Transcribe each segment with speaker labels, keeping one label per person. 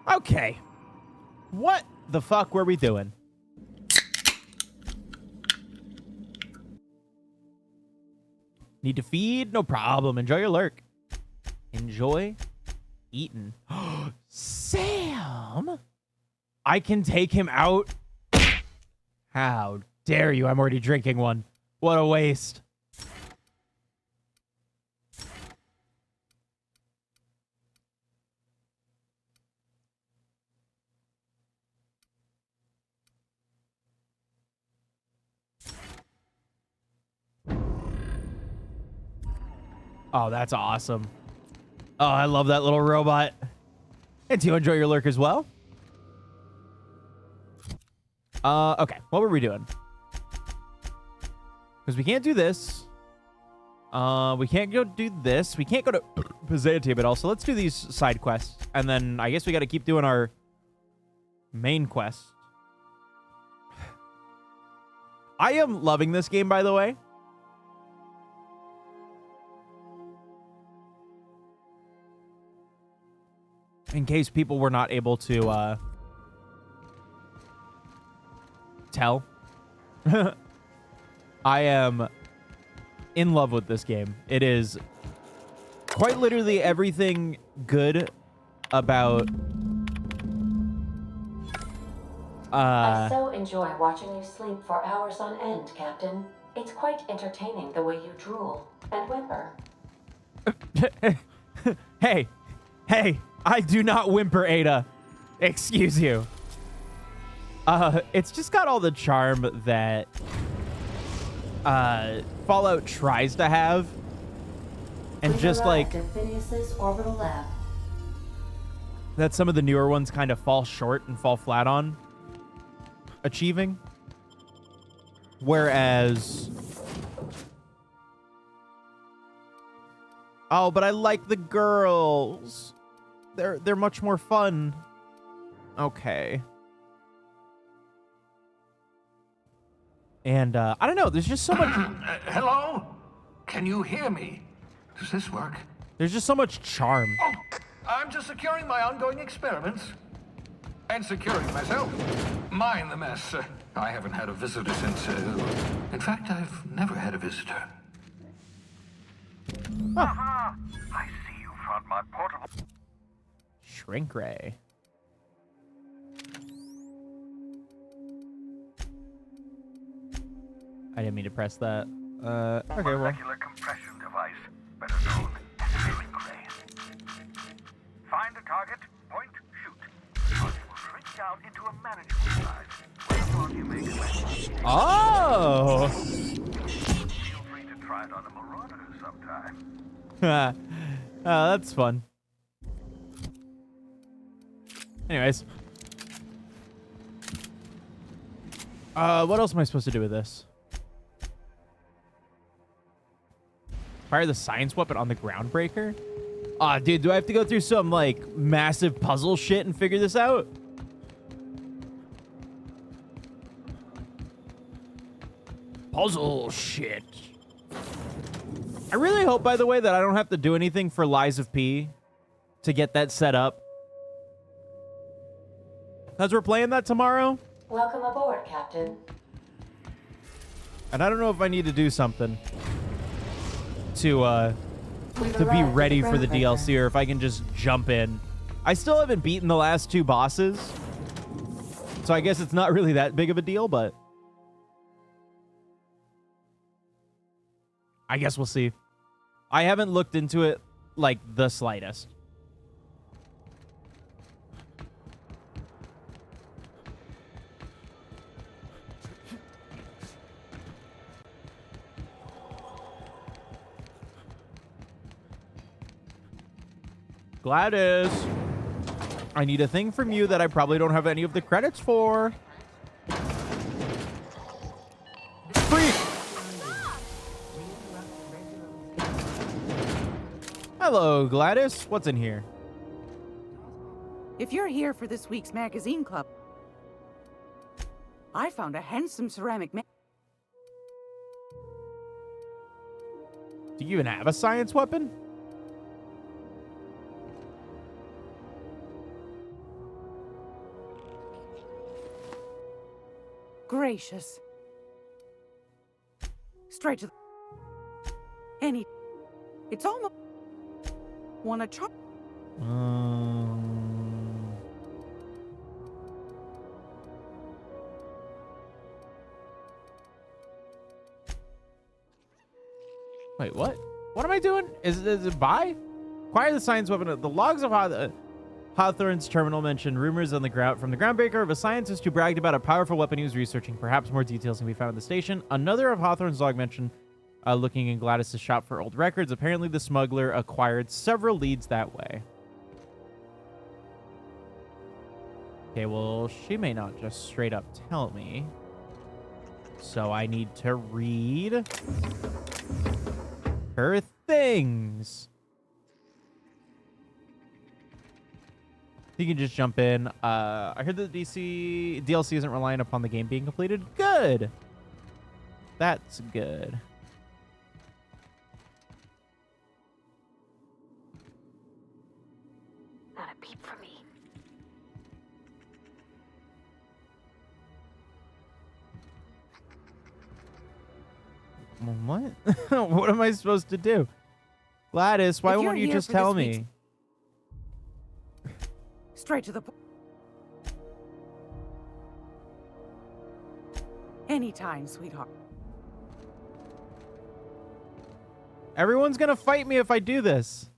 Speaker 1: Okay. What the fuck were we doing? Need to feed? No problem. Enjoy your lurk. Enjoy eating. Sam! I can take him out? How dare you? I'm already drinking one. What a waste. Oh, that's awesome. Oh, I love that little robot. And do you enjoy your lurk as well? Okay. What were we doing? Because we can't do this. We can't go do this. We can't go to Byzantium at all. So let's do these side quests. And then I guess we got to keep doing our main quest. I am loving this game, by the way. In case people were not able to tell. I am in love with this game. It is quite literally everything good about...
Speaker 2: I so enjoy watching you sleep for hours on end, Captain. It's quite entertaining the way you drool and whimper.
Speaker 1: Hey, I do not whimper, Ada. Excuse you. It's just got all the charm that Fallout tries to have. And just like
Speaker 2: orbital lab.
Speaker 1: that some of the newer ones kind of fall short and fall flat on achieving. Whereas... Oh, but I like the girls. They're much more fun. Okay. And I don't know, there's just so much...
Speaker 3: Hello? Can you hear me? Does this work?
Speaker 1: There's just so much charm.
Speaker 3: Oh, I'm just securing my ongoing experiments. And securing myself. Mind the mess. I haven't had a visitor since... in fact, I've never had a visitor.
Speaker 1: Oh.
Speaker 3: Aha! I see you found my portable...
Speaker 1: Shrink ray. I didn't mean to press that. Okay, well.
Speaker 3: Molecular compression device, better known as shrink ray. Find a target, point, shoot. It will shrink down into a manageable size. Whereupon you make a...
Speaker 1: Oh!
Speaker 3: Feel free to try it on a marauder sometime.
Speaker 1: That's fun. Anyways. What else am I supposed to do with this? Fire the science weapon on the groundbreaker? Aw, dude, do I have to go through some, like, massive puzzle shit and figure this out? Puzzle shit. I really hope, by the way, that I don't have to do anything for Lies of P to get that set up. Because we're playing that tomorrow.
Speaker 2: Welcome aboard, Captain.
Speaker 1: And I don't know if I need to do something to be ready for the DLC, or if I can just jump in. I still haven't beaten the last two bosses, so I guess it's not really that big of a deal, but I guess we'll see. I haven't looked into it, like, the slightest. Gladys, I need a thing from you that I probably don't have any of the credits for. Freak! Hello, Gladys. What's in here?
Speaker 4: If you're here for this week's magazine club, I found a handsome ceramic man.
Speaker 1: Do you even have a science weapon?
Speaker 4: Gracious. Straight to the... Any... It's almost... Wanna try...
Speaker 1: Wait, what? What am I doing? Is it buy? Acquire the science weapon. The logs of Hawthorne's terminal mention rumors on the ground from the groundbreaker of a scientist who bragged about a powerful weapon he was researching. Perhaps more details can be found at the station. Another of Hawthorne's log mentioned looking in Gladys' shop for old records. Apparently, the smuggler acquired several leads that way. Okay, well, she may not just straight up tell me. So I need to read her things. You can just jump in. I heard that DLC isn't relying upon the game being completed. Good. That's good.
Speaker 2: Not a peep for me.
Speaker 1: What? What am I supposed to do? Gladys, why won't you just tell me?
Speaker 4: Straight to the point. Anytime, sweetheart.
Speaker 1: Everyone's gonna fight me if I do this.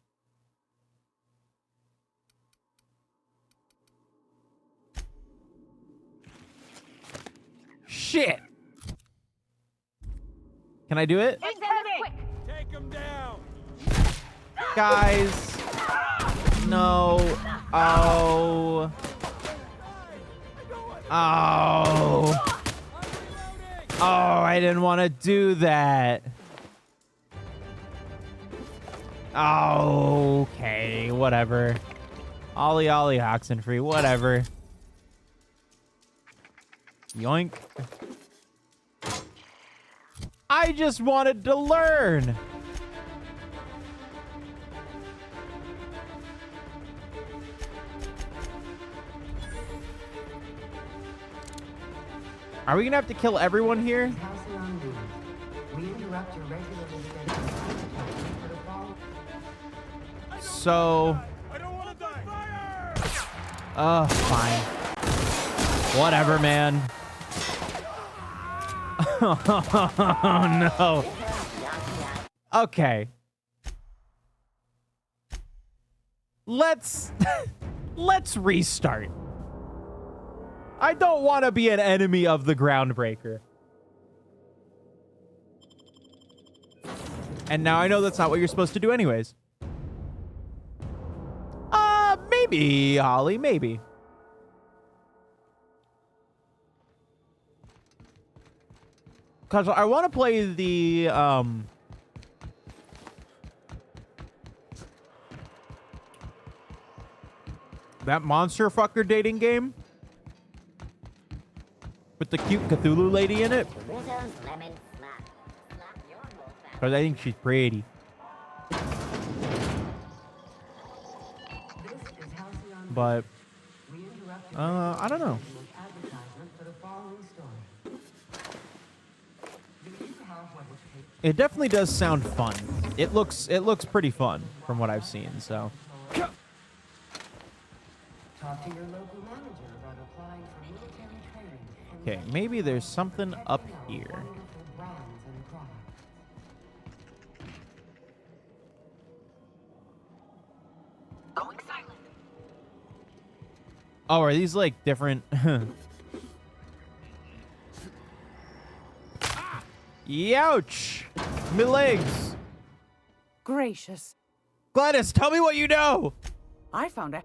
Speaker 1: Shit. Can I do it?
Speaker 5: Take him down.
Speaker 1: Guys. No. Oh. Oh. Oh, I didn't want to do that. Okay, whatever. Ollie Ollie Oxenfree, whatever. Yoink. I just wanted to learn. Are we gonna have to kill everyone here? So, fine. Whatever, man. Oh, no. Okay. Let's restart. I don't want to be an enemy of the Groundbreaker. And now I know that's not what you're supposed to do anyways. Maybe, Holly, maybe. Because I want to play the, that monster fucker dating game. With the cute Cthulhu lady in it. Because I think she's pretty. But, I don't know. It definitely does sound fun. It looks pretty fun from what I've seen, so.
Speaker 2: Talk to your local manager about applying for military training.
Speaker 1: Okay, maybe there's something up here.
Speaker 2: Going silent.
Speaker 1: Oh, are these like different? Youch! My legs.
Speaker 4: Gracious.
Speaker 1: Gladys, tell me what you know.
Speaker 4: I found a...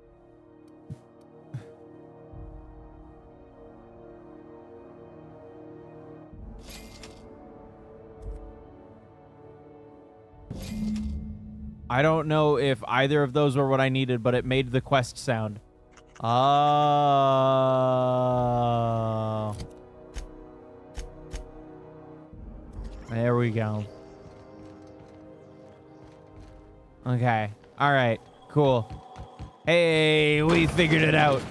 Speaker 1: I don't know if either of those were what I needed, but it made the quest sound. Oh. There we go. Okay. All right. Cool. Hey, we figured it out.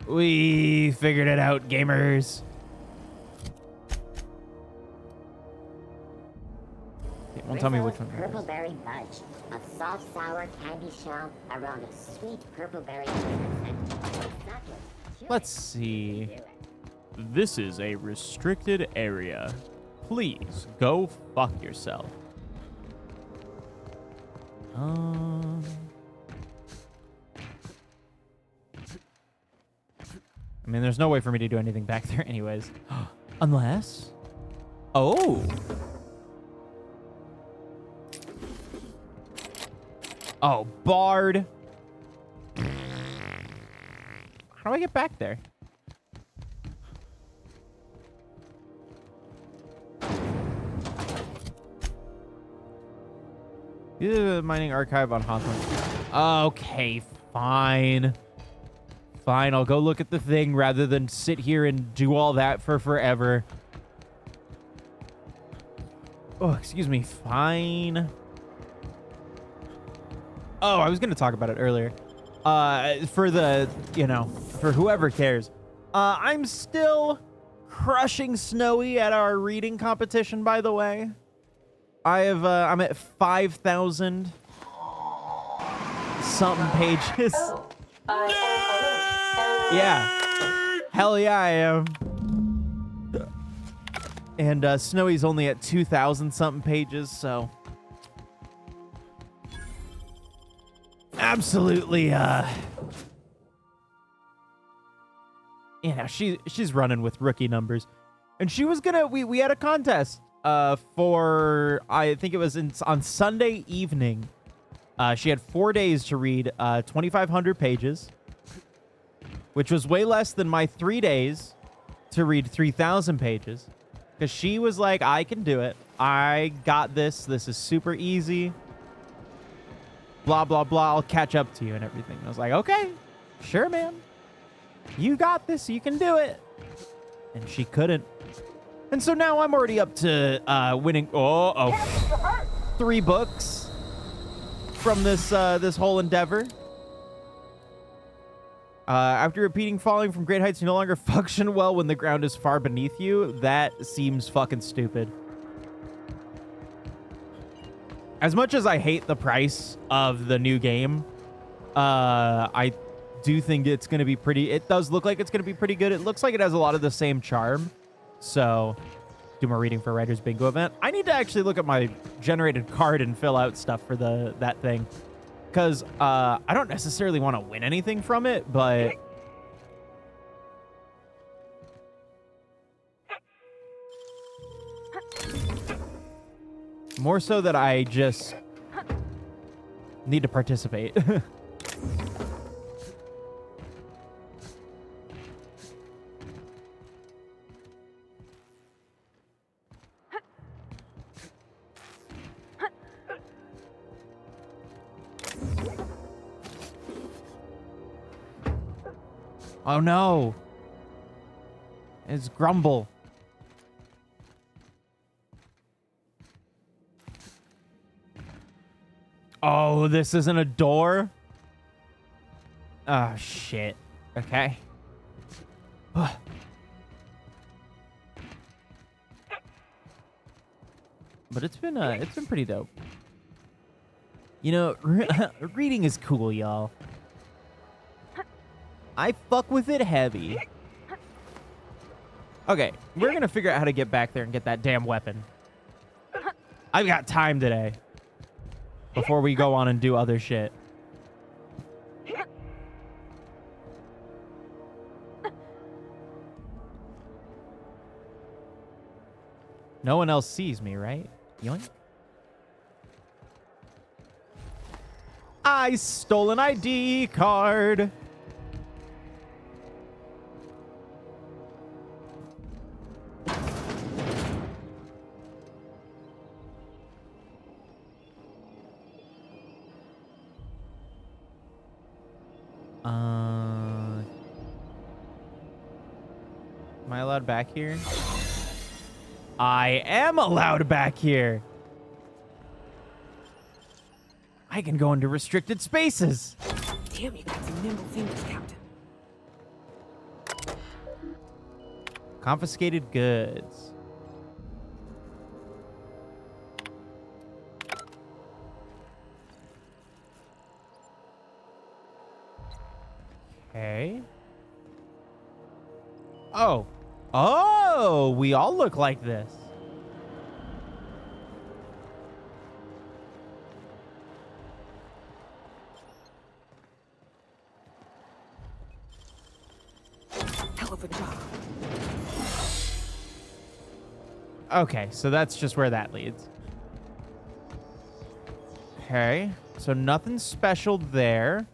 Speaker 1: We figured it out, gamers. Won't tell me which one.
Speaker 6: Purple berry fudge, a soft sour candy shell around a sweet purple berry flavor. Exactly.
Speaker 1: Let's see. This is a restricted area. Please go fuck yourself. I mean, there's no way for me to do anything back there anyways. Unless... Oh! Oh, Bard! How do I get back there? The mining archive on Hawthorne. Okay, fine. Fine, I'll go look at the thing rather than sit here and do all that for forever. Oh, excuse me. Fine. Oh, I was going to talk about it earlier. For the, you know, for whoever cares. I'm still crushing Snowy at our reading competition, by the way. I'm at 5,000 something pages.
Speaker 2: Oh, I am alert.
Speaker 1: Yeah. Hell yeah, I am. And Snowy's only at 2,000 something pages, so absolutely you know, she's running with rookie numbers. And she was gonna we had a contest for, I think it was on Sunday evening. She had 4 days to read 2,500 pages, which was way less than my 3 days to read 3,000 pages. Because she was like, I can do it. I got this. This is super easy. Blah, blah, blah. I'll catch up to you and everything. And I was like, okay, sure, man. You got this. You can do it. And she couldn't. And so now I'm already up to winning 3 books from this this whole endeavor. After repeating falling from great heights, you no longer function well when the ground is far beneath you. That seems fucking stupid. As much as I hate the price of the new game, I do think it's going to be pretty... It does look like it's going to be pretty good. It looks like it has a lot of the same charm. So, do more reading for Writer's Bingo event. I need to actually look at my generated card and fill out stuff for that thing. Because I don't necessarily want to win anything from it, but... more so that I just need to participate. Oh no. It's Grumble. Oh, this isn't a door? Oh, shit. Okay. But it's been pretty dope. You know, reading is cool, y'all. I fuck with it heavy. Okay, we're gonna figure out how to get back there and get that damn weapon. I've got time today. Before we go on and do other shit. No one else sees me, right? Yoink. I stole an ID card. Am I allowed back here? I am allowed back here. I can go into restricted spaces.
Speaker 4: Damn, you got some nimble fingers, Captain.
Speaker 1: Confiscated goods. Okay. Oh. Oh, we all look like this.
Speaker 4: Hell of a job.
Speaker 1: Okay, so that's just where that leads. Okay, so nothing special there.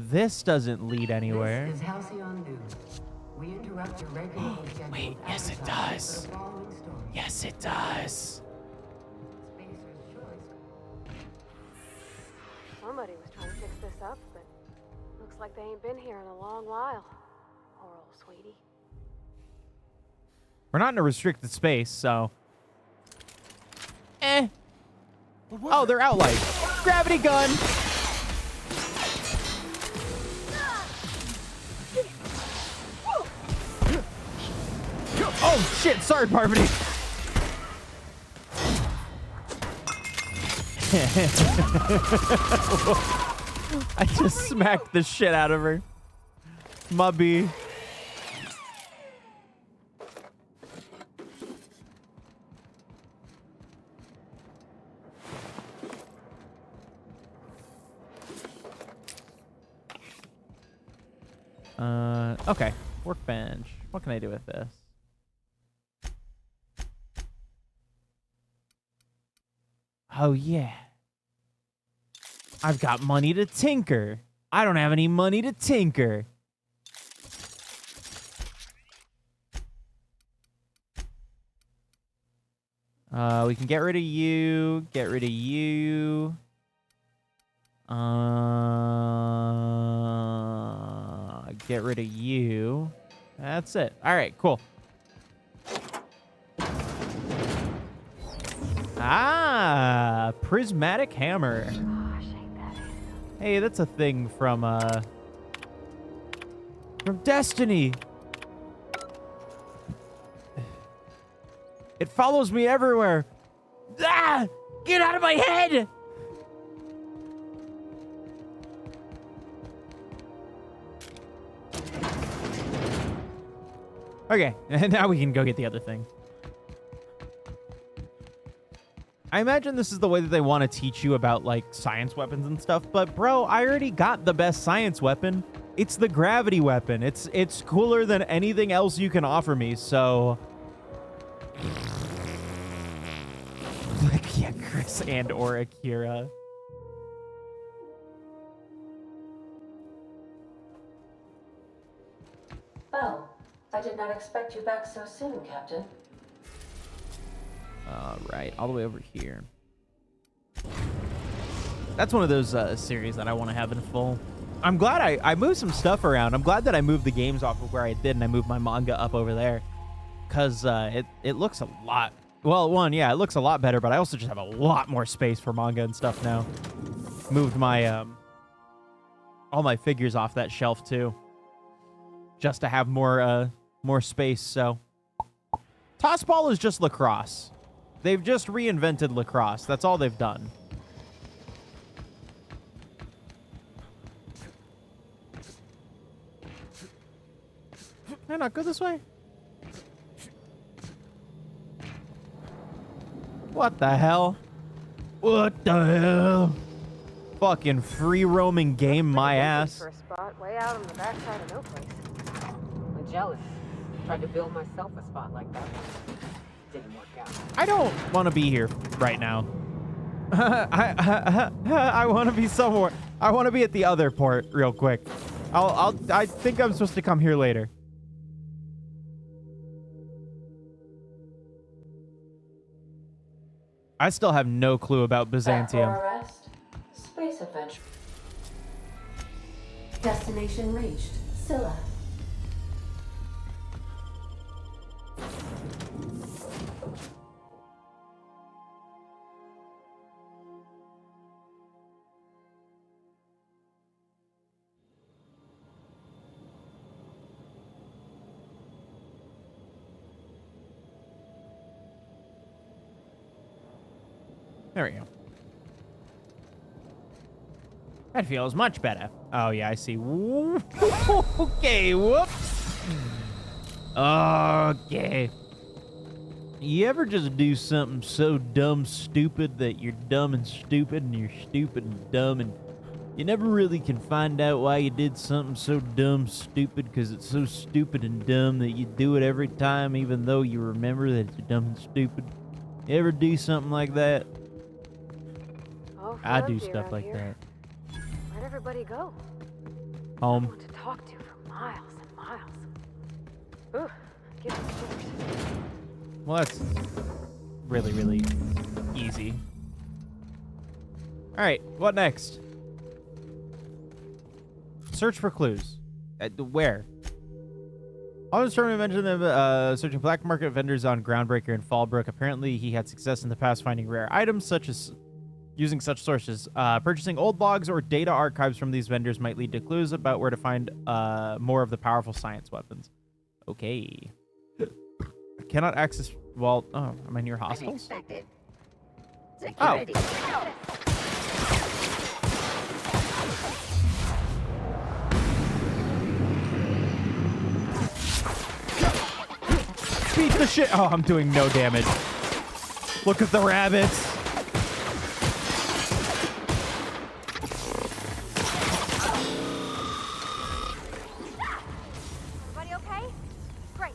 Speaker 1: This doesn't lead anywhere.
Speaker 2: This is Halcyon News. We interrupt your regularly scheduled
Speaker 1: Wait, yes it
Speaker 2: advertising
Speaker 1: does.
Speaker 2: for the following story.
Speaker 1: Yes, it does.
Speaker 2: Spacer's Choice.
Speaker 7: Somebody was trying to fix this up, but looks like they ain't been here in a long while. Poor old sweetie.
Speaker 1: We're not in a restricted space, so... Eh. Oh, they're out like gravity gun. Oh shit! Sorry, Parvati. I just smacked the shit out of her. Mubby. Okay. Workbench. What can I do with this? Oh, yeah. I've got money to tinker. I don't have any money to tinker. We can get rid of you. Get rid of you. Get rid of you. That's it. All right, cool. Ah, prismatic hammer.
Speaker 7: Gosh, ain't that handsome.
Speaker 1: Hey, that's a thing from Destiny. It follows me everywhere. Ah! Get out of my head! Okay, and now we can go get the other thing. I imagine this is the way that they want to teach you about, like, science weapons and stuff, but bro, I already got the best science weapon. It's the gravity weapon. It's cooler than anything else you can offer me, so... Like, yeah, Chris and or Akira.
Speaker 2: Well, I did not expect you back so soon, Captain.
Speaker 1: Right, all the way over here. That's one of those series that I want to have in full. I'm glad I moved some stuff around. I'm glad that I moved the games off of where I did and I moved my manga up over there. Because it looks a lot... Well, one, yeah, it looks a lot better, but I also just have a lot more space for manga and stuff now. Moved my... all my figures off that shelf, too. Just to have more space, so... Tossball is just lacrosse. They've just reinvented lacrosse. That's all they've done. Can I not go this way? What the hell? What the hell? Fucking free roaming game my ass.
Speaker 7: For a spot way out on the backside of no place.
Speaker 4: I'm jealous. Tried to build myself a spot like that. Didn't work out.
Speaker 1: I don't want to be here right now. I want to be somewhere. I want to be at the other port real quick. I think I'm supposed to come here later. I still have no clue about
Speaker 2: Back
Speaker 1: Byzantium.
Speaker 2: for a rest. Space adventure. Destination reached. Scylla.
Speaker 1: There we go. That feels much better. Oh, yeah, I see. Okay, whoops. Okay. You ever just do something so dumb stupid that you're dumb and stupid and you're stupid and dumb and you never really can find out why you did something so dumb stupid because it's so stupid and dumb that you do it every time even though you remember that it's dumb and stupid? You ever do something like that?
Speaker 7: Oh,
Speaker 1: I do stuff like that.
Speaker 7: Where'd everybody go?
Speaker 1: Home.
Speaker 7: No one to talk to for miles and miles. Ooh, get the shivers.
Speaker 1: Well, that's really, really easy. All right, what next? Search for clues. Where? On his tournament mentioned them searching black market vendors on Groundbreaker and Fallbrook. Apparently, he had success in the past finding rare items, such as using such sources. Purchasing old logs or data archives from these vendors might lead to clues about where to find more of the powerful science weapons. Okay. I cannot access... Well, oh, am I near hospitals?
Speaker 6: Unexpected.
Speaker 1: Oh.
Speaker 6: Security.
Speaker 1: Beat the shit. Oh, I'm doing no damage. Look at the rabbits.
Speaker 7: Everybody okay? Great.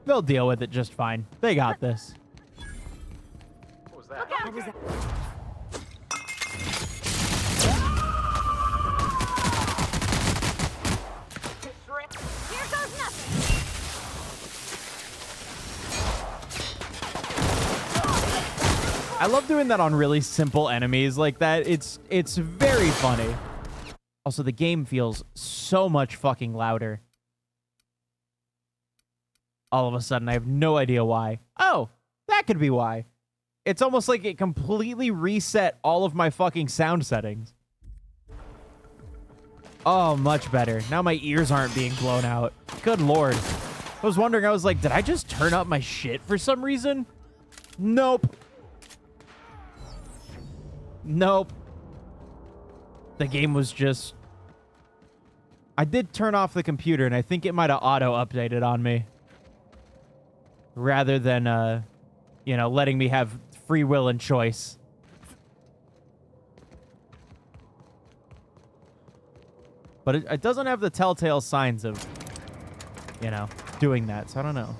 Speaker 1: They'll deal with it just fine. They got this.
Speaker 3: What was that?
Speaker 7: What was that? Here goes nothing.
Speaker 1: I love doing that on really simple enemies like that. It's very funny. Also, the game feels so much fucking louder. All of a sudden, I have no idea why. Oh, that could be why. It's almost like it completely reset all of my fucking sound settings. Oh, much better. Now my ears aren't being blown out. Good lord. I was wondering, I was like, did I just turn up my shit for some reason? Nope. Nope. The game was just... I did turn off the computer, and I think it might have auto-updated on me. Rather than, you know, letting me have free will and choice. But it doesn't have the telltale signs of, you know, doing that, so I don't know.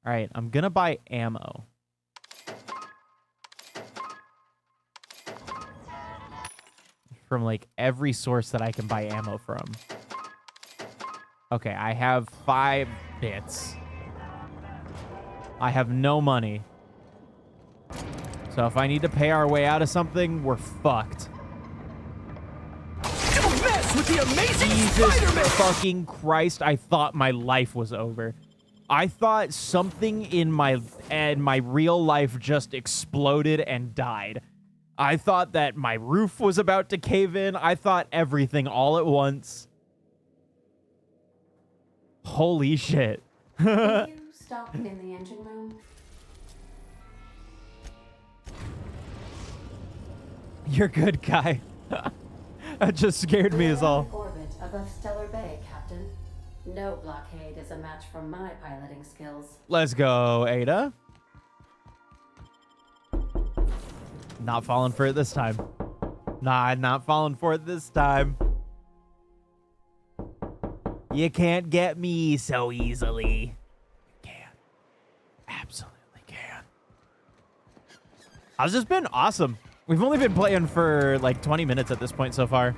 Speaker 1: All right, I'm gonna buy ammo. From, like, every source that I can buy ammo from. Okay, I have 5 bits. I have no money. So if I need to pay our way out of something, we're fucked.
Speaker 5: Don't mess with the amazing
Speaker 1: Jesus
Speaker 5: Spider-Man!
Speaker 1: fucking Christ, I thought my life was over. I thought something in my real life just exploded and died. I thought that my roof was about to cave in. I thought everything all at once. Holy shit.
Speaker 2: Did you stop in the engine room?
Speaker 1: You're good, guy. That just scared me as all.
Speaker 2: We're in orbit above Stellar Bay, Captain. No blockade is a match for my piloting skills.
Speaker 1: Let's go, Ada. Not falling for it this time. Nah, not falling for it this time. You can't get me so easily. You can. Absolutely can. It's just been awesome. We've only been playing for like 20 minutes at this point so far.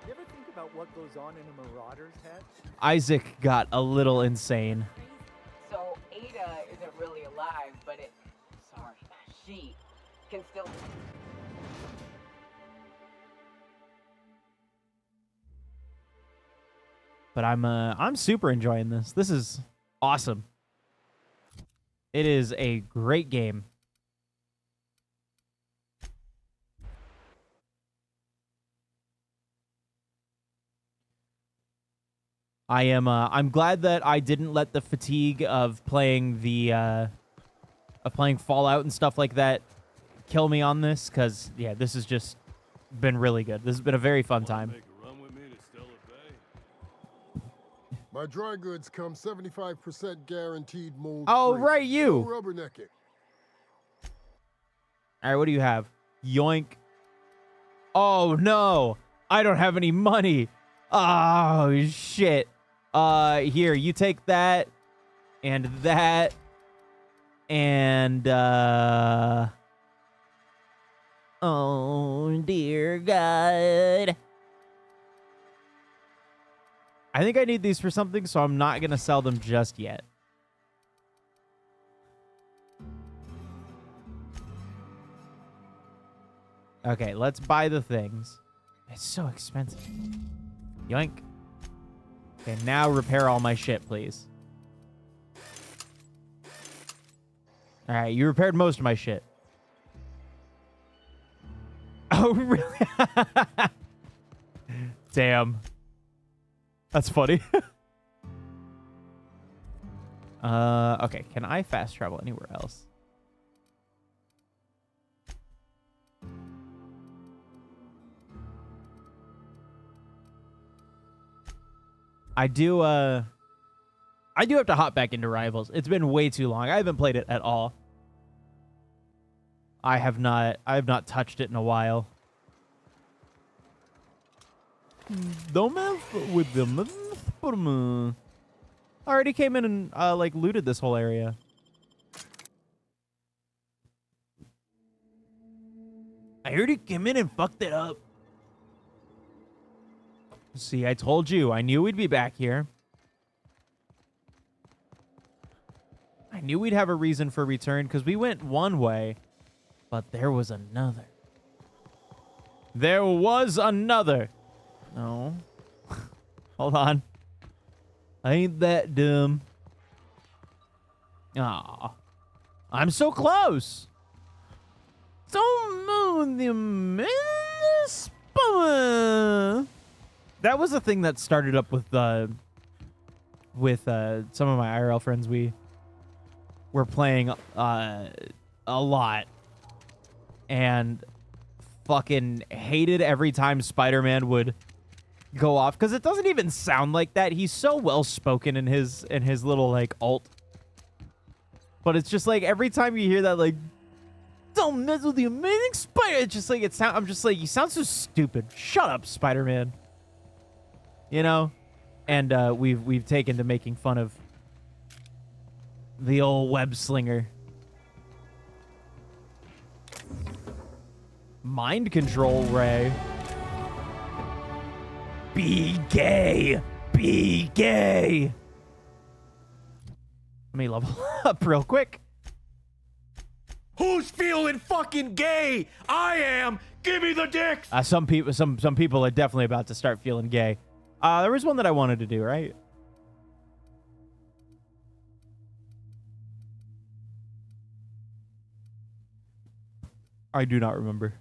Speaker 5: You ever think about what goes on in a Marauder's head?
Speaker 1: Isaac got a little insane.
Speaker 4: So Ada isn't really alive, but she can still.
Speaker 1: But I'm super enjoying this. This is awesome. It is a great game. I'm glad that I didn't let the fatigue of playing Fallout and stuff like that kill me on this, because yeah, this has just been really good. This has been a very fun time.
Speaker 8: My dry goods come 75% guaranteed mold.
Speaker 1: Oh, right, you.
Speaker 8: No rubbernecking.
Speaker 1: All right, what do you have? Yoink. Oh, no. I don't have any money. Oh, shit. Here, you take that and that and, oh, dear God. I think I need these for something, so I'm not going to sell them just yet. Okay, let's buy the things. It's so expensive. Yoink. Okay, now repair all my shit, please. All right, you repaired most of my shit. Oh, really? Damn. That's funny. Okay, can I fast travel anywhere else? I do have to hop back into Rivals. It's been way too long. I haven't played it at all. I have not touched it in a while. Don't mess with them. I already came in and like looted this whole area. I already came in and fucked it up. See, I told you. I knew we'd be back here. I knew we'd have a reason for return because we went one way, but there was another. There was another. No. Hold on. I ain't that dumb. Aw. I'm so close. Don't move the menace. That was a thing that started up with some of my IRL friends. We were playing a lot and fucking hated every time Spider-Man would go off because it doesn't even sound like that. He's so well spoken in his little like alt, but it's just like every time you hear that, like, don't mess with the amazing Spider, it's just like I'm just like, you sound so stupid. Shut up, Spider-Man. You know, and we've taken to making fun of the old web slinger. Mind control ray. Be gay. Be gay. Let me level up real quick.
Speaker 9: Who's feeling fucking gay? I am. Give me the dick.
Speaker 1: Some people are definitely about to start feeling gay. There was one that I wanted to do, right? I do not remember.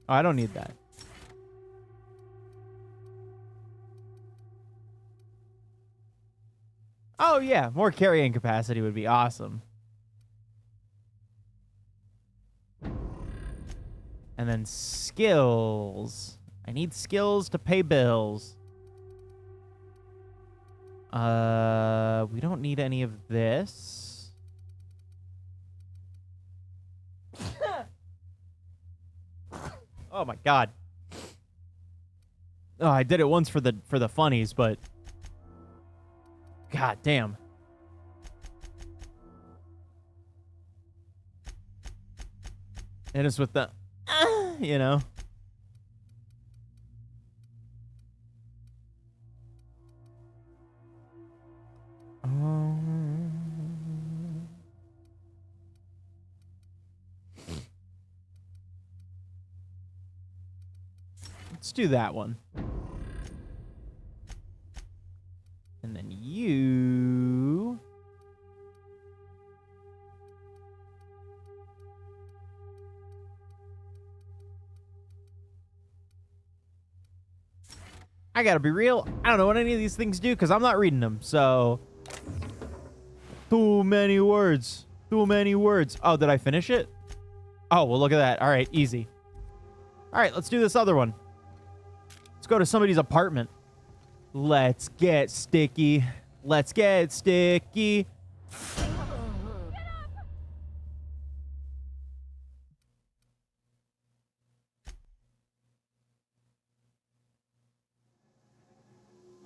Speaker 1: Oh, I don't need that. Oh, yeah. More carrying capacity would be awesome. And then skills. I need skills to pay bills. We don't need any of this. Oh my god. Oh, I did it once for the funnies, but god damn. Hit us with the you know. Let's do that one. And then you... I gotta be real. I don't know what any of these things do because I'm not reading them. So, too many words. Too many words. Oh, did I finish it? Oh, well, look at that. All right, easy. All right, let's do this other one. Let's go to somebody's apartment. Let's get sticky. Let's get sticky.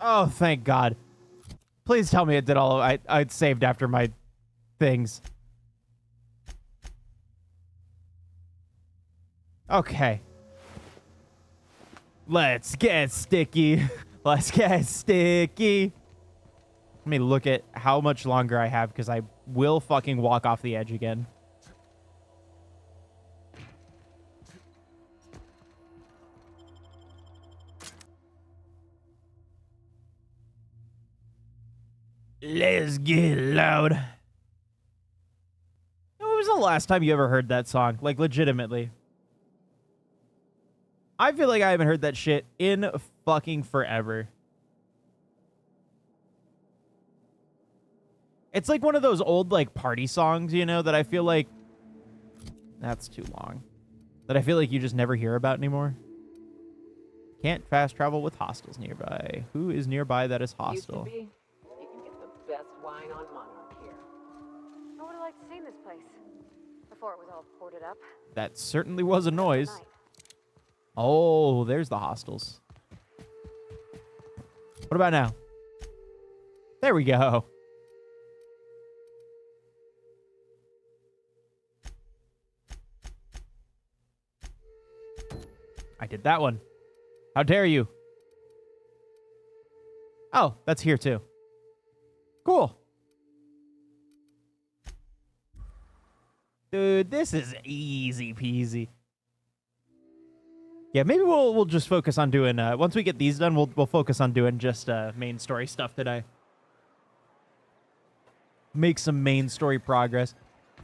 Speaker 1: Oh, thank God. Please tell me it did all of I'd saved after my things. Okay. Let's get sticky. Let's get sticky. Let me look at how much longer I have because I will fucking walk off the edge again. Let's get loud. When was the last time you ever heard that song? Like, legitimately. I feel like I haven't heard that shit in fucking forever. It's like one of those old, like, party songs, you know, that I feel like... That's too long. That I feel like you just never hear about anymore. Can't fast travel with hostels nearby. Who is nearby that is hostile?
Speaker 4: Used to be. You can get the best wine on Monarch here.
Speaker 7: I would have liked to see this place before it was all boarded up.
Speaker 1: That certainly was a noise. Oh, there's the hostels. What about now? There we go. I did that one. How dare you? Oh, that's here too. Cool. Dude, this is easy peasy. Yeah, maybe we'll just focus on doing once we get these done, we'll focus on doing just main story stuff today. Make some main story progress.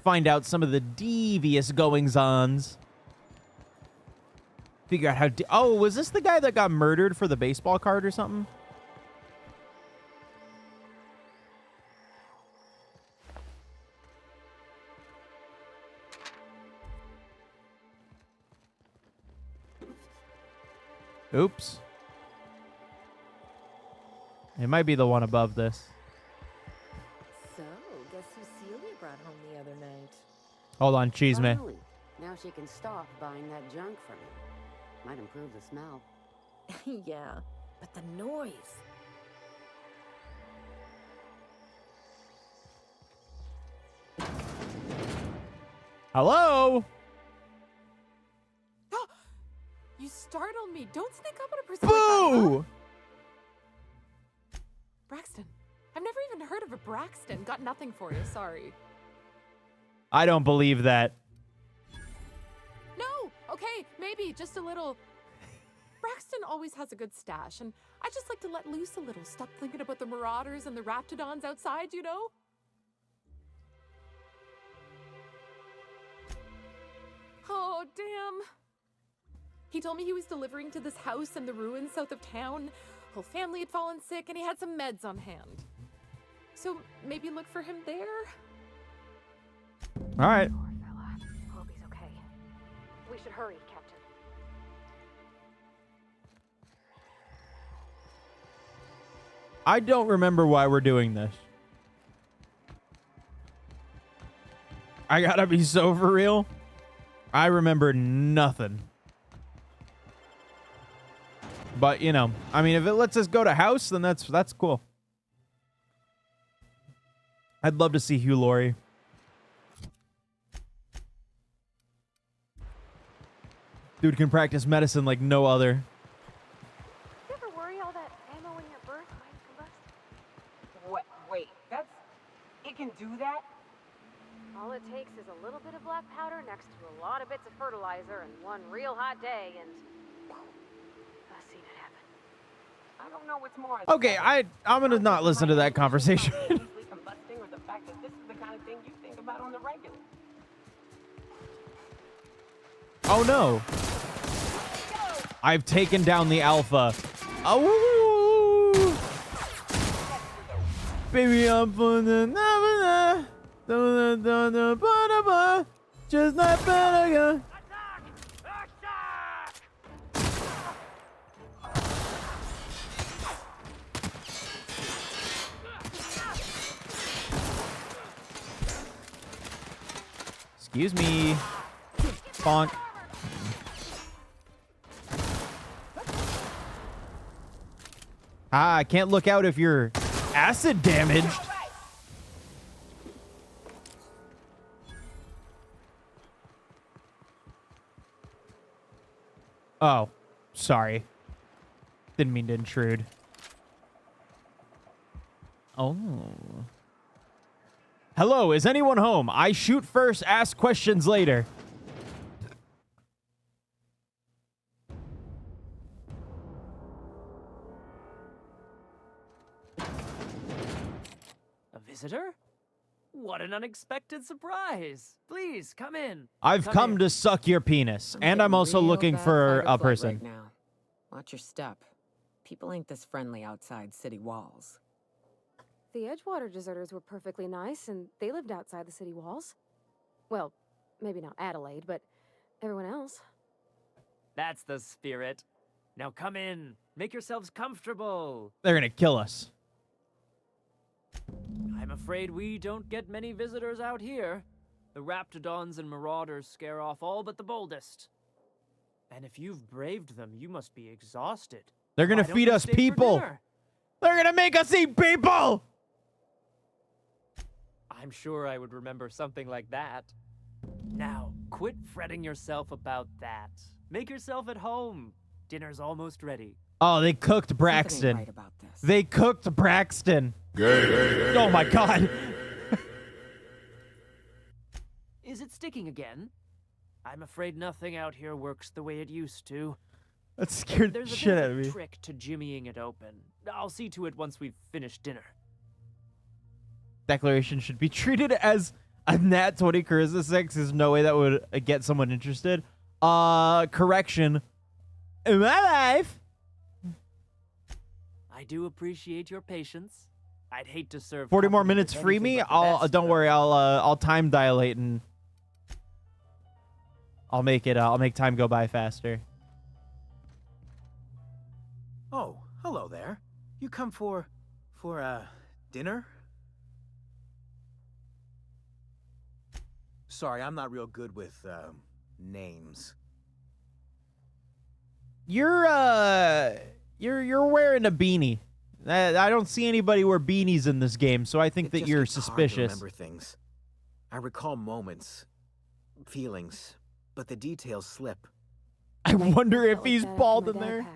Speaker 1: Find out some of the devious goings-ons. Figure out how... Oh, was this the guy that got murdered for the baseball card or something? Oops. It might be the one above this.
Speaker 10: So, guess who Celia brought home the other night?
Speaker 1: Hold on, cheese me.
Speaker 6: Finally. Now she can stop buying that junk from me. Might improve the smell.
Speaker 10: Yeah, but the noise.
Speaker 1: Hello?
Speaker 11: You startled me. Don't sneak up on a person like that,
Speaker 1: Boo!
Speaker 11: huh? Braxton. I've never even heard of a Braxton. Got nothing for you, sorry.
Speaker 1: I don't believe that.
Speaker 11: No, okay, maybe just a little. Braxton always has a good stash, and I just like to let loose a little. Stop thinking about the marauders and the raptidons outside, you know? Oh, damn. He told me he was delivering to this house in the ruins south of town. Whole family had fallen sick, and he had some meds on hand. So maybe look for him there?
Speaker 1: All right.
Speaker 7: Poor fella. Hope he's okay. We should hurry, Captain.
Speaker 1: I don't remember why we're doing this. I gotta be so for real. I remember nothing. But, you know, I mean, if it lets us go to house, then that's cool. I'd love to see Hugh Laurie. Dude can practice medicine like no other.
Speaker 7: You ever worry all that ammo in your berth might combust?
Speaker 4: What? Wait, that's... It can do that?
Speaker 7: All it takes is a little bit of black powder next to a lot of bits of fertilizer and one real hot day, and I've seen it happen.
Speaker 4: I don't know what's more...
Speaker 1: Okay, I'm gonna not listen to that conversation.
Speaker 4: Combusting, or the fact that this is the kind of thing you think about on the regular.
Speaker 1: Oh no. I've taken down the alpha. Oh, Baby, I'm fun. Just not better. Excuse me. Bonk. I can't look out if you're acid damaged. Oh, sorry. Didn't mean to intrude. Oh. Hello, is anyone home? I shoot first, ask questions later.
Speaker 12: A visitor? What an unexpected surprise. Please, come in.
Speaker 1: I've come to suck your penis, and I'm also looking for a person.
Speaker 4: Right now. Watch your step. People ain't this friendly outside city walls.
Speaker 7: The Edgewater deserters were perfectly nice, and they lived outside the city walls. Well, maybe not Adelaide, but everyone else.
Speaker 12: That's the spirit. Now come in. Make yourselves comfortable.
Speaker 1: They're gonna kill us.
Speaker 12: I'm afraid we don't get many visitors out here. The Raptidons and Marauders scare off all but the boldest. And if you've braved them, you must be exhausted.
Speaker 1: They're gonna feed us people. They're gonna make us eat people.
Speaker 12: I'm sure I would remember something like that. Now, quit fretting yourself about that. Make yourself at home. Dinner's almost ready.
Speaker 1: Oh, they cooked Braxton.
Speaker 4: Right about this.
Speaker 1: They cooked Braxton. Oh my god.
Speaker 12: Is it sticking again? I'm afraid nothing out here works the way it used to.
Speaker 1: That scared the shit out of me.
Speaker 12: There's a trick to jimmying it open. I'll see to it once we've finished dinner.
Speaker 1: Declaration should be treated as a nat 20 charisma 6. There's no way that would get someone interested. Correction. In my life.
Speaker 12: I do appreciate your patience. I'd hate to serve
Speaker 1: 40 more minutes free me. Don't worry. I'll time dilate and I'll make it. I'll make time go by faster.
Speaker 5: Oh, hello there. You come for dinner? Sorry, I'm not real good with names.
Speaker 1: You're wearing a beanie. I don't see anybody wear beanies in this game, so I think that you're suspicious.
Speaker 5: Hard to remember things. I recall moments, feelings, but the details slip.
Speaker 1: I wonder if he's bald in there.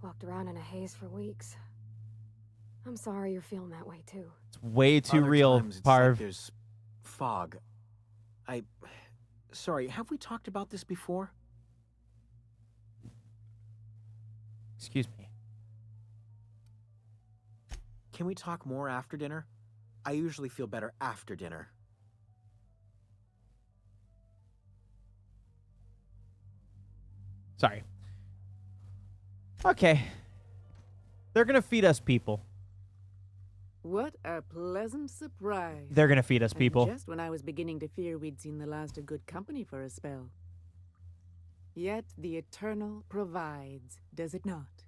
Speaker 7: Walked around in a haze for weeks. I'm sorry you're feeling that way too.
Speaker 1: It's way too real, Parv.
Speaker 5: Like there's fog. Sorry, have we talked about this before?
Speaker 1: Excuse me.
Speaker 5: Can we talk more after dinner? I usually feel better after dinner.
Speaker 1: Sorry. Okay. They're gonna feed us people.
Speaker 10: What a pleasant surprise.
Speaker 1: They're gonna feed us people.
Speaker 10: And just when I was beginning to fear we'd seen the last of good company for a spell. Yet the Eternal provides, does it not?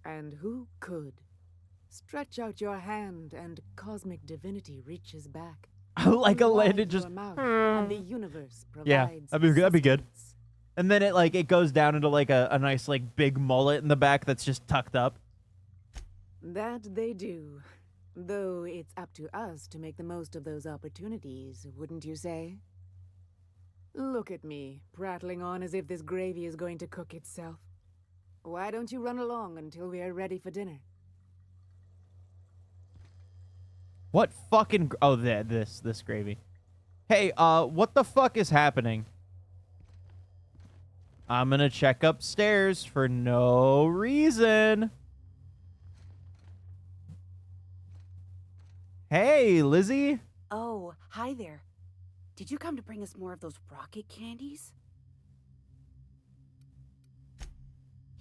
Speaker 10: And who could? Stretch out your hand and cosmic divinity reaches back.
Speaker 1: Like a landed just.
Speaker 10: And the universe provides.
Speaker 1: Yeah, that'd be good. And then it goes down into like a nice like big mullet in the back that's just tucked up.
Speaker 10: That they do. Though it's up to us to make the most of those opportunities, wouldn't you say? Look at me, prattling on as if this gravy is going to cook itself. Why don't you run along until we are ready for dinner?
Speaker 1: What fucking... Oh, this gravy. Hey, what the fuck is happening? I'm gonna check upstairs for no reason. Hey, Lizzie.
Speaker 13: Oh, hi there. Did you come to bring us more of those rocket candies?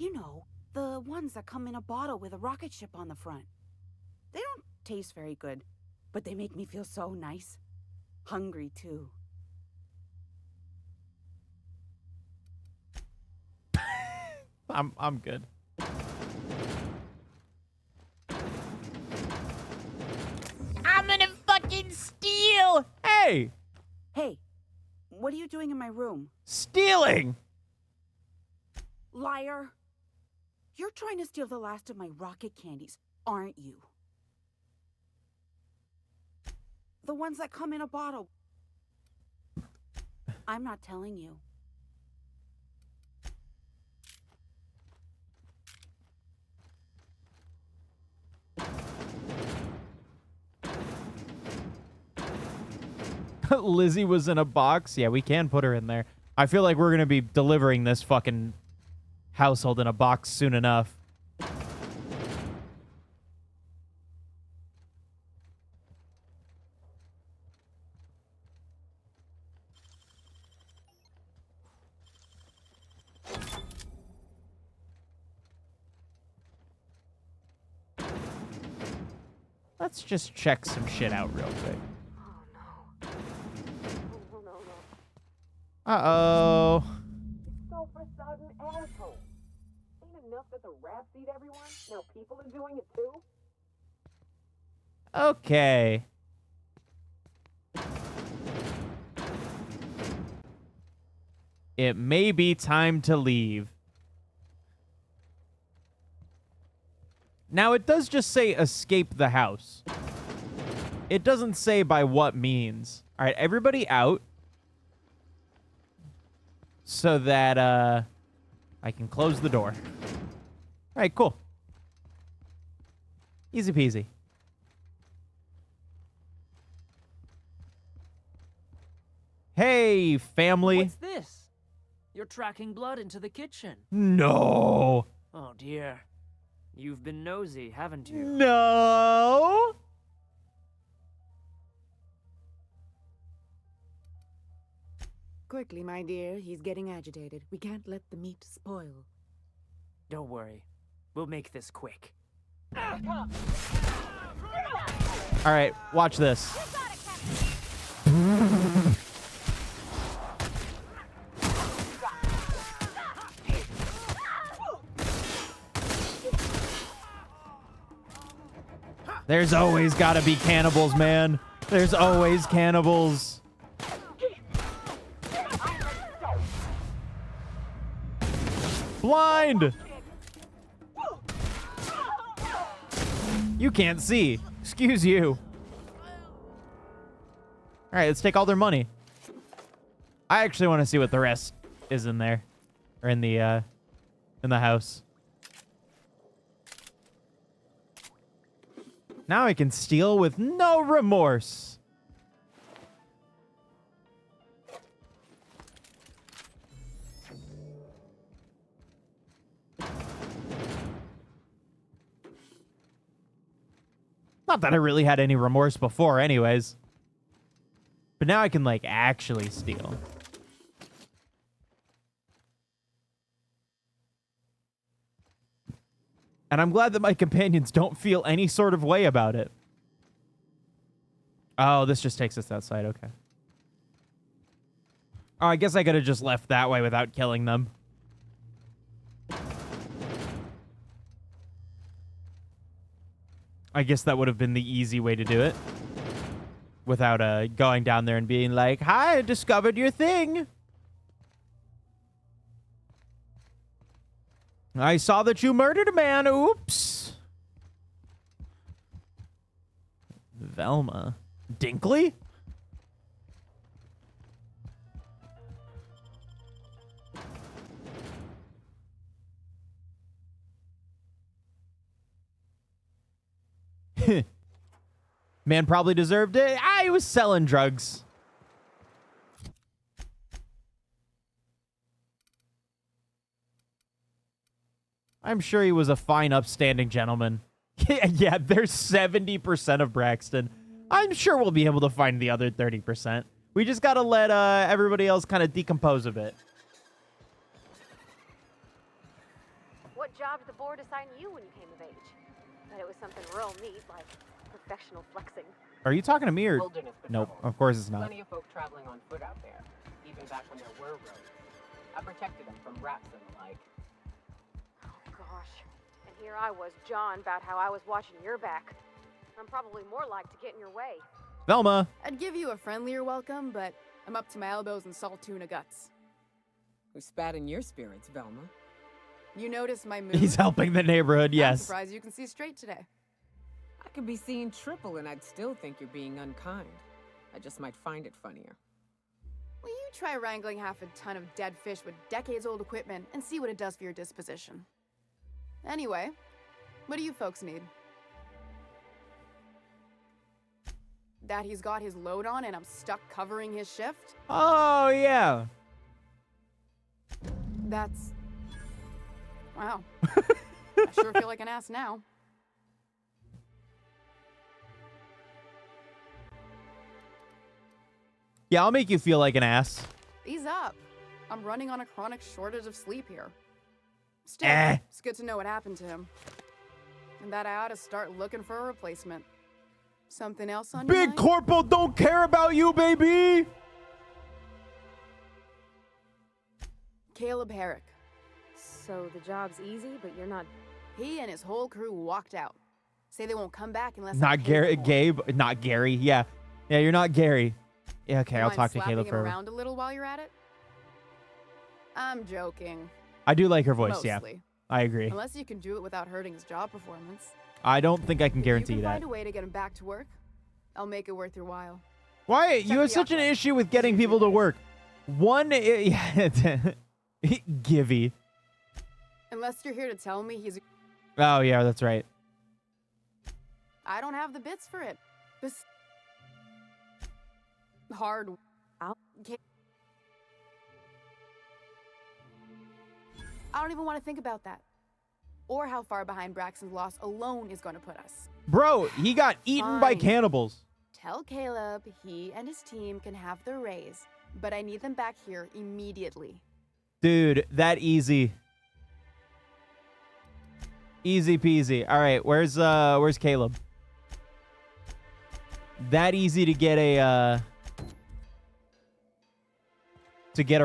Speaker 13: You know, The ones that come in a bottle with a rocket ship on the front. They don't taste very good, but they make me feel so nice. Hungry, too.
Speaker 1: I'm good. I'm gonna fucking steal! Hey!
Speaker 13: Hey, what are you doing in my room?
Speaker 1: Stealing!
Speaker 13: Liar! You're trying to steal the last of my rocket candies, aren't you? The ones that come in a bottle. I'm not telling you.
Speaker 1: Lizzie was in a box. Yeah, we can put her in there. I feel like we're going to be delivering this fucking household in a box soon enough. Let's just check some shit out real quick. Uh-oh.
Speaker 4: So facade an asshole. Ain't enough that the rats eat everyone? Now people are doing it too?
Speaker 1: Okay. It may be time to leave. Now, it does just say escape the house. It doesn't say by what means. All right, everybody out. So that I can close the door. All right, cool. Easy peasy. Hey, family.
Speaker 12: What's this? You're tracking blood into the kitchen.
Speaker 1: No.
Speaker 12: Oh, dear. You've been nosy, haven't you?
Speaker 1: No.
Speaker 10: Quickly, my dear. He's getting agitated. We can't let the meat spoil.
Speaker 12: Don't worry. We'll make this quick.
Speaker 1: All right, watch this. There's always got to be cannibals, man. There's always cannibals. Blind! You can't see. Excuse you. All right, let's take all their money. I actually want to see what the rest is in there. Or in the house. Now I can steal with no remorse. Not that I really had any remorse before anyways. But now I can, like, actually steal. And I'm glad that my companions don't feel any sort of way about it. Oh, this just takes us outside. Okay. Oh, I guess I could have just left that way without killing them. I guess that would have been the easy way to do it. Without going down there and being like, hi, I discovered your thing. I saw that you murdered a man. Oops. Velma. Dinkley? Man probably deserved it. He was selling drugs. I'm sure he was a fine, upstanding gentleman. Yeah, there's 70% of Braxton. I'm sure we'll be able to find the other 30%. We just gotta let everybody else kind of decompose a bit.
Speaker 7: What job to the board assign you when you came of age. But it was something real neat, like professional flexing.
Speaker 1: Are you talking to me or?
Speaker 4: Wilderness
Speaker 1: Nope,
Speaker 4: patrol.
Speaker 1: of course it's not.
Speaker 4: Plenty of folk traveling on foot out there, even back when there were roads. I protected them from rats and the like.
Speaker 7: Oh gosh. And here I was, John, about how I was watching your back. I'm probably more like to get in your way.
Speaker 1: Velma.
Speaker 14: I'd give you a friendlier welcome, but I'm up to my elbows in salt tuna guts.
Speaker 4: Who spat in your spirits, Velma?
Speaker 14: You notice my mood?
Speaker 1: He's helping the neighborhood,
Speaker 14: I'm
Speaker 1: yes.
Speaker 14: surprised you can see straight today.
Speaker 4: I could be seeing triple and I'd still think you're being unkind. I just might find it funnier.
Speaker 14: Will you try wrangling half a ton of dead fish with decades-old equipment and see what it does for your disposition? Anyway, what do you folks need? That he's got his load on and I'm stuck covering his shift?
Speaker 1: Oh, yeah.
Speaker 14: That's... Wow. I sure feel like an ass now.
Speaker 1: Yeah, I'll make you feel like an ass.
Speaker 14: Ease up. I'm running on a chronic shortage of sleep here. Still, it's good to know what happened to him. And that I ought to start looking for a replacement. Something else on your
Speaker 1: Big
Speaker 14: mind?
Speaker 1: Corporal don't care about you, baby!
Speaker 14: Caleb Herrick.
Speaker 7: So the job's easy, but you're not...
Speaker 14: He and his whole crew walked out. Say they won't come back unless I
Speaker 1: Not
Speaker 14: pay
Speaker 1: Gary,
Speaker 14: them more.
Speaker 1: Gabe, not Gary. Yeah. Yeah, you're not Gary. Yeah, okay, I'll
Speaker 14: Mind
Speaker 1: talk to
Speaker 14: slapping
Speaker 1: Caleb
Speaker 14: him
Speaker 1: for
Speaker 14: around a little while you're at it? I'm joking.
Speaker 1: I do like her voice, yeah.
Speaker 14: Mostly.
Speaker 1: I agree.
Speaker 14: Unless you can do it without hurting his job performance.
Speaker 1: I don't think I can
Speaker 14: If
Speaker 1: guarantee
Speaker 14: you can
Speaker 1: that.
Speaker 14: find a way to get him back to work, I'll make it worth your while.
Speaker 1: Why?
Speaker 14: Check
Speaker 1: You have
Speaker 14: the
Speaker 1: such an
Speaker 14: outline.
Speaker 1: issue with getting people to work. One, Givey.
Speaker 14: Unless you're here to tell me he's...
Speaker 1: Oh, yeah, that's right.
Speaker 14: I don't have the bits for it. Hard. I don't even want to think about that. Or how far behind Braxton's loss alone is going to put us.
Speaker 1: Bro, he got eaten by
Speaker 14: Fine.
Speaker 1: cannibals.
Speaker 14: Tell Caleb he and his team can have their raise, but I need them back here immediately.
Speaker 1: Dude, that easy. Easy peasy. All right, where's Caleb? That easy to get a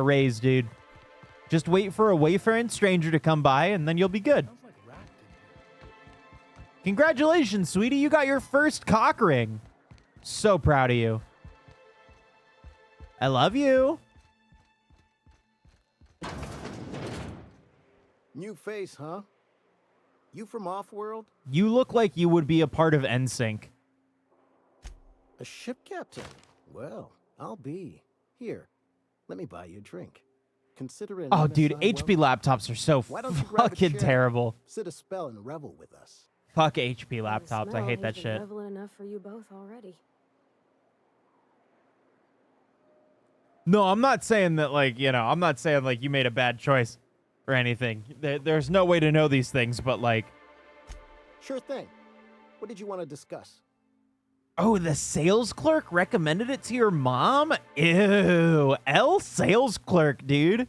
Speaker 1: raise, dude. Just wait for a wayfaring stranger to come by and then you'll be good. Congratulations, sweetie. You got your first cock ring. So proud of you. I love you.
Speaker 5: New face, huh? You from Offworld?
Speaker 1: You look like you would be a part of NSYNC.
Speaker 5: A ship captain? Well, I'll be. Here, let me buy you a drink. Consider it.
Speaker 1: Oh, dude, HP laptops are so fucking terrible.
Speaker 5: Sit a spell and revel with us.
Speaker 1: Fuck HP laptops. I hate that
Speaker 7: He's been
Speaker 1: shit.
Speaker 7: leveling enough for you both already.
Speaker 1: No, I'm not saying that, like, you know, I'm not saying, like, you made a bad choice or anything. There's no way to know these things, but, like...
Speaker 5: Sure thing. What did you want to discuss?
Speaker 1: Oh, the sales clerk recommended it to your mom? Ew. L sales clerk, dude.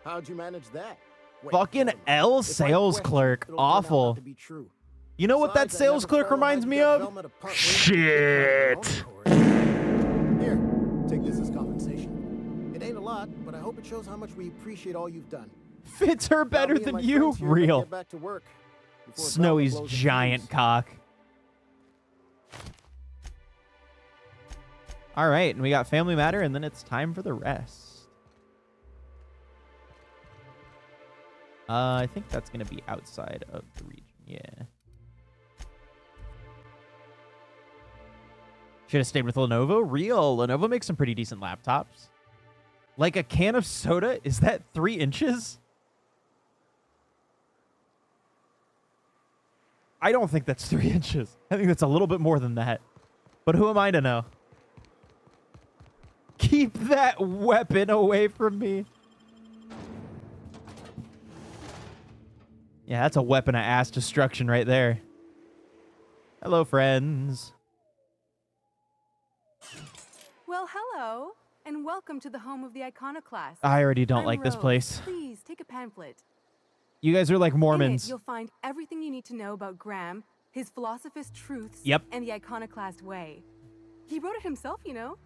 Speaker 5: How'd you manage that? Wait,
Speaker 1: Fucking
Speaker 5: hold on.
Speaker 1: L
Speaker 5: If I
Speaker 1: sales
Speaker 5: question,
Speaker 1: clerk.
Speaker 5: it'll turn out
Speaker 1: Awful.
Speaker 5: not to be true.
Speaker 1: You know what that
Speaker 5: Besides, I
Speaker 1: sales
Speaker 5: never
Speaker 1: clerk
Speaker 5: felt
Speaker 1: reminds
Speaker 5: I'd
Speaker 1: me
Speaker 5: get
Speaker 1: of?
Speaker 5: Velma to part ways
Speaker 1: Shit.
Speaker 5: with her own accord. Here, take this as compensation. It ain't a lot, but I hope it shows how much we appreciate all you've done.
Speaker 1: Fits her
Speaker 5: Now,
Speaker 1: better
Speaker 5: me and
Speaker 1: than
Speaker 5: my
Speaker 1: you.
Speaker 5: friends here better
Speaker 1: Real.
Speaker 5: get back to work before Velma
Speaker 1: Snowy's
Speaker 5: blows a
Speaker 1: giant
Speaker 5: fuse.
Speaker 1: cock. All right, and we got Family Matter, and then it's time for the rest. I think that's going to be outside of the region, yeah. Should have stayed with Lenovo. Real. Lenovo makes some pretty decent laptops. Like a can of soda, is that 3 inches? I don't think that's 3 inches. I think that's a little bit more than that. But who am I to know? Keep that weapon away from me. Yeah, that's a weapon of ass destruction right there. Hello, friends.
Speaker 15: Well, hello, and welcome to the home of the Iconoclast.
Speaker 1: I already don't
Speaker 15: I'm
Speaker 1: like this
Speaker 15: Rose.
Speaker 1: place.
Speaker 15: Please, take a pamphlet.
Speaker 1: You guys are like
Speaker 15: In it,
Speaker 1: Mormons.
Speaker 15: you'll find everything you need to know about Graham, his philosophist truths,
Speaker 1: Yep.
Speaker 15: and the iconoclast way. He wrote it himself, you know.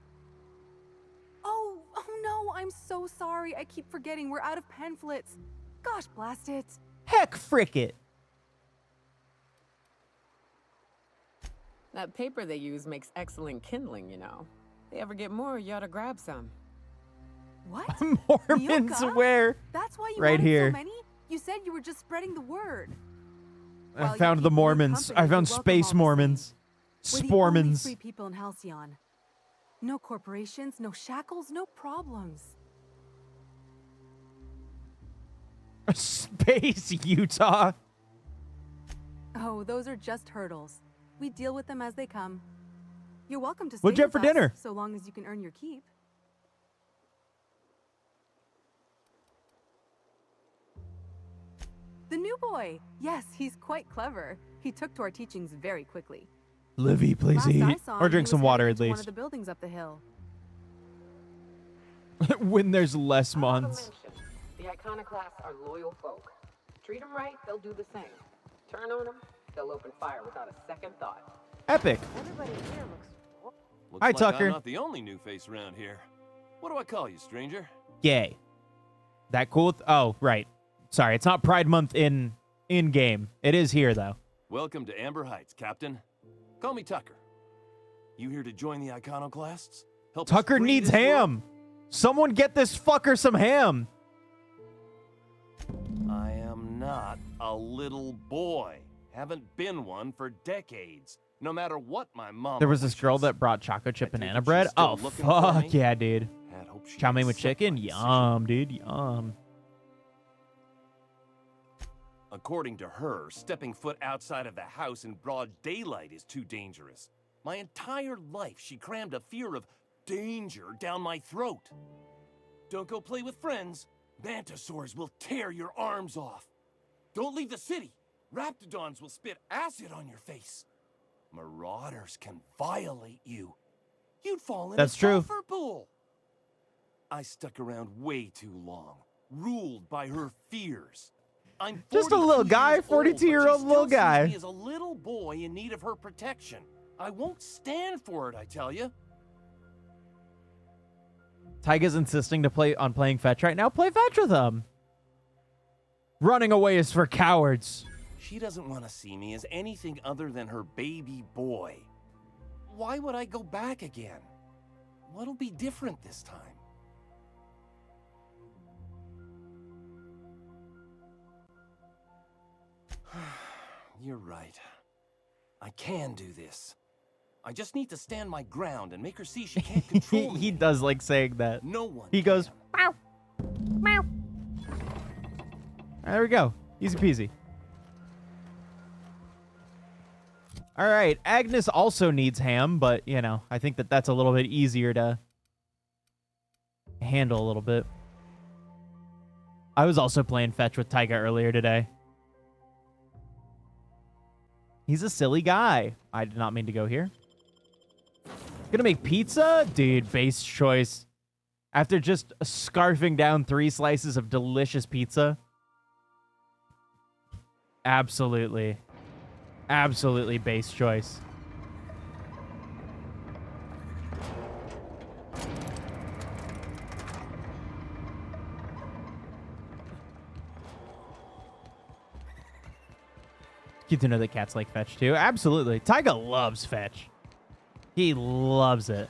Speaker 15: Oh no, I'm so sorry. I keep forgetting we're out of pamphlets. Gosh, blast it.
Speaker 1: Heck, frick it.
Speaker 16: That paper they use makes excellent kindling, you know. If they ever get more, you ought to grab some.
Speaker 15: What?
Speaker 1: Mormons
Speaker 15: Mioka?
Speaker 1: where?
Speaker 15: That's why you
Speaker 1: Right
Speaker 15: wanted
Speaker 1: here.
Speaker 15: so many? You said you were just spreading the word.
Speaker 1: I
Speaker 15: Well, you
Speaker 1: found the
Speaker 15: keep new
Speaker 1: Mormons.
Speaker 15: company,
Speaker 1: I
Speaker 15: you're
Speaker 1: found
Speaker 15: welcome
Speaker 1: space
Speaker 15: all the
Speaker 1: Mormons.
Speaker 15: We're the only
Speaker 1: Spormons.
Speaker 15: free people in Halcyon. No corporations, no shackles, no problems.
Speaker 1: Space Utah.
Speaker 15: Oh, those are just hurdles. We deal with them as they come. You're welcome to stay
Speaker 1: What'd you have
Speaker 15: with
Speaker 1: for
Speaker 15: us,
Speaker 1: dinner?
Speaker 15: so long as you can earn your keep. The new boy. Yes, he's quite clever. He took to our teachings very quickly.
Speaker 1: Livy, please
Speaker 15: Last I
Speaker 1: eat.
Speaker 15: saw
Speaker 1: Or
Speaker 15: him,
Speaker 1: drink
Speaker 15: he
Speaker 1: some
Speaker 15: was
Speaker 1: water
Speaker 15: headed
Speaker 1: at
Speaker 15: into one of
Speaker 1: least.
Speaker 15: the buildings up the hill.
Speaker 1: When there's less months.
Speaker 10: The iconoclasts are loyal folk. Treat them right, they'll do the same. Turn on them, they'll open fire without a second thought.
Speaker 1: Epic.
Speaker 7: Everybody here looks.
Speaker 17: Looks
Speaker 1: Hi,
Speaker 17: like
Speaker 1: Tucker.
Speaker 17: I'm not the only new face around here. What do I call you, stranger?
Speaker 1: Gay. That cool? Oh, right. Sorry, it's not Pride Month in game. It is here though.
Speaker 17: Welcome to Amber Heights, Captain. Call me Tucker. You here to join the iconoclasts? Help us
Speaker 1: Tucker
Speaker 17: free
Speaker 1: needs
Speaker 17: this world?
Speaker 1: ham. Someone get this fucker some ham.
Speaker 17: I am not a little boy. Haven't been one for decades. No matter what my mom.
Speaker 1: There was this girl that brought choco chip banana
Speaker 17: she's
Speaker 1: bread.
Speaker 17: still
Speaker 1: Oh,
Speaker 17: looking for me?
Speaker 1: fuck yeah, dude.
Speaker 17: Had hoped she'd
Speaker 1: Chow mein with
Speaker 17: accept
Speaker 1: chicken?
Speaker 17: my decision.
Speaker 1: Yum, dude. Yum.
Speaker 17: According to her, stepping foot outside of the house in broad daylight is too dangerous. My entire life, she crammed a fear of danger down my throat. Don't go play with friends. Mantisaurs will tear your arms off. Don't leave the city. Raptidons will spit acid on your face. Marauders can violate you. You'd fall in
Speaker 1: That's
Speaker 17: a
Speaker 1: true.
Speaker 17: sulfur pool. I stuck around way too long, ruled by her fears. I'm
Speaker 1: Just a little
Speaker 17: 42
Speaker 1: guy,
Speaker 17: years old, but
Speaker 1: 42-year-old
Speaker 17: she
Speaker 1: little
Speaker 17: still sees
Speaker 1: guy.
Speaker 17: me as a little boy in need of her protection. I won't stand for it, I tell you.
Speaker 1: Tyga's insisting to playing fetch right now. Play fetch with him. Running away is for cowards.
Speaker 17: She doesn't want to see me as anything other than her baby boy. Why would I go back again? What'll be different this time? You're right. I can do this. I just need to stand my ground and make her see she can't control me.
Speaker 1: He does like saying that.
Speaker 17: No one
Speaker 1: He goes, meow, meow. There we go. Easy peasy. All right. Agnes also needs ham, but, you know, I think that's a little bit easier to handle a little bit. I was also playing fetch with Tyga earlier today. He's a silly guy. I did not mean to go here. Gonna make pizza? Dude, base choice. After just scarfing down 3 slices of delicious pizza. Absolutely. Absolutely base choice. Cute to know that cats like fetch too. Absolutely. Tyga loves fetch. He loves it.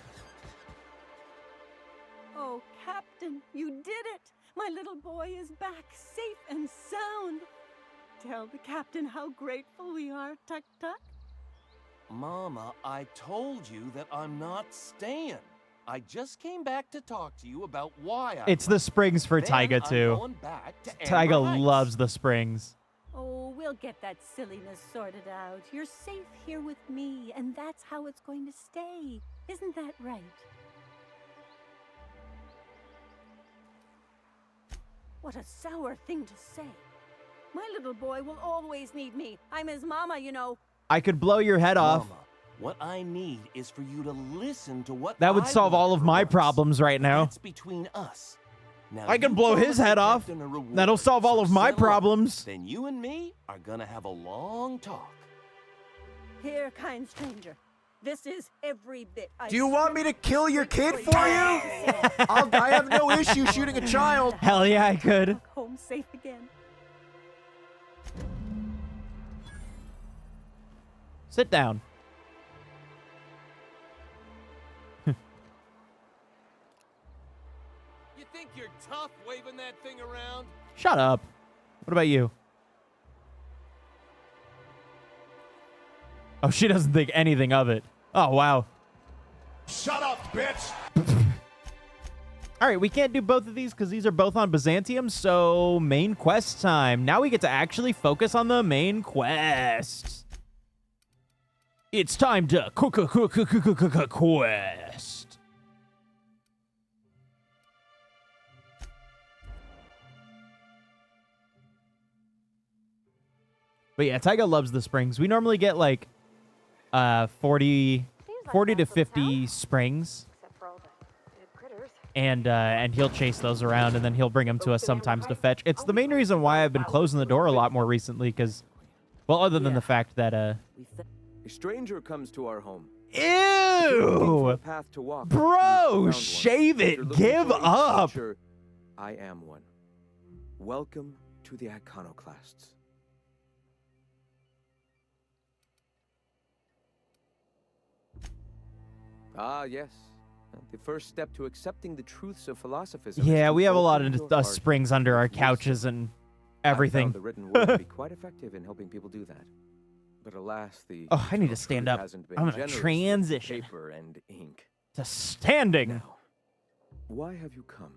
Speaker 18: Oh, Captain, you did it! My little boy is back, safe and sound. Tell the captain how grateful we are, Tuck Tuck.
Speaker 17: Mama, I told you that I'm not staying. I just came back to talk to you about why I
Speaker 1: It's the springs for
Speaker 17: Then
Speaker 1: Tyga
Speaker 17: I'm
Speaker 1: too.
Speaker 17: going back to Amber
Speaker 1: Tyga
Speaker 17: Heights.
Speaker 1: loves the springs.
Speaker 18: Oh, we'll get that silliness sorted out. You're safe here with me, and that's how it's going to stay. Isn't that right? What a sour thing to say. My little boy will always need me. I'm his mama, you know.
Speaker 1: I could blow your head off.
Speaker 17: Mama, what I need is for you to listen to what
Speaker 1: That would
Speaker 17: I
Speaker 1: solve
Speaker 17: want
Speaker 1: all of
Speaker 17: for
Speaker 1: my
Speaker 17: once.
Speaker 1: problems right now.
Speaker 17: That's between us. Now
Speaker 1: I can
Speaker 17: you
Speaker 1: blow
Speaker 17: promise
Speaker 1: his
Speaker 17: the
Speaker 1: head off.
Speaker 17: captain a reward,
Speaker 1: That'll solve all
Speaker 17: so
Speaker 1: of my
Speaker 17: settle up.
Speaker 1: problems.
Speaker 17: Then you and me are gonna have a long talk.
Speaker 18: Here, kind stranger. This is every bit.
Speaker 9: Do you want me to kill your kid for you? I have no issue shooting a child.
Speaker 1: Hell yeah, I could.
Speaker 18: Home safe again.
Speaker 1: Sit down.
Speaker 17: You think you're tough waving that thing around?
Speaker 1: Shut up. What about you? Oh, she doesn't think anything of it. Oh, wow.
Speaker 9: Shut up, bitch.
Speaker 1: All right, we can't do both of these because these are both on Byzantium, so main quest time. Now we get to actually focus on the main quest. It's time to quest. But yeah, Taiga loves the springs. We normally get like 40 to 50 springs. And he'll chase those around, and then he'll bring them to us sometimes to fetch. It's the main reason why I've been closing the door a lot more recently, because, well, other than the fact that,
Speaker 19: A stranger comes to our home.
Speaker 1: Ew!
Speaker 19: Path to walk,
Speaker 1: Bro, shave it. Give up.
Speaker 19: Teacher, I am one. Welcome to the Iconoclasts. Ah, yes. The first step to accepting the truths of philosophism.
Speaker 1: Yeah, we have a lot
Speaker 19: of
Speaker 1: of springs under our couches and everything.
Speaker 19: The written word to be quite effective in helping people do that. But alas, the
Speaker 1: Oh, I need to stand up.
Speaker 19: hasn't been
Speaker 1: I'm gonna
Speaker 19: generous with
Speaker 1: transition
Speaker 19: paper and ink.
Speaker 1: to standing.
Speaker 19: Now, why have you come?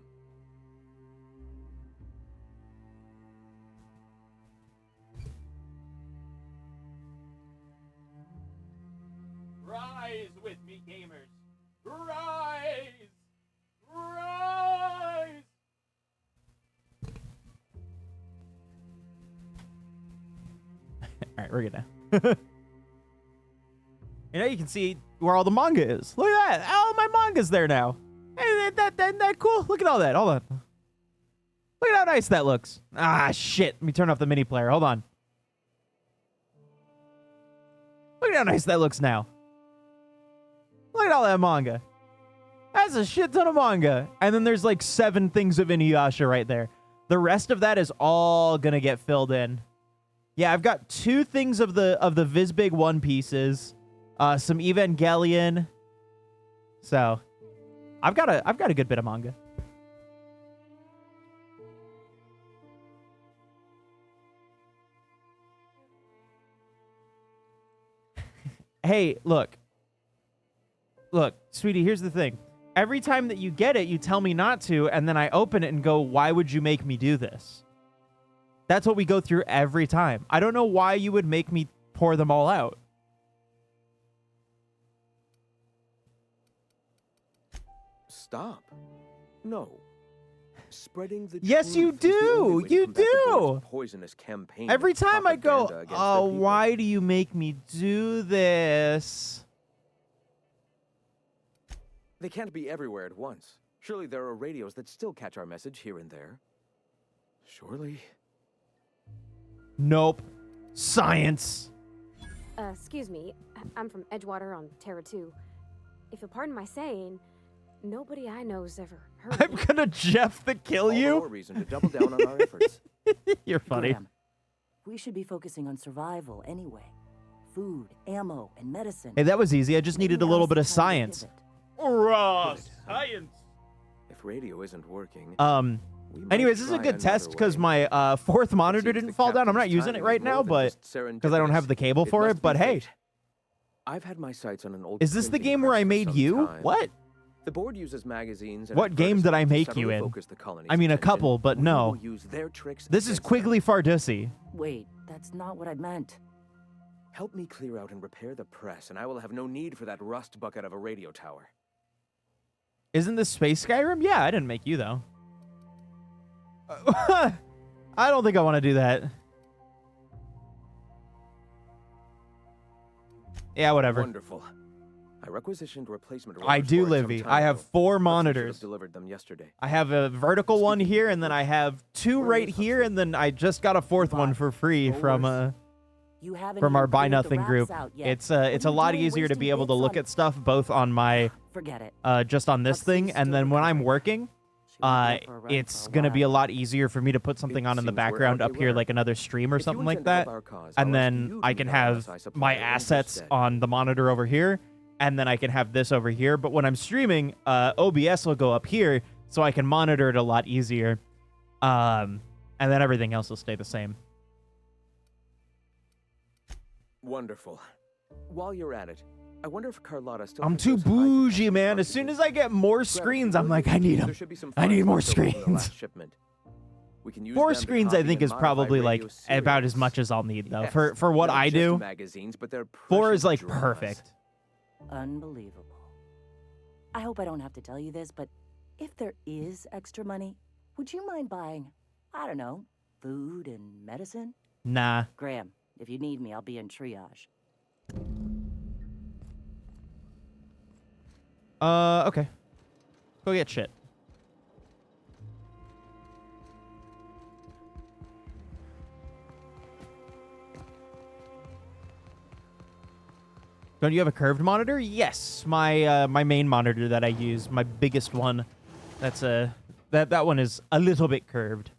Speaker 12: Rise with me, gamers. Rise! Rise!
Speaker 1: All right, we're good now. You know, you can see where all the manga is. Look at that. All my manga's there now. Hey, that cool? Look at all that. Hold on. Look at how nice that looks. Ah, shit. Let me turn off the mini player. Hold on. Look at how nice that looks now. Look at all that manga. That's a shit ton of manga. And then there's like 7 things of Inuyasha right there. The rest of that is all gonna get filled in. Yeah, I've got 2 things of the Vizbig One Pieces, some Evangelion. So, I've got a good bit of manga. Hey, look, sweetie, here's the thing. Every time that you get it, you tell me not to, and then I open it and go, why would you make me do this? That's what we go through every time. I don't know why you would make me pour them all out.
Speaker 19: Stop. No. Spreading the
Speaker 1: Yes, you
Speaker 19: truth is the only
Speaker 1: do.
Speaker 19: way to
Speaker 1: You
Speaker 19: combat the board's
Speaker 1: do.
Speaker 19: poisonous campaign
Speaker 1: Every
Speaker 19: of
Speaker 1: time I go,
Speaker 19: propaganda against
Speaker 1: oh,
Speaker 19: their people.
Speaker 1: why do you make me do this?
Speaker 19: They can't be everywhere at once. Surely there are radios that still catch our message here and there. Surely.
Speaker 1: Nope. Science.
Speaker 7: Excuse me. I'm from Edgewater on Terra 2. If you'll pardon my saying, nobody I know's ever heard
Speaker 1: I'm gonna Jeff the kill
Speaker 19: All the
Speaker 1: you.
Speaker 19: more reason to double down on our efforts.
Speaker 1: You're funny.
Speaker 20: Graham, we should be focusing on survival anyway. Food, ammo, and medicine.
Speaker 1: Hey, that was easy. I just needed a little bit of science. Raw science.
Speaker 19: If radio isn't working,
Speaker 1: Anyways, this is a good test because my 4th monitor didn't fall down. I'm not using it right now, but because I don't have the cable for it. But hey,
Speaker 19: I've had my sights on an old.
Speaker 1: is this the
Speaker 19: printing
Speaker 1: game where
Speaker 19: press
Speaker 1: I
Speaker 19: for
Speaker 1: made
Speaker 19: some
Speaker 1: you?
Speaker 19: time.
Speaker 1: What?
Speaker 19: The board uses magazines. And
Speaker 1: What game did I
Speaker 19: advertisements to
Speaker 1: make you
Speaker 19: subtly
Speaker 1: in?
Speaker 19: focus the colony's
Speaker 1: I mean, a
Speaker 19: attention.
Speaker 1: couple, but
Speaker 19: We
Speaker 1: no.
Speaker 19: will use their tricks
Speaker 1: This is
Speaker 19: against them.
Speaker 1: Quigley Fardussy.
Speaker 20: Wait, that's not what I meant.
Speaker 19: Help me clear out and repair the press, and I will have no need for that rust bucket of a radio tower.
Speaker 1: Isn't this Space Skyrim? Yeah, I didn't make you, though. I don't think I want to do that. Yeah, whatever.
Speaker 19: Wonderful. I requisitioned replacement.
Speaker 1: I do, Livy. I have 4 monitors.
Speaker 19: Delivered them yesterday.
Speaker 1: I have a vertical one here, and then I have 2 right here, and then I just got a 4th one for free from our Buy Nothing group. It's a lot easier to be able to look at stuff both on my
Speaker 20: Forget it.
Speaker 1: just on this thing, and then when I'm working, it's gonna be a lot easier for me to put something on in the background up here, like another stream or something like that, and then I can have my assets on the monitor over here, and then I can have this over here. But when I'm streaming, OBS will go up here, so I can monitor it a lot easier, and then everything else will stay the same.
Speaker 19: Wonderful. While you're at it, I wonder if Carlotta still.
Speaker 1: I'm too bougie, man. As soon as I get more screens, I'm like, I need them. I need more screens. 4 screens, I think, is probably like about as much as I'll need, though. For what I do, 4 is like perfect.
Speaker 20: Unbelievable. I hope I don't have to tell you this, but if there is extra money, would you mind buying, I don't know, food and medicine?
Speaker 1: Nah.
Speaker 20: Graham, if you need me, I'll be in triage.
Speaker 1: Okay. Go get shit. Don't you have a curved monitor? Yes, my main monitor that I use, my biggest one. That's that one is a little bit curved.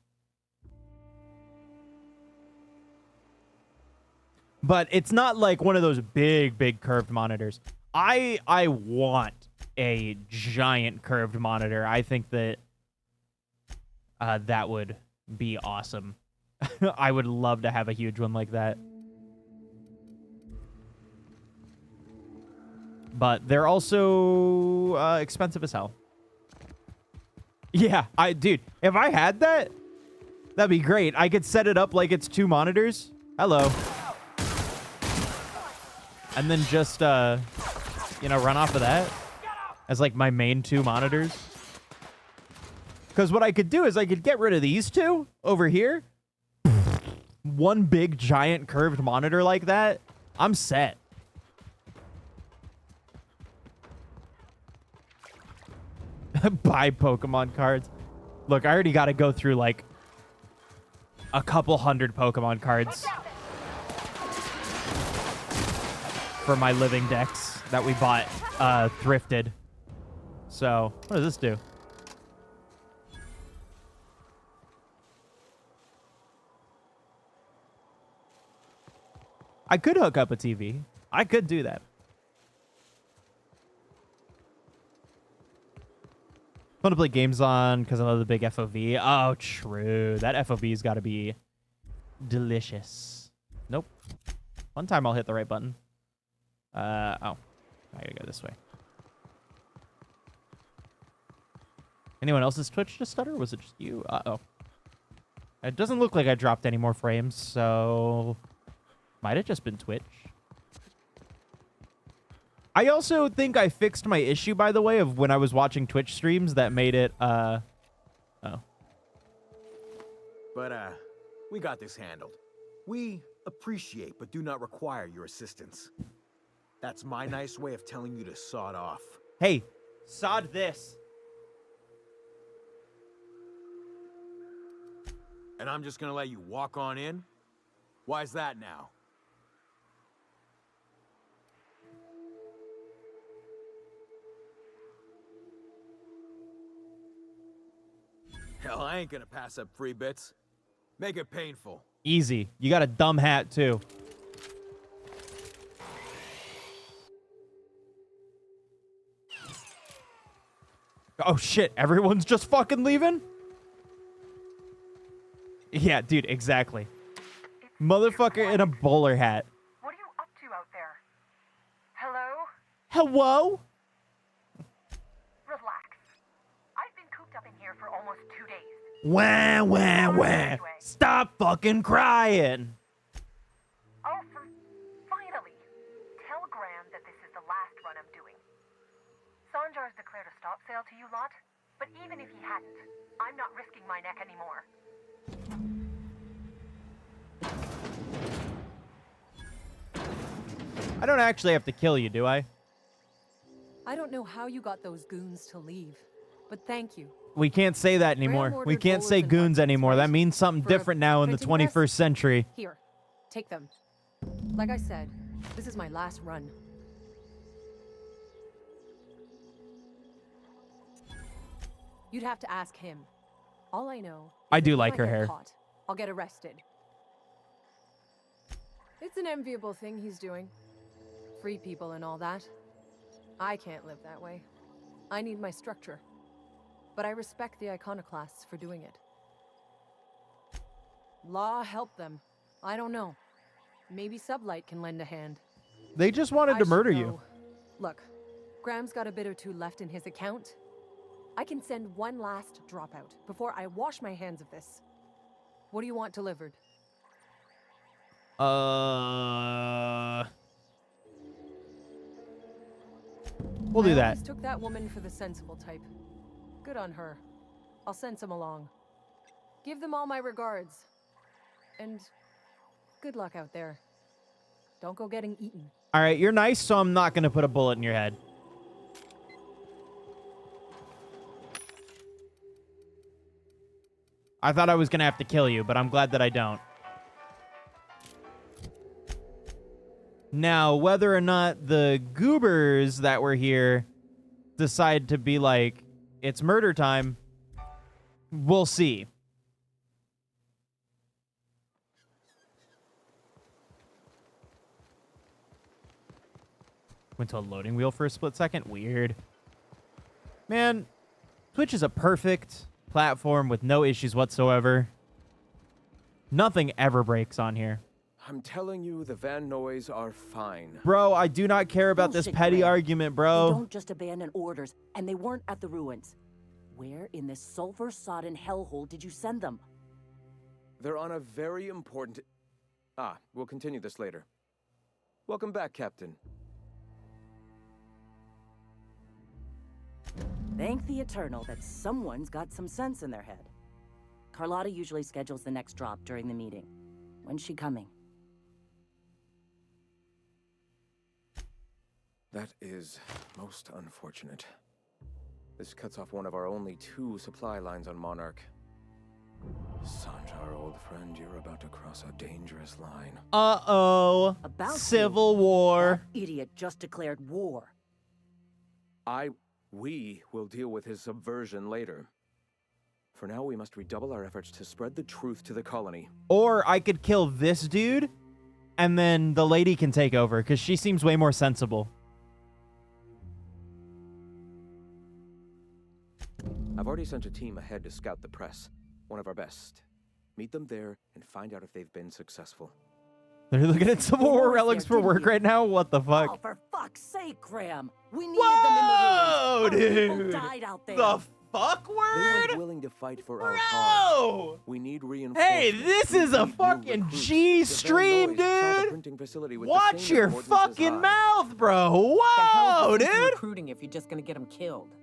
Speaker 1: But it's not like one of those big curved monitors. I want a giant curved monitor. I think that that would be awesome. I would love to have a huge one like that. But they're also expensive as hell. Yeah, dude, if I had that, that'd be great. I could set it up like it's 2 monitors. Hello. And then just, you know, run off of that as like my main 2 monitors. Because what I could do is I could get rid of these 2 over here. One big giant curved monitor like that. I'm set. Buy Pokemon cards. Look, I already got to go through like a couple hundred Pokemon cards for my living decks that we bought thrifted. So, what does this do? I could hook up a TV. I could do that. Fun to play games on because I love the big FOV. Oh, true. That FOV's got to be delicious. Nope. One time I'll hit the right button. Oh. I gotta go this way. Anyone else's Twitch just stutter? Or was it just you? Uh-oh. It doesn't look like I dropped any more frames, so... Might have just been Twitch. I also think I fixed my issue, by the way, of when I was watching Twitch streams that made it, oh.
Speaker 9: But, we got this handled. We appreciate but do not require your assistance. That's my nice way of telling you to sod off.
Speaker 1: Hey, sod this.
Speaker 9: And I'm just gonna let you walk on in? Why's that now? Hell, I ain't gonna pass up free bits. Make it painful.
Speaker 1: Easy. You got a dumb hat, too. Oh, shit. Everyone's just fucking leaving? Yeah, dude, exactly. Motherfucker in a bowler hat.
Speaker 21: What are you up to out there? Hello?
Speaker 1: Hello?
Speaker 21: Relax. I've been cooped up in here for almost 2 days.
Speaker 1: Wah, wah, wah. Stop fucking crying.
Speaker 21: Oh, finally. Tell Graham that this is the last run I'm doing. Sanjar's declared a stop sale to you lot, but even if he hadn't, I'm not risking my neck anymore.
Speaker 1: I don't actually have to kill you, do I?
Speaker 3: I don't know how you got those goons to leave, but thank you.
Speaker 1: We can't say that anymore. We
Speaker 3: ordered
Speaker 1: can't say
Speaker 3: rollers and
Speaker 1: goons
Speaker 3: buttons,
Speaker 1: anymore.
Speaker 3: right?
Speaker 1: That means something
Speaker 3: For a
Speaker 1: different now in the
Speaker 3: printing press?
Speaker 1: 21st century.
Speaker 3: Here, take them. Like I said, this is my last run. You'd have to ask him. All I know
Speaker 1: I
Speaker 3: is
Speaker 1: do
Speaker 3: that if
Speaker 1: like
Speaker 3: I
Speaker 1: her
Speaker 3: get
Speaker 1: hair.
Speaker 3: Caught, I'll get arrested. It's an enviable thing he's doing. Free people and all that. I can't live that way. I need my structure. But I respect the iconoclasts for doing it. Law help them. I don't know. Maybe Sublight can lend a hand.
Speaker 1: They just wanted to
Speaker 3: I
Speaker 1: murder
Speaker 3: should
Speaker 1: you.
Speaker 3: go. Look, Graham's got a bit or two left in his account. I can send one last dropout before I wash my hands of this. What do you want delivered?
Speaker 1: We'll do
Speaker 3: I
Speaker 1: that.
Speaker 3: always took that woman for the sensible type. Good on her. I'll send some along. Give them all my regards. And good luck out there. Don't go getting eaten.
Speaker 1: All right, you're nice, so I'm not going to put a bullet in your head. I thought I was going to have to kill you, but I'm glad that I don't. Now, whether or not the goobers that were here decide to be like, it's murder time, we'll see. Went to a loading wheel for a split second. Weird. Man, Twitch is a perfect platform with no issues whatsoever. Nothing ever breaks on here.
Speaker 19: I'm telling you, the Van Noys are fine.
Speaker 1: Bro, I do not care about this
Speaker 20: Bullshit,
Speaker 1: petty
Speaker 20: Graham.
Speaker 1: argument,
Speaker 20: They
Speaker 1: bro.
Speaker 20: don't just abandon orders, and they weren't at the ruins. Where in this sulfur-sodden hellhole did you send them?
Speaker 19: They're on a very important... we'll continue this later. Welcome back, Captain.
Speaker 20: Thank the Eternal that someone's got some sense in their head. Carlotta usually schedules the next drop during the meeting. When's she coming?
Speaker 19: That is most unfortunate. This cuts off one of our only 2 supply lines on Monarch. Sanjar, old friend, you're about to cross a dangerous line.
Speaker 1: Uh-oh.
Speaker 20: About
Speaker 1: Civil War.
Speaker 20: That idiot just declared war.
Speaker 19: We will deal with his subversion later. For now, we must redouble our efforts to spread the truth to the colony.
Speaker 1: Or I could kill this dude, and then the lady can take over, because she seems way more sensible.
Speaker 19: I've already sent a team ahead to scout the press. One of our best. Meet them there and find out if they've been successful.
Speaker 1: They're looking at Civil War relics for work right now? What the fuck?
Speaker 20: Oh, for fuck's sake, Graham! We needed
Speaker 1: Whoa,
Speaker 20: them in the ruins. Our people
Speaker 1: dude!
Speaker 20: died out there.
Speaker 1: The fuck
Speaker 19: They
Speaker 1: word?
Speaker 19: weren't willing to fight for our
Speaker 1: Bro!
Speaker 19: cause. We need reinforcements.
Speaker 1: Hey, this is a fucking G stream, dude! Watch your fucking mouth, bro! Whoa, dude!
Speaker 16: Recruiting if you're just gonna get them killed.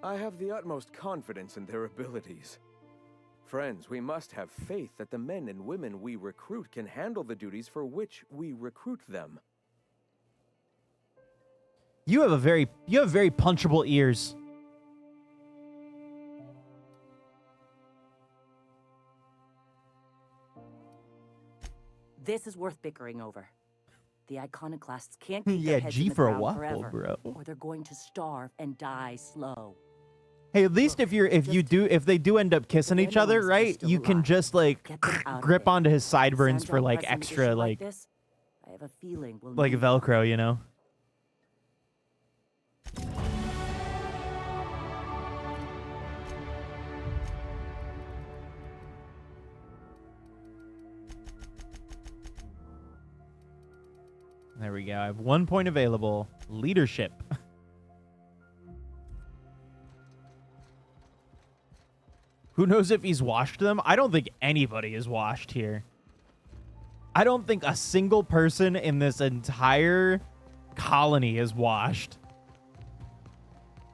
Speaker 19: I have the utmost confidence in their abilities. Friends, we must have faith that the men and women we recruit can handle the duties for which we recruit them.
Speaker 1: You have very punchable ears.
Speaker 20: This is worth bickering over. The iconoclasts can't keep
Speaker 1: Yeah,
Speaker 20: their heads
Speaker 1: G
Speaker 20: in the
Speaker 1: for a
Speaker 20: ground
Speaker 1: waffle,
Speaker 20: forever,
Speaker 1: bro.
Speaker 20: or they're going to starve and die slow.
Speaker 1: Hey, at least if they do end up kissing each other, right? You can just like grip onto his sideburns for like extra like
Speaker 20: This, I have a feeling we'll
Speaker 1: like
Speaker 20: need
Speaker 1: Velcro, you know? There we go. I have 1 point available. Leadership. Who knows if he's washed them? I don't think anybody is washed here. I don't think a single person in this entire colony is washed.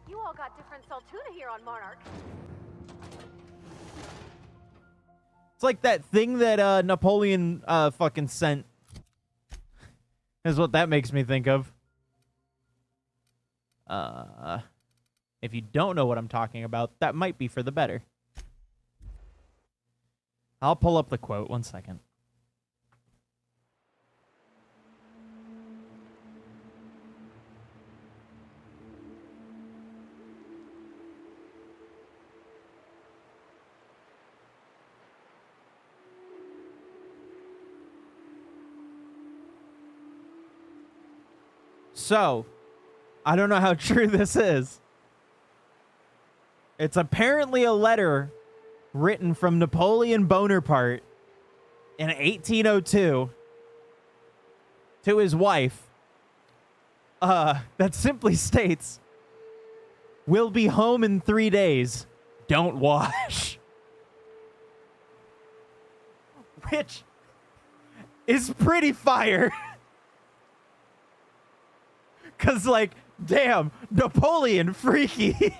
Speaker 7: You all got different Saltuna here on Monarch.
Speaker 1: It's like that thing that Napoleon fucking sent. Is what that makes me think of. If you don't know what I'm talking about, that might be for the better. I'll pull up the quote. 1 second. So, I don't know how true this is. It's apparently a letter written from Napoleon Bonaparte in 1802 to his wife that simply states, "We'll be home in 3 days. Don't wash." Which is pretty fire. Because, like, damn, Napoleon, freaky.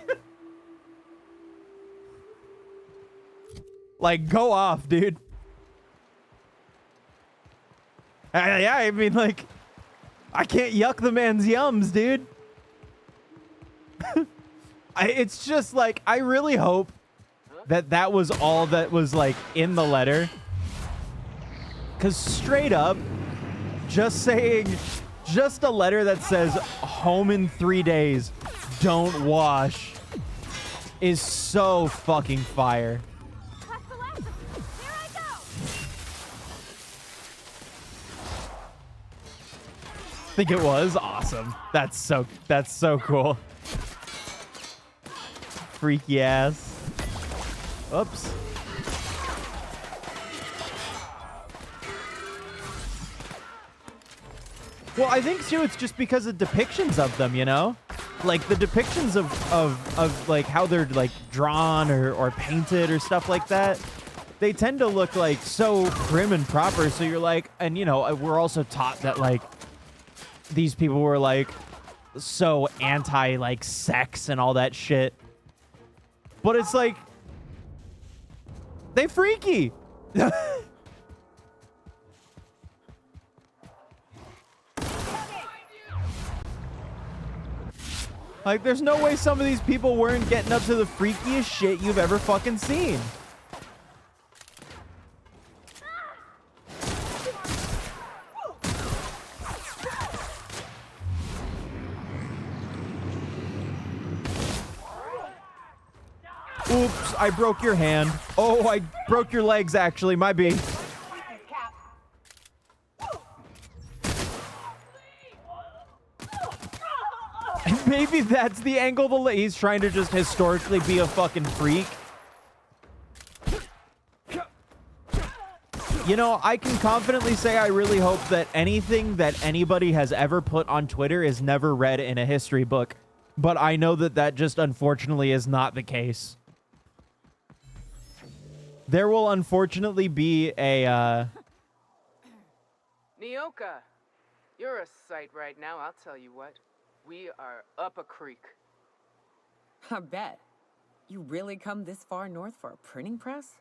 Speaker 1: Like, go off, dude. Yeah, I mean, like, I can't yuck the man's yums, dude. It's just, like, I really hope that that was all that was, like, in the letter. Because straight up, just saying... Just a letter that says, home in 3 days, don't wash, is so fucking fire. I think it was awesome. That's so cool. Freaky ass. Oops. Well, I think too it's just because of depictions of them, you know? Like the depictions of like how they're like drawn or painted or stuff like that. They tend to look like so prim and proper, so you're like, and you know, we're also taught that like these people were like so anti like sex and all that shit. But it's like they freaky. Like, there's no way some of these people weren't getting up to the freakiest shit you've ever fucking seen. Oops, I broke your hand. Oh, I broke your legs, actually. My B. Maybe that's the angle he's trying to just historically be a fucking freak. You know, I can confidently say I really hope that anything that anybody has ever put on Twitter is never read in a history book. But I know that that just unfortunately is not the case. There will unfortunately be a,
Speaker 2: Nyoka, you're a sight right now, I'll tell you what. We are up a creek.
Speaker 16: I bet. You really come this far north for a printing press?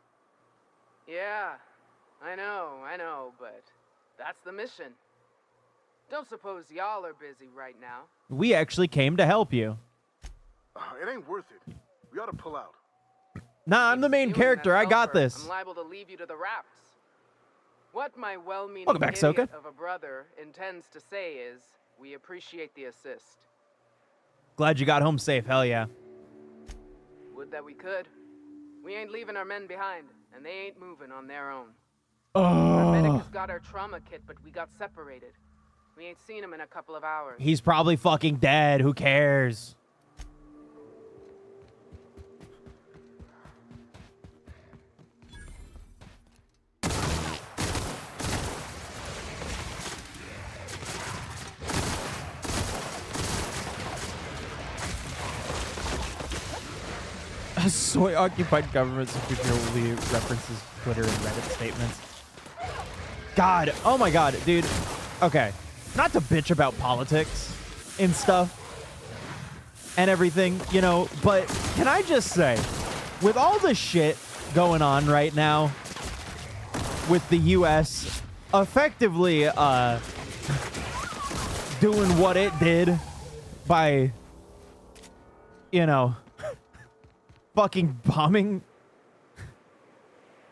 Speaker 2: Yeah, I know, but that's the mission. Don't suppose y'all are busy right now.
Speaker 1: we actually came to help you.
Speaker 22: It ain't worth it. We ought to pull out.
Speaker 1: Nah, I'm the main character. I got this.
Speaker 2: I'm liable to leave you to the rafts. What my well-meaning
Speaker 1: Welcome back,
Speaker 2: idiot
Speaker 1: Soka.
Speaker 2: of a brother intends to say is, we appreciate the assist.
Speaker 1: Glad you got home safe. Hell yeah.
Speaker 2: Would that we could. We ain't leaving our men behind, and they ain't moving on their own.
Speaker 1: Oh.
Speaker 2: Our medic has got our trauma kit, but we got separated. We ain't seen him in a couple of hours.
Speaker 1: He's probably fucking dead. Who cares? Soy occupied government securely references Twitter and Reddit statements. God, oh my God, dude. Okay, not to bitch about politics and stuff and everything, you know, but can I just say, with all the shit going on right now with the U.S. effectively doing what it did by you know, fucking bombing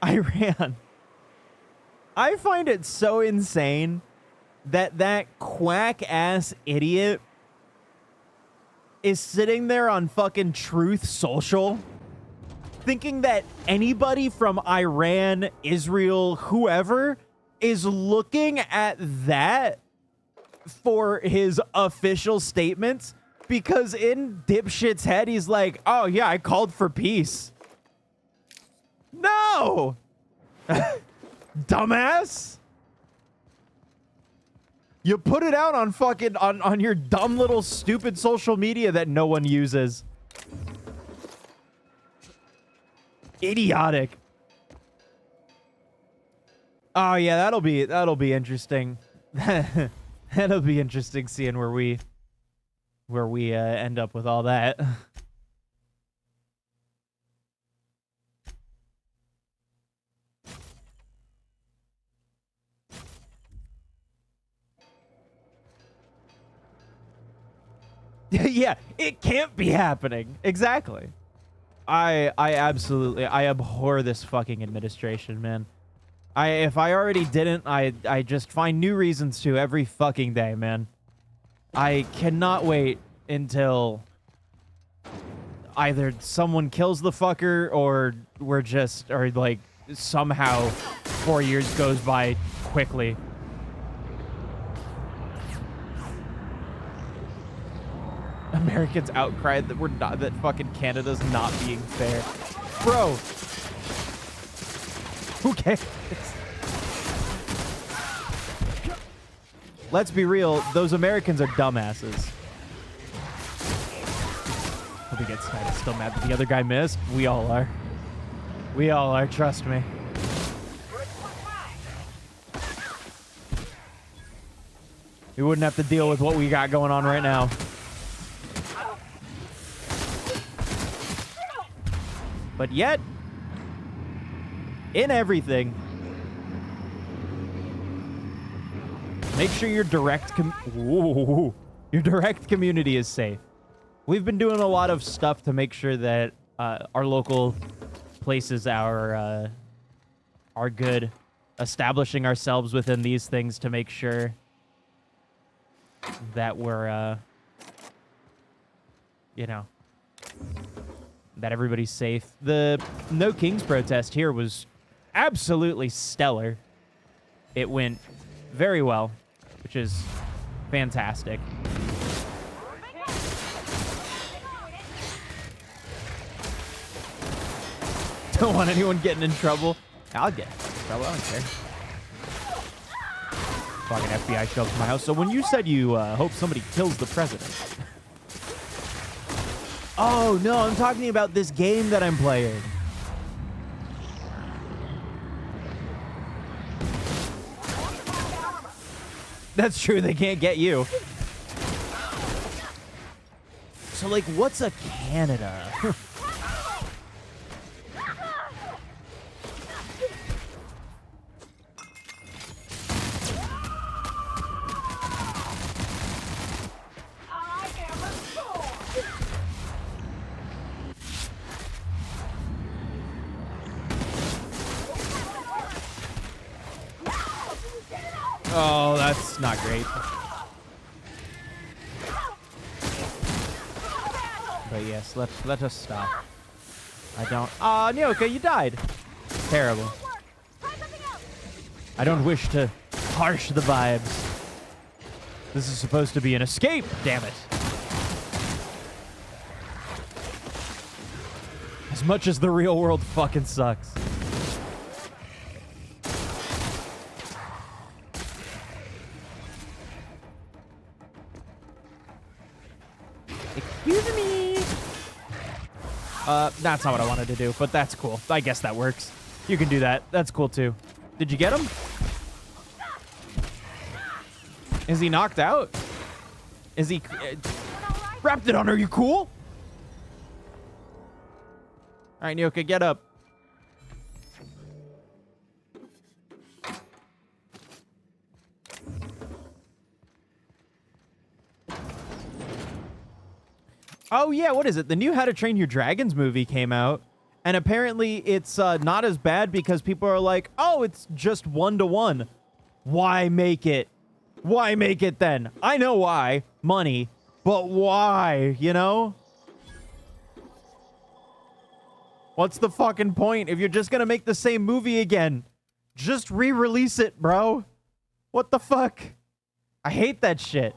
Speaker 1: Iran. I find it so insane that that quack-ass idiot is sitting there on fucking Truth Social thinking that anybody from Iran, Israel, whoever is looking at that for his official statements, because in dipshit's head, he's like, oh yeah, I called for peace. No! Dumbass! You put it out on fucking, on your dumb little stupid social media that no one uses. Idiotic. Oh yeah, that'll be interesting. That'll be interesting seeing where we end up with all that. Yeah, it can't be happening. Exactly. I abhor this fucking administration, man. If I already didn't, I just find new reasons to every fucking day, man. I cannot wait until either someone kills the fucker or or like somehow 4 years goes by quickly. Americans outcry that that fucking Canada's not being fair. Bro. Who cares? Let's be real, those Americans are dumbasses. Hope he gets still mad that the other guy missed. We all are. We all are, trust me. We wouldn't have to deal with what we got going on right now. But yet, in everything, make sure your direct community is safe. We've been doing a lot of stuff to make sure that our local places are good, establishing ourselves within these things to make sure that we're, you know, that everybody's safe. The No Kings protest here was absolutely stellar. It went very well, which is fantastic. Don't want anyone getting in trouble. I'll get in trouble, I don't care. Fucking FBI show up to my house. So when you said you hope somebody kills the president. Oh, no, I'm talking about this game that I'm playing. That's true, they can't get you. So, like, what's a Canada? Oh, that's not great. But yes, let us stop. I don't. Nyoka, you died. Terrible. I don't wish to harsh the vibes. This is supposed to be an escape, damn it. As much as the real world fucking sucks. Excuse me. That's not what I wanted to do, but that's cool. I guess that works. You can do that. That's cool too. Did you get him? Is he knocked out? Is he... Raptidon, are you cool? Alright, Nyoka, get up. Oh, yeah, what is it? The new How to Train Your Dragons movie came out, and apparently it's not as bad because people are like, oh, it's just 1-to-1. Why make it? Why make it then? I know why. Money. But why, you know? What's the fucking point if you're just gonna make the same movie again? Just re-release it, bro. What the fuck? I hate that shit.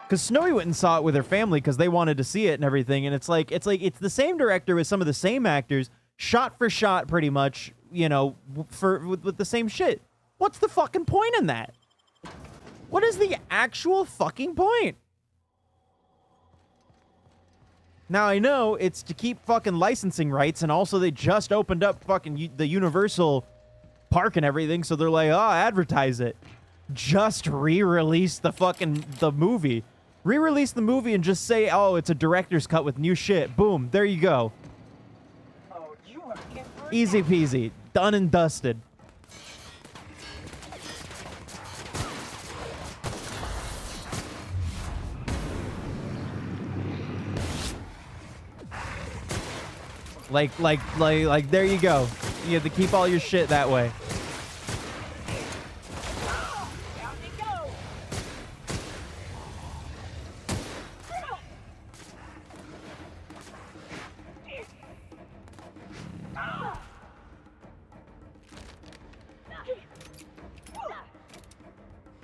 Speaker 1: Because Snowy went and saw it with her family because they wanted to see it and everything. And it's the same director with some of the same actors, shot for shot, pretty much, you know, with the same shit. What's the fucking point in that? What is the actual fucking point? Now, I know it's to keep fucking licensing rights, and also they just opened up fucking the Universal Park and everything, so they're like, oh, advertise it. Just re-release the movie. Re-release the movie and just say, oh, it's a director's cut with new shit. Boom, there you go. Easy peasy. Done and dusted. Like, there you go. You have to keep all your shit that way.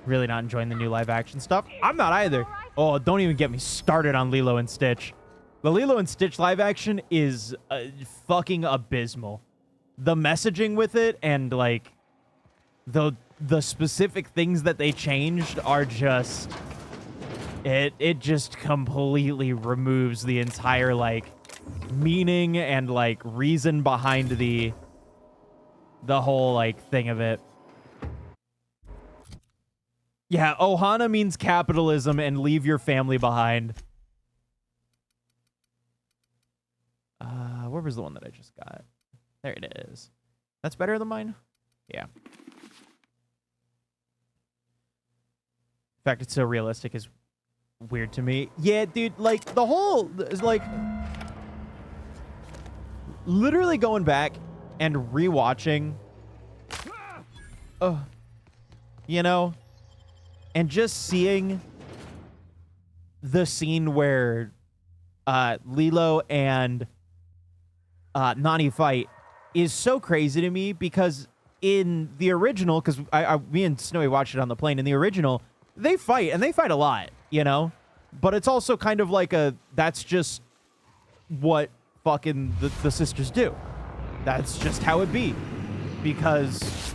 Speaker 1: Really not enjoying the new live action stuff. I'm not either. Oh, don't even get me started on Lilo and Stitch. The Lilo and Stitch live action is fucking abysmal. The messaging with it and like the specific things that they changed are just it just completely removes the entire like meaning and like reason behind the whole like thing of it. Yeah, Ohana means capitalism and leave your family behind. Where was the one that I just got? There it is. That's better than mine? Yeah. In fact, it's so realistic is weird to me. Yeah, dude, like, the whole, like, literally going back and rewatching, you know, and just seeing the scene where Lilo and Nani fight is so crazy to me because in the original, because me and Snowy watched it on the plane, in the original, they fight, and they fight a lot, you know? But it's also kind of like that's just what fucking the sisters do. That's just how it be. Because,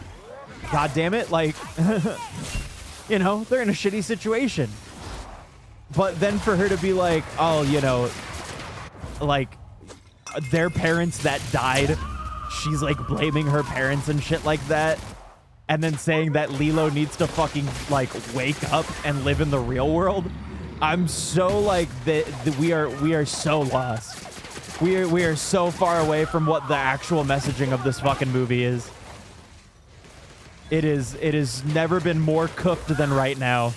Speaker 1: god damn it, like, you know, they're in a shitty situation. But then for her to be like, oh, you know, like, their parents that died, she's like blaming her parents and shit like that, and then saying that Lilo needs to fucking like wake up and live in the real world. I'm so like we are so lost. We are so far away from what the actual messaging of this fucking movie is. It has never been more cooked than right now.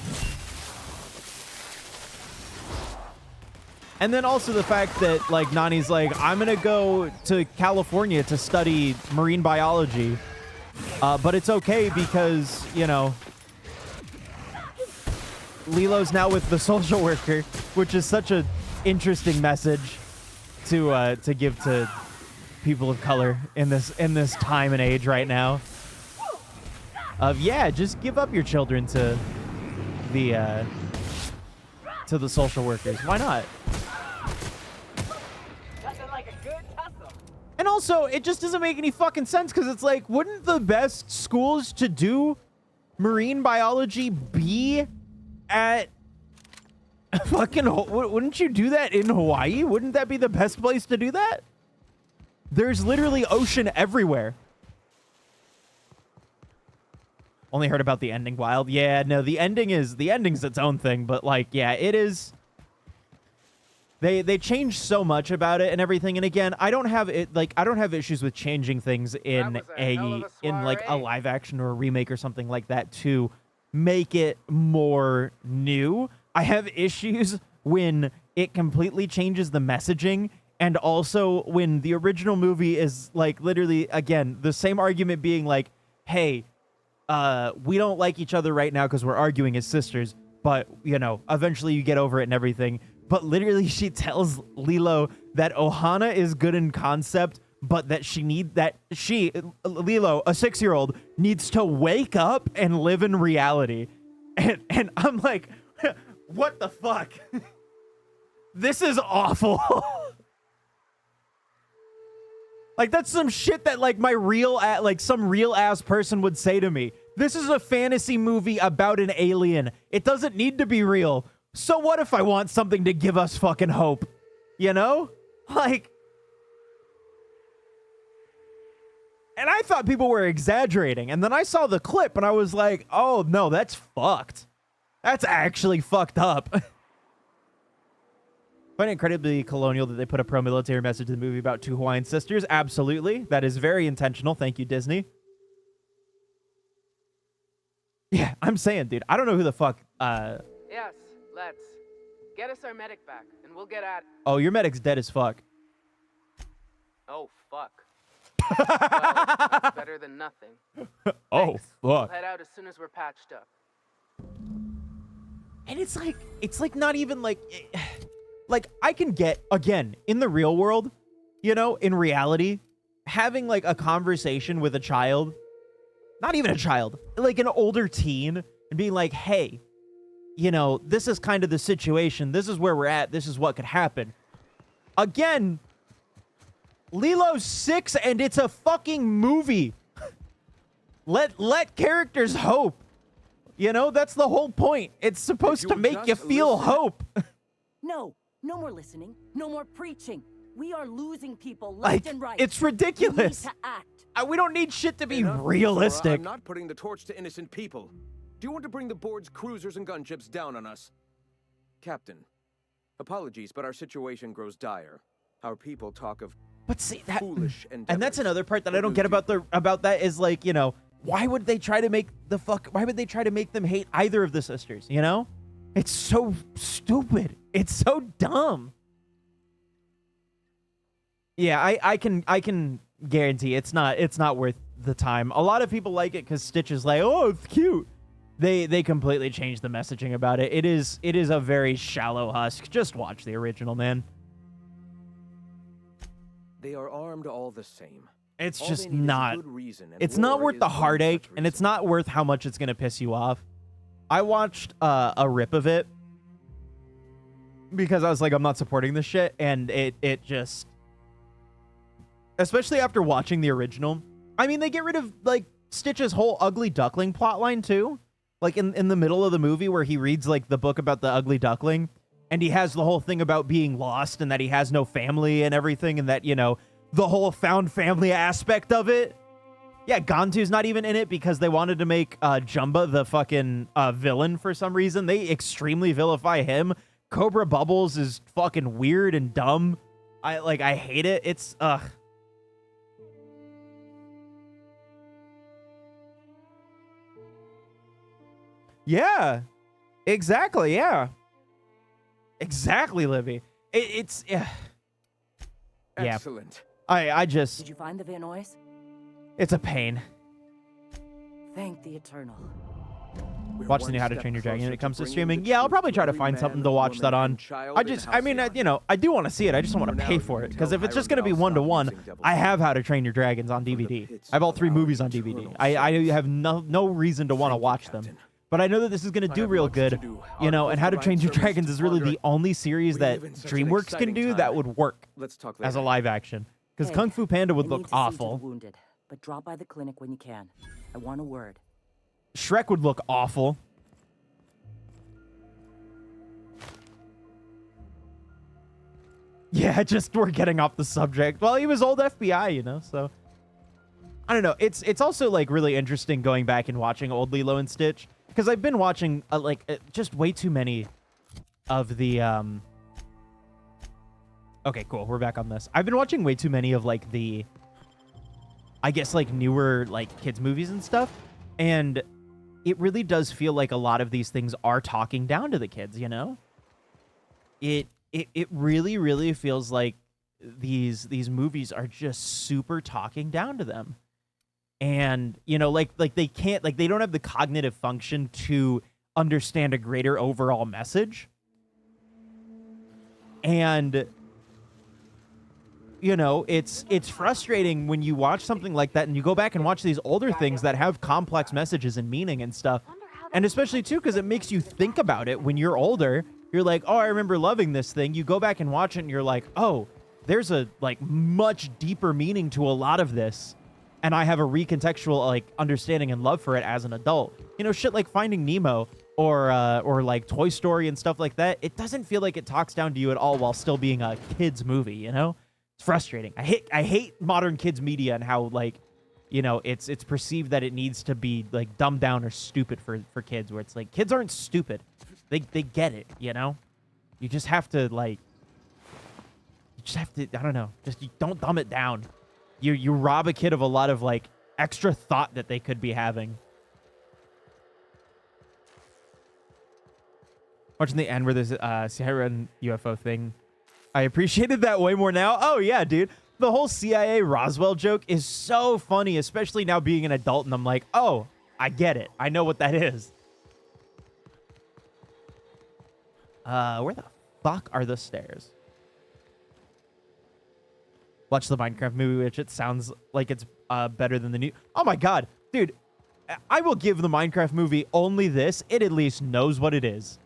Speaker 1: And then also the fact that, like, Nani's like, I'm going to go to California to study marine biology. But it's okay because, you know, Lilo's now with the social worker, which is such an interesting message to give to people of color in this time and age right now. Yeah, just give up your children to the social workers. Why not? And also, it just doesn't make any fucking sense because it's like, wouldn't the best schools to do marine biology be at fucking, wouldn't you do that in Hawaii? Wouldn't that be the best place to do that? There's literally ocean everywhere. Only heard about the ending wild. Yeah, no, the ending's its own thing, but like, yeah, it is. They changed so much about it and everything, and again, I don't have issues with changing things in like a live action or a remake or something like that to make it more new. I have issues when it completely changes the messaging, and also when the original movie is like literally, again, the same argument being like, hey, we don't like each other right now because we're arguing as sisters, but, you know, eventually you get over it and everything. But literally she tells Lilo that Ohana is good in concept, but that Lilo, a 6-year-old, needs to wake up and live in reality. And I'm like, what the fuck? This is awful. Like, that's some shit that, like, some real ass person would say to me. This is a fantasy movie about an alien. It doesn't need to be real. So what if I want something to give us fucking hope? You know? Like... And I thought people were exaggerating. And then I saw the clip and I was like, oh, no, that's fucked. That's actually fucked up. I find it incredibly colonial that they put a pro-military message in the movie about 2 Hawaiian sisters. Absolutely. That is very intentional. Thank you, Disney. Yeah, I'm saying, dude, I don't know who the fuck...
Speaker 2: Yes, let's. Get us our medic back, and we'll get at...
Speaker 1: Oh, your medic's dead as fuck.
Speaker 2: Oh, fuck. Well, that's better than nothing.
Speaker 1: Oh,
Speaker 2: Thanks.
Speaker 1: fuck.
Speaker 2: We'll head out as soon as we're patched up.
Speaker 1: And it's like not even like... Like, I can get, again, in the real world, you know, in reality, having, like, a conversation with a child, not even a child, like an older teen, and being like, hey, you know, this is kind of the situation. This is where we're at. This is what could happen. Again, Lilo's 6, and it's a fucking movie. Let characters hope. You know, that's the whole point. It's supposed to make you feel hope.
Speaker 20: No more listening. No more preaching. We are losing people left
Speaker 1: Like,
Speaker 20: and right.
Speaker 1: it's ridiculous.
Speaker 20: We need to act.
Speaker 1: We don't need shit to be
Speaker 19: Enough,
Speaker 1: realistic.
Speaker 19: I'm not putting the torch to innocent people. Do you want to bring the board's cruisers and gunships down on us? Captain, apologies, but our situation grows dire. Our people talk of foolish
Speaker 1: And that's another part that I don't get about that is, like, you know, why would they try to make them hate either of the sisters, you know? It's so stupid. It's so dumb. Yeah, I can guarantee it's not worth the time. A lot of people like it because Stitch is like, oh, it's cute. They completely changed the messaging about it. It is a very shallow husk. Just watch the original, man.
Speaker 19: They are armed all the same.
Speaker 1: It's
Speaker 19: All
Speaker 1: just
Speaker 19: they need is a
Speaker 1: not.
Speaker 19: good reason, and
Speaker 1: It's not
Speaker 19: war
Speaker 1: worth
Speaker 19: is
Speaker 1: the
Speaker 19: one such
Speaker 1: heartache, and it's not worth how much it's gonna piss you off. I watched a rip of it because I was like, I'm not supporting this shit, and it just, especially after watching the original. I mean, they get rid of, like, Stitch's whole ugly duckling plotline too. Like in the middle of the movie where he reads, like, the book about the ugly duckling, and he has the whole thing about being lost and that he has no family and everything, and that, you know, the whole found family aspect of it. Yeah, Gantu's not even in it because they wanted to make Jumba the fucking villain for some reason. They extremely vilify him. Cobra Bubbles is fucking weird and dumb. I hate it. It's ugh. Yeah. Exactly, yeah. Exactly, Livy. It's yeah.
Speaker 19: Excellent.
Speaker 1: I just...
Speaker 20: Did you find the Vanois?
Speaker 1: It's a pain.
Speaker 20: Thank the Eternal.
Speaker 1: Watch the new How to Train Your Dragon when it comes to streaming. Yeah, I'll probably try to find something to watch that on. I mean, you know, I do want to see it. I just don't want to pay for it. Because if it's just going to be 1-to-1, I have How to Train Your Dragons on DVD. I bought 3 movies on DVD. I have no reason to want to watch them. But I know that this is going to do real good, you know, and How to Train Your Dragons is really the only series that DreamWorks can do that would work as a live action. Because
Speaker 20: Hey,
Speaker 1: Kung Fu Panda would
Speaker 20: I
Speaker 1: look
Speaker 20: need to see to the
Speaker 1: awful.
Speaker 20: wounded, but drop by the clinic when you can. I want a word.
Speaker 1: Shrek would look awful. Yeah, just we're getting off the subject. Well, he was old FBI, you know, so I don't know. It's also like really interesting going back and watching old Lilo and Stitch because I've been watching just way too many of the Okay, cool. We're back on this. I've been watching way too many of like the I guess like newer like kids movies and stuff. And it really does feel like a lot of these things are talking down to the kids, you know? It really, really feels like these movies are just super talking down to them. And, you know, like they can't, like, they don't have the cognitive function to understand a greater overall message. And, you know, it's frustrating when you watch something like that and you go back and watch these older things that have complex messages and meaning and stuff. And especially, too, because it makes you think about it when you're older. You're like, oh, I remember loving this thing. You go back and watch it and you're like, oh, there's a, like, much deeper meaning to a lot of this. And I have a recontextual, like, understanding and love for it as an adult. You know, shit like Finding Nemo or like Toy Story and stuff like that. It doesn't feel like it talks down to you at all while still being a kid's movie, you know? It's frustrating. I hate modern kids media and how, like, you know, it's perceived that it needs to be, like, dumbed down or stupid for kids, where it's like, kids aren't stupid. They get it, you know? You just have to, like, I don't know, just don't dumb it down. You rob a kid of a lot of, like, extra thought that they could be having. Watching the end where there's a Sierra UFO thing. I appreciated that way more now. Oh, yeah, dude. The whole CIA Roswell joke is so funny, especially now being an adult, and I'm like, oh, I get it. I know what that is. Where the fuck are the stairs? Watch the Minecraft movie, which it sounds like it's better than the new... Oh my god, dude. I will give the Minecraft movie only this. It at least knows what it is.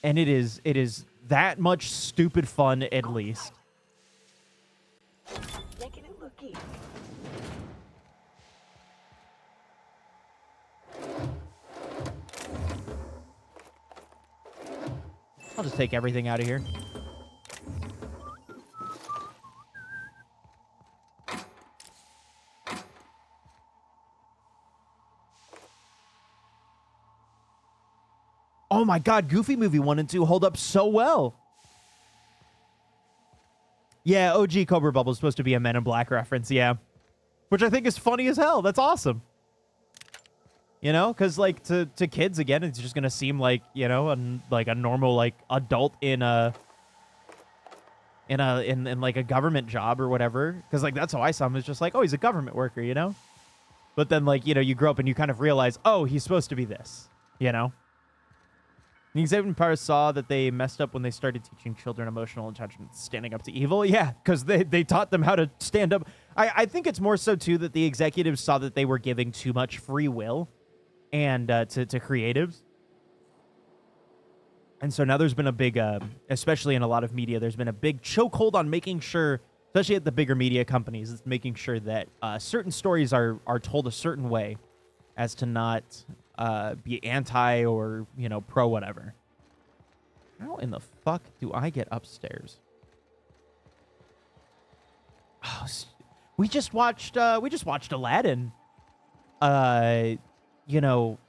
Speaker 1: And it is that much stupid fun, at least.
Speaker 18: Making it look easy.
Speaker 1: I'll just take everything out of here. Oh my god, Goofy Movie 1 and 2 hold up so well. Yeah, OG Cobra Bubble is supposed to be a Men in Black reference, yeah. Which I think is funny as hell. That's awesome. You know, because, like, to kids, again, it's just going to seem like, you know, like a normal, like, adult in like a government job or whatever. Because, like, that's how I saw him. It's just like, oh, he's a government worker, you know? But then, like, you know, you grow up and you kind of realize, oh, he's supposed to be this, you know? The Executive Power saw that they messed up when they started teaching children emotional intelligence, standing up to evil. Yeah, because they taught them how to stand up. I think it's more so, too, that the executives saw that they were giving too much free will and to creatives. And so now there's been a big, especially in a lot of media, there's been a big chokehold on making sure, especially at the bigger media companies, it's making sure that certain stories are told a certain way as to not... be anti or, you know, pro whatever. How in the fuck do I get upstairs? Oh, we just watched Aladdin. You know,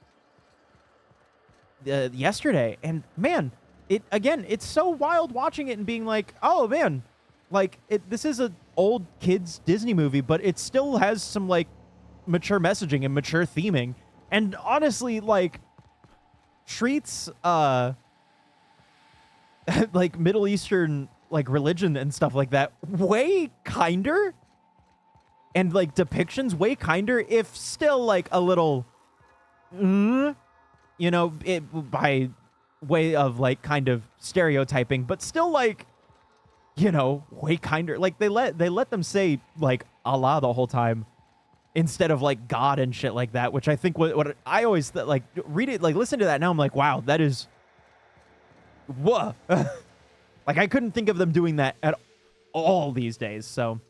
Speaker 1: yesterday, and man, it's so wild watching it and being like, oh man, like this is an old kids Disney movie, but it still has some like mature messaging and mature theming. And honestly, like, treats, like, Middle Eastern, like, religion and stuff like that way kinder. And, like, depictions way kinder, if still, like, a little, you know, by way of, like, kind of stereotyping. But still, like, you know, way kinder. Like, they let them say, like, Allah the whole time, instead of like God and shit like that, which I think what I always like read it, like listen to that now. I'm like, wow, that is, whoa. Like I couldn't think of them doing that at all these days. So.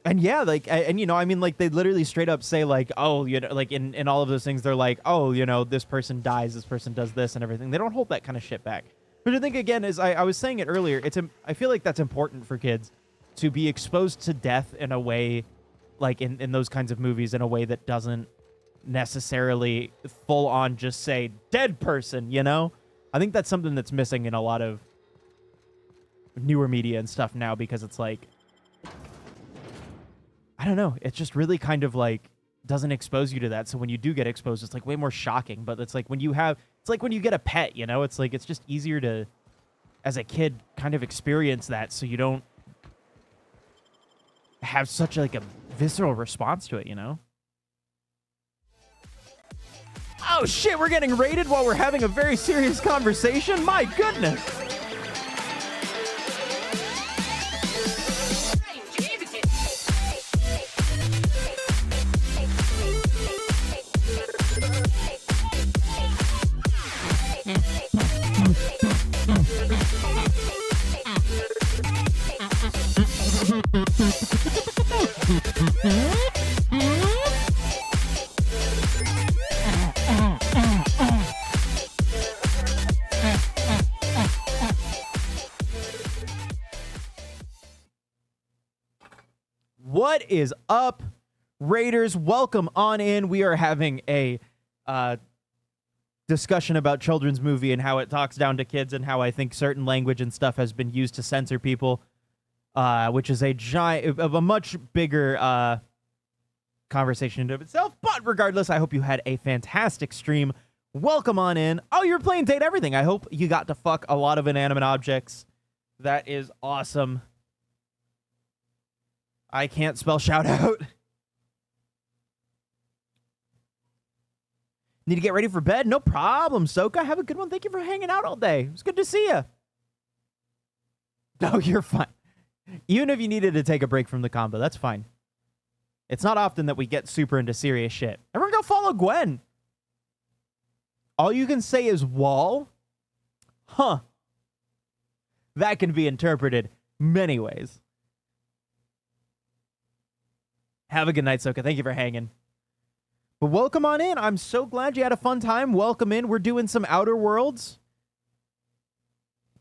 Speaker 1: And yeah, like, and you know, I mean, like they literally straight up say like, oh, you know, like in all of those things, they're like, oh, you know, this person dies, this person does this and everything. They don't hold that kind of shit back. But I think, again, as I was saying it earlier, I feel like that's important for kids to be exposed to death in a way, like in those kinds of movies, in a way that doesn't necessarily full on just say dead person, you know? I think that's something that's missing in a lot of newer media and stuff now, because it's like, I don't know. It's just really kind of like doesn't expose you to that. So when you do get exposed, it's like way more shocking. But it's like when you have, it's like when you get a pet, you know, it's like, it's just easier to, as a kid, kind of experience that. So you don't have such like a visceral response to it, you know? Oh shit, we're getting raided while we're having a very serious conversation? My goodness. What is up, Raiders? Welcome on in. We are having a discussion about children's movie and how it talks down to kids and how I think certain language and stuff has been used to censor people, which is a much bigger conversation in and of itself. But regardless, I hope you had a fantastic stream. Welcome on in. Oh, you're playing Date Everything. I hope you got to fuck a lot of inanimate objects. That is awesome. I can't spell shout out. Need to get ready for bed? No problem, Soka. Have a good one. Thank you for hanging out all day. It was good to see you. No, you're fine. Even if you needed to take a break from the combo, that's fine. It's not often that we get super into serious shit. Everyone go follow Gwen. All you can say is wall? Huh. That can be interpreted many ways. Have a good night, Soka. Thank you for hanging. But welcome on in. I'm so glad you had a fun time. Welcome in. We're doing some Outer Worlds.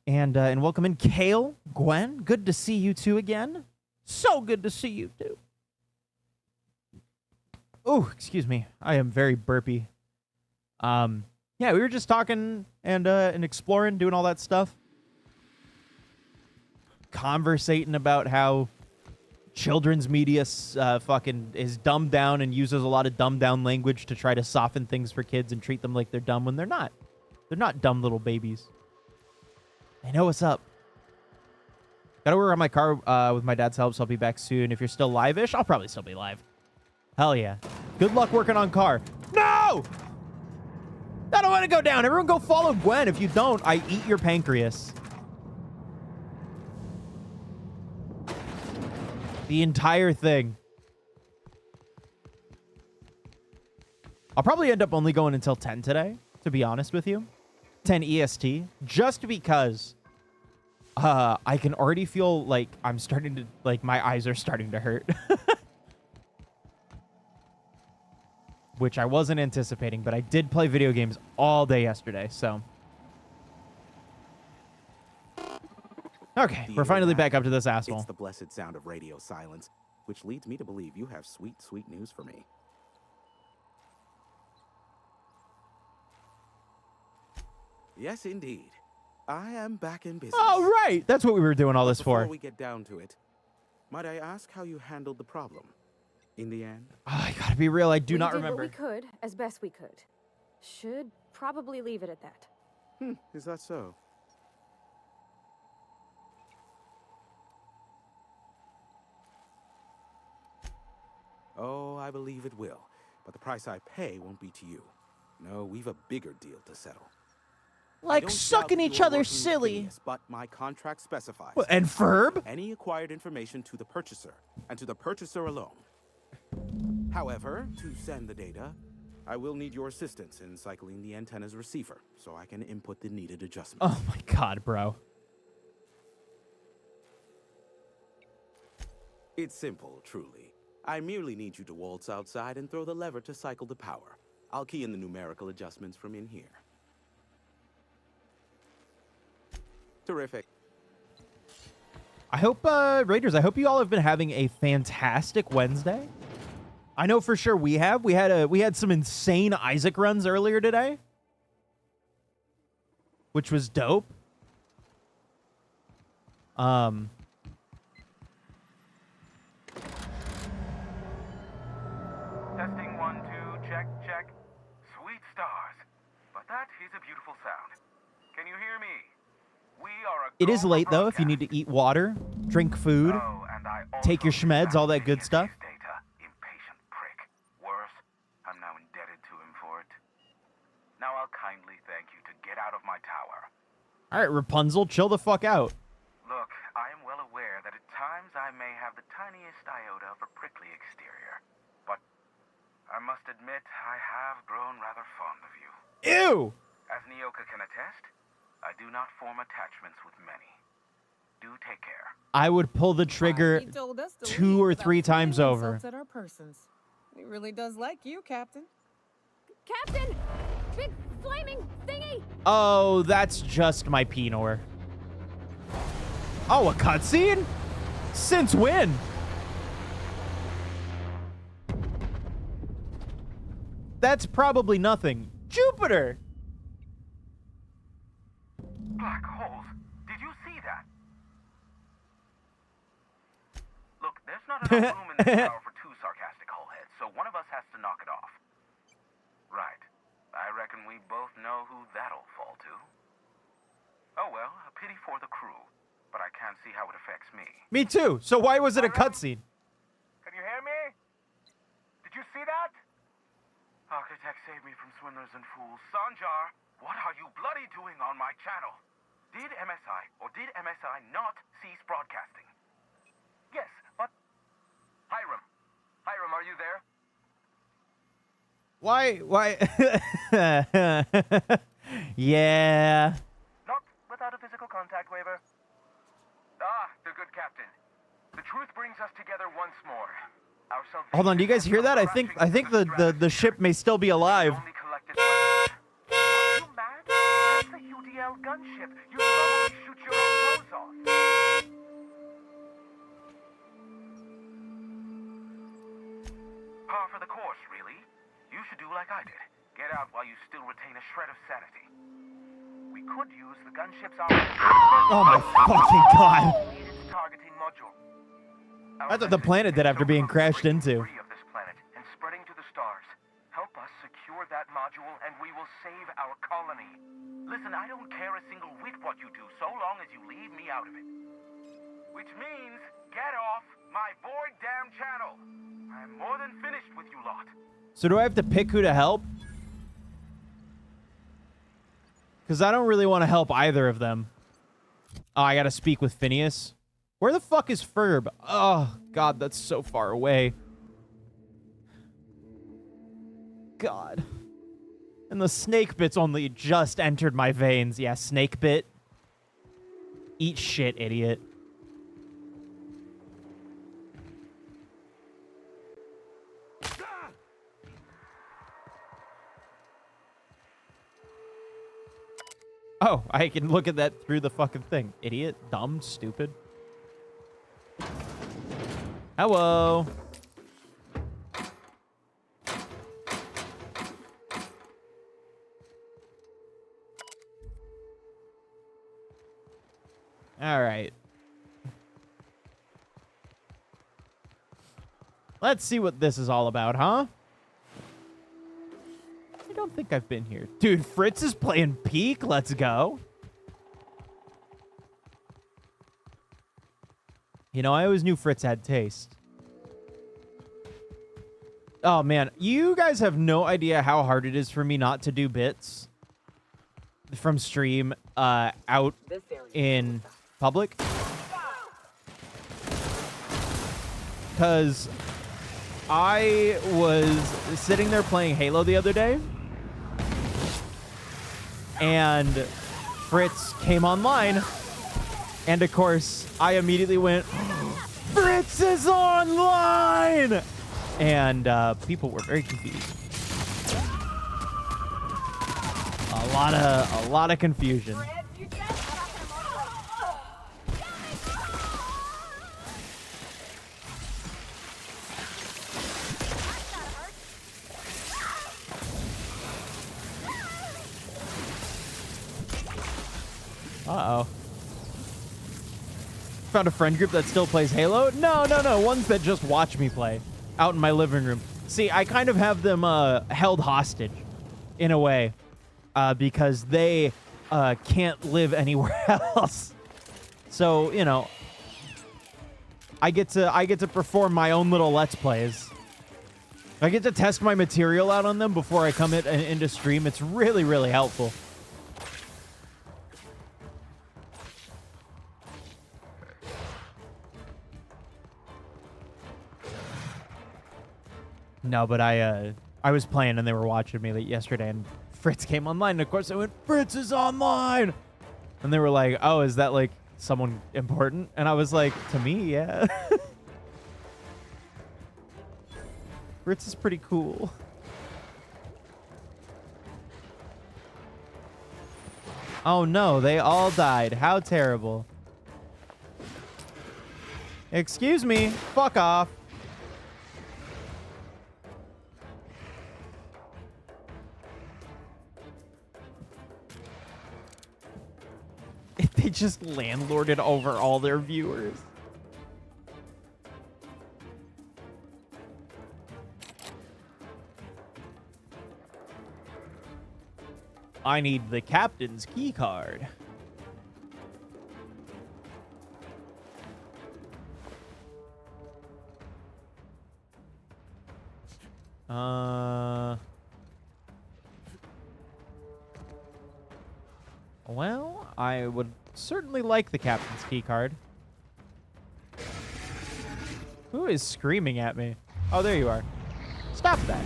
Speaker 1: And welcome in Kale, Gwen. Good to see you two again. So good to see you too. Oh, excuse me. I am very burpy. Yeah, we were just talking and exploring, doing all that stuff. Conversating about how children's media fucking is dumbed down and uses a lot of dumbed down language to try to soften things for kids and treat them like they're dumb when they're not. They're not dumb little babies. I know what's up. Gotta work on my car with my dad's help, so I'll be back soon. If you're still live-ish, I'll probably still be live. Hell yeah. Good luck working on car. No! I don't want to go down. Everyone go follow Gwen. If you don't, I eat your pancreas. The entire thing. I'll probably end up only going until 10 today, to be honest with you. 10 EST. Just because I can already feel like I'm starting to, like, my eyes are starting to hurt. Which I wasn't anticipating, but I did play video games all day yesterday, so. Okay, we're finally back up to this asshole.
Speaker 6: It's the blessed sound of radio silence, which leads me to believe you have sweet, sweet news for me. Yes, indeed. I am back in business.
Speaker 1: Oh, right. That's what we were doing all this for.
Speaker 6: Before we get down to it, might I ask how you handled the problem? In the end?
Speaker 1: Oh, I gotta be real. I do not
Speaker 7: We did
Speaker 1: remember.
Speaker 7: what we could, as best we could. Should probably leave it at that.
Speaker 6: Is that so? Oh, I believe it will. But the price I pay won't be to you. No, we've a bigger deal to settle.
Speaker 1: Like sucking each other silly.
Speaker 6: But my contract specifies.
Speaker 1: Well, and Ferb?
Speaker 6: Any acquired information to the purchaser, and to the purchaser alone. However, to send the data, I will need your assistance in cycling the antenna's receiver, so I can input the needed adjustments.
Speaker 1: Oh my god, bro.
Speaker 6: It's simple, truly. I merely need you to waltz outside and throw the lever to cycle the power. I'll key in the numerical adjustments from in here. Terrific.
Speaker 1: I hope, Raiders, I hope you all have been having a fantastic Wednesday. I know for sure we have. We had some insane Isaac runs earlier today, which was dope.
Speaker 8: a beautiful sound. Can you hear me? We are a
Speaker 1: It is late, though, if you need to eat water, drink food, take your schmeds, all that good stuff.
Speaker 8: data. Impatient prick. Worse, I'm now indebted to him for it. Now I'll kindly thank you to get out of my tower.
Speaker 1: All right, Rapunzel, chill the fuck out.
Speaker 8: Look, I am well aware that at times I may have the tiniest iota of a prickly exterior, but I must admit I have grown rather fond of you.
Speaker 1: Ew!
Speaker 8: As Nyoka can attest, I do not form attachments with many. Do take care.
Speaker 1: I would pull the trigger
Speaker 10: He told us to
Speaker 1: 2
Speaker 10: leave
Speaker 1: or
Speaker 10: without
Speaker 1: 3 times
Speaker 10: flinging
Speaker 1: over.
Speaker 10: insults at our persons. He really does like you, Captain.
Speaker 7: Captain! Big flaming thingy!
Speaker 1: Oh, that's just my Pinor. Oh, a cutscene? Since when? That's probably nothing. Jupiter!
Speaker 8: Black holes. Did you see that? Look, there's not enough room in this tower for 2 sarcastic hullheads, so one of us has to knock it off. Right. I reckon we both know who that'll fall to. Oh well, a pity for the crew, but I can't see how it affects me.
Speaker 1: Me too. So why was it a cutscene?
Speaker 8: Can you hear me? Did you see that? Architect saved me from swindlers and fools. Sanjar, what are you bloody doing on my channel? Did MSI or did MSI not cease broadcasting? Yes, but... Hiram. Hiram, are you there?
Speaker 1: Why? Yeah.
Speaker 8: Not without a physical contact waiver. Ah, the good captain. The truth brings us together once more. Our salvation.
Speaker 1: Hold on, do you guys hear that? I think the ship may still be alive.
Speaker 8: You mad? That's a UDL gunship. You probably shoot your own toes off. Par for the course, really. You should do like I did. Get out while you still retain a shred of sanity. We could use the gunship's armor.
Speaker 1: Oh my fucking god.
Speaker 8: Its targeting module.
Speaker 1: That's what the planet did after being crashed into.
Speaker 8: Of this planet and spreading to the stars. Help us secure that module and we will save our colony. Listen, I don't care a single whit what you do so long as you leave me out of it. Which means get off my void damn channel. I'm more than finished with you lot.
Speaker 1: So do I have to pick who to help? Because I don't really want to help either of them. Oh, I gotta speak with Phineas. Where the fuck is Ferb? Oh, God, that's so far away. God. And the snake bits only just entered my veins. Yeah, snake bit. Eat shit, idiot. Oh, I can look at that through the fucking thing. Idiot. Dumb. Stupid. Hello. All right. Let's see what this is all about, huh? I don't think I've been here. Dude, Fritz is playing Peak. Let's go. You know, I always knew Fritz had taste. Oh, man. You guys have no idea how hard it is for me not to do bits from stream out in public. Because I was sitting there playing Halo the other day, and Fritz came online, and of course, I immediately went, Fritz is online! And people were very confused. A lot of confusion. Uh-oh. Found a friend group that still plays Halo? No. Ones that just watch me play out in my living room. See, I kind of have them held hostage in a way. because they can't live anywhere else. So, you know, I get to perform my own little Let's Plays. I get to test my material out on them before I come into stream. It's really, really helpful. No, but I was playing and they were watching me yesterday, and Fritz came online. And of course, I went, "Fritz is online," and they were like, "Oh, is that like someone important?" And I was like, "To me, yeah." Fritz is pretty cool. Oh no, they all died. How terrible. Excuse me. Fuck off. They just landlorded over all their viewers. I need the captain's key card. Well, I would certainly like the captain's key card. Who is screaming at me? Oh, there you are. Stop that.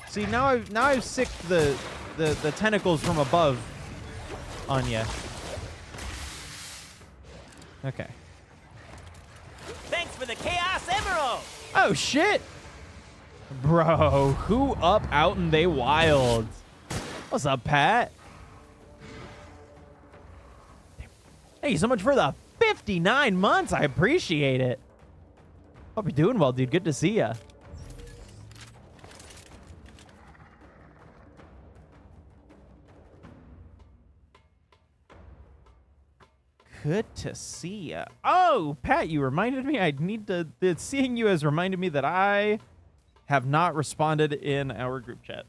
Speaker 1: See, now I've sicked the tentacles from above on you. Okay.
Speaker 11: Thanks for the Chaos Emerald!
Speaker 1: Oh, shit! Bro, who up, out, and they wild? What's up, Pat? Thank you so much for the 59 months. I appreciate it. Hope you're doing well, dude. Good to see ya. Good to see ya. Oh, Pat, you reminded me. Seeing you has reminded me that I have not responded in our group chat.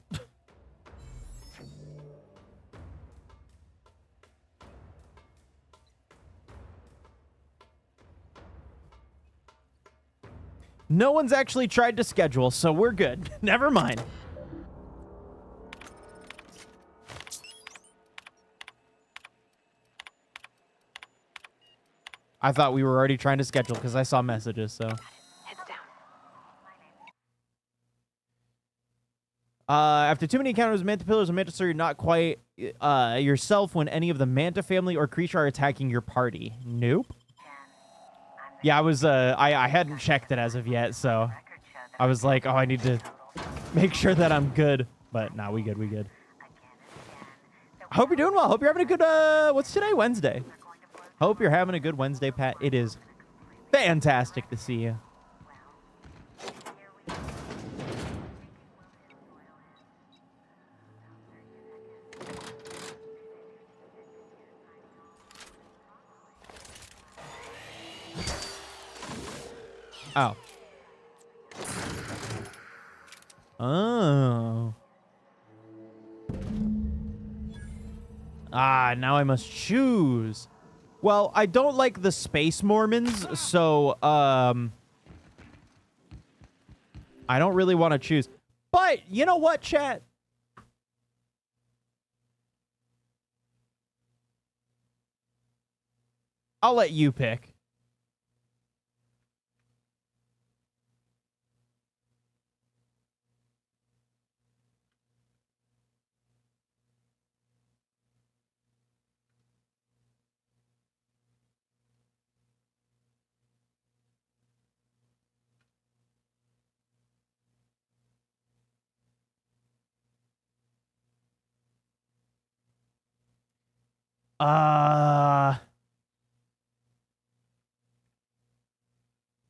Speaker 1: No one's actually tried to schedule, so we're good. Never mind. I thought we were already trying to schedule because I saw messages, so. After too many encounters with manta pillars and mantis, you're not quite yourself when any of the manta family or creature are attacking your party. Nope. Yeah, I hadn't checked it as of yet, so I was like, oh, I need to make sure that I'm good. But nah, we good. I hope you're doing well. Hope you're having a good, what's today? Wednesday. Hope you're having a good Wednesday, Pat. It is fantastic to see you. Oh. Oh. Ah, now I must choose. Well, I don't like the Space Mormons, so, I don't really want to choose. But, you know what, chat? I'll let you pick.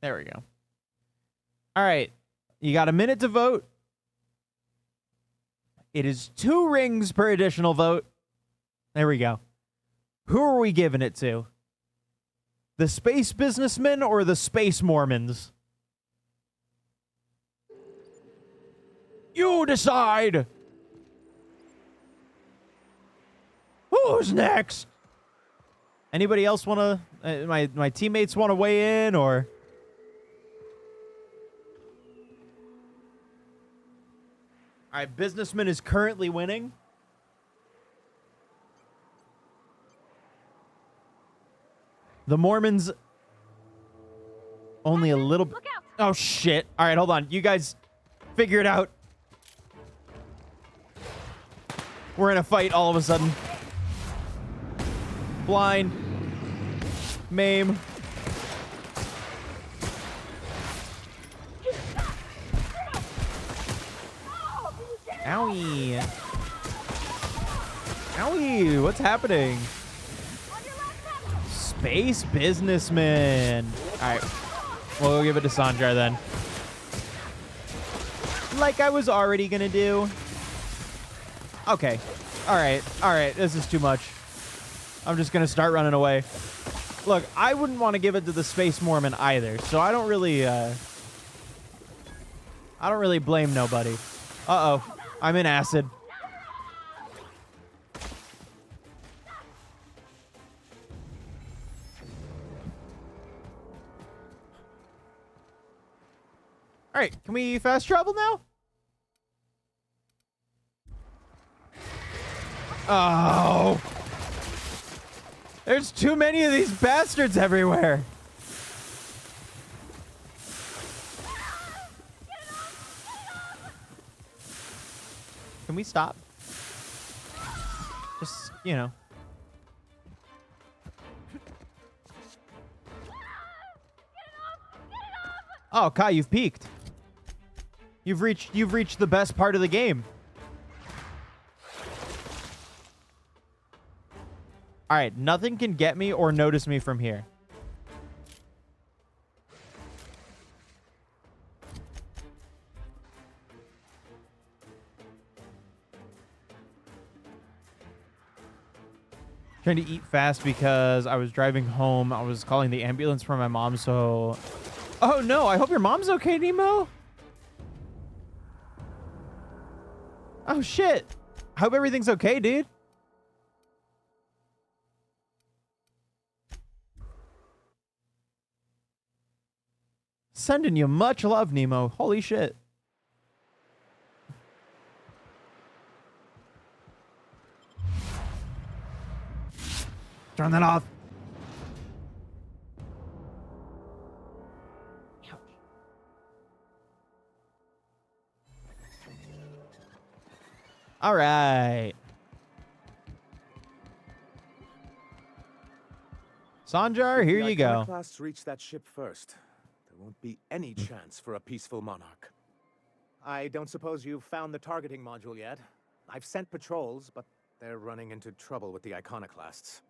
Speaker 1: There we go. All right. You got a minute to vote. It is 2 rings per additional vote. There we go. Who are we giving it to? The space businessmen or the space Mormons? You decide. Who's next? Anybody else want to... my teammates want to weigh in, or... All right, businessman is currently winning. The Mormons... Only a little bit... Oh, shit. All right, hold on. You guys figure it out. We're in a fight all of a sudden. Blind. Maim. Owie. Owie, what's happening? Space businessman. All right, we'll give it to Sanjar then. Like I was already gonna do. Okay. All right, this is too much. I'm just gonna start running away. Look, I wouldn't want to give it to the Space Mormon either, so I don't really blame nobody. Uh-oh. I'm in acid. All right, can we fast travel now? Oh. There's too many of these bastards everywhere. Can we stop? Just, you know. Oh, Kai, you've peaked. You've reached the best part of the game. All right, nothing can get me or notice me from here. Trying to eat fast because I was driving home. I was calling the ambulance for my mom, so... Oh, no, I hope your mom's okay, Nemo. Oh, shit. I hope everything's okay, dude. Sending you much love, Nemo. Holy shit. Turn that off. Ouch. All right. Sanjar, here you go.
Speaker 19: The iconoclasts reach that ship first. There won't be any chance for a peaceful monarch.
Speaker 5: I don't suppose you've found the targeting module yet. I've sent patrols, but they're running into trouble with the iconoclasts.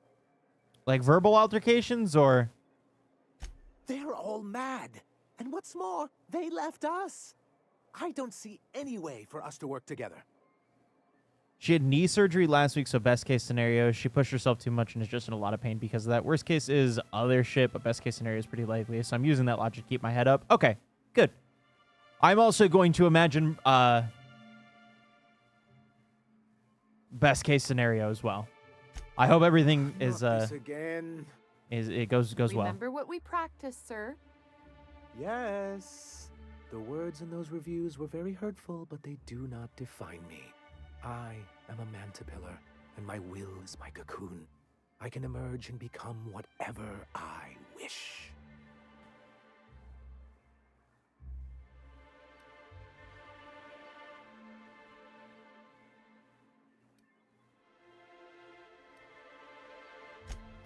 Speaker 1: Like verbal altercations, or?
Speaker 9: They're all mad. And what's more, they left us. I don't see any way for us to work together.
Speaker 1: She had knee surgery last week, so best case scenario, she pushed herself too much and is just in a lot of pain because of that. Worst case is other shit, but best case scenario is pretty likely. So I'm using that logic to keep my head up. Okay, good. I'm also going to imagine best case scenario as well. I hope everything is it goes well.
Speaker 15: Remember what we practiced, sir.
Speaker 5: Yes. The words in those reviews were very hurtful, but they do not define me. I am a mantipillar, and my will is my cocoon. I can emerge and become whatever I wish.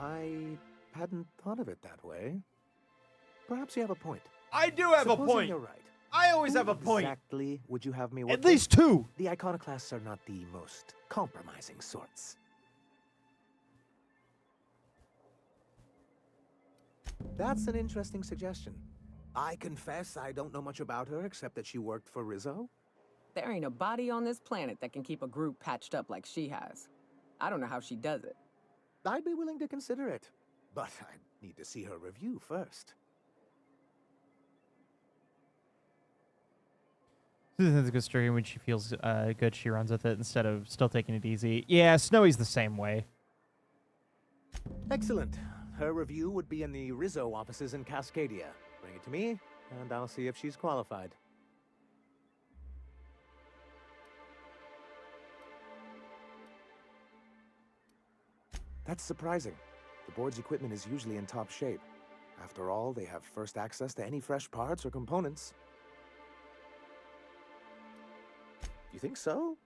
Speaker 5: I hadn't thought of it that way. Perhaps you have a point.
Speaker 1: I do have a
Speaker 5: Supposing
Speaker 1: point.
Speaker 5: You're right.
Speaker 1: I always
Speaker 5: Who
Speaker 1: have a point.
Speaker 5: Exactly would you have me work
Speaker 1: At least
Speaker 5: with?
Speaker 1: two.
Speaker 5: The iconoclasts are not the most compromising sorts. That's an interesting suggestion. I confess I don't know much about her except that she worked for Rizzo.
Speaker 16: There ain't a body on this planet that can keep a group patched up like she has. I don't know how she does it.
Speaker 5: I'd be willing to consider it, but I need to see her review first.
Speaker 1: Susan's a good story. When she feels good, she runs with it instead of still taking it easy. Yeah, Snowy's the same way.
Speaker 5: Excellent. Her review would be in the Rizzo offices in Cascadia. Bring it to me, and I'll see if she's qualified. That's surprising. The board's equipment is usually in top shape. After all, they have first access to any fresh parts or components. You think so?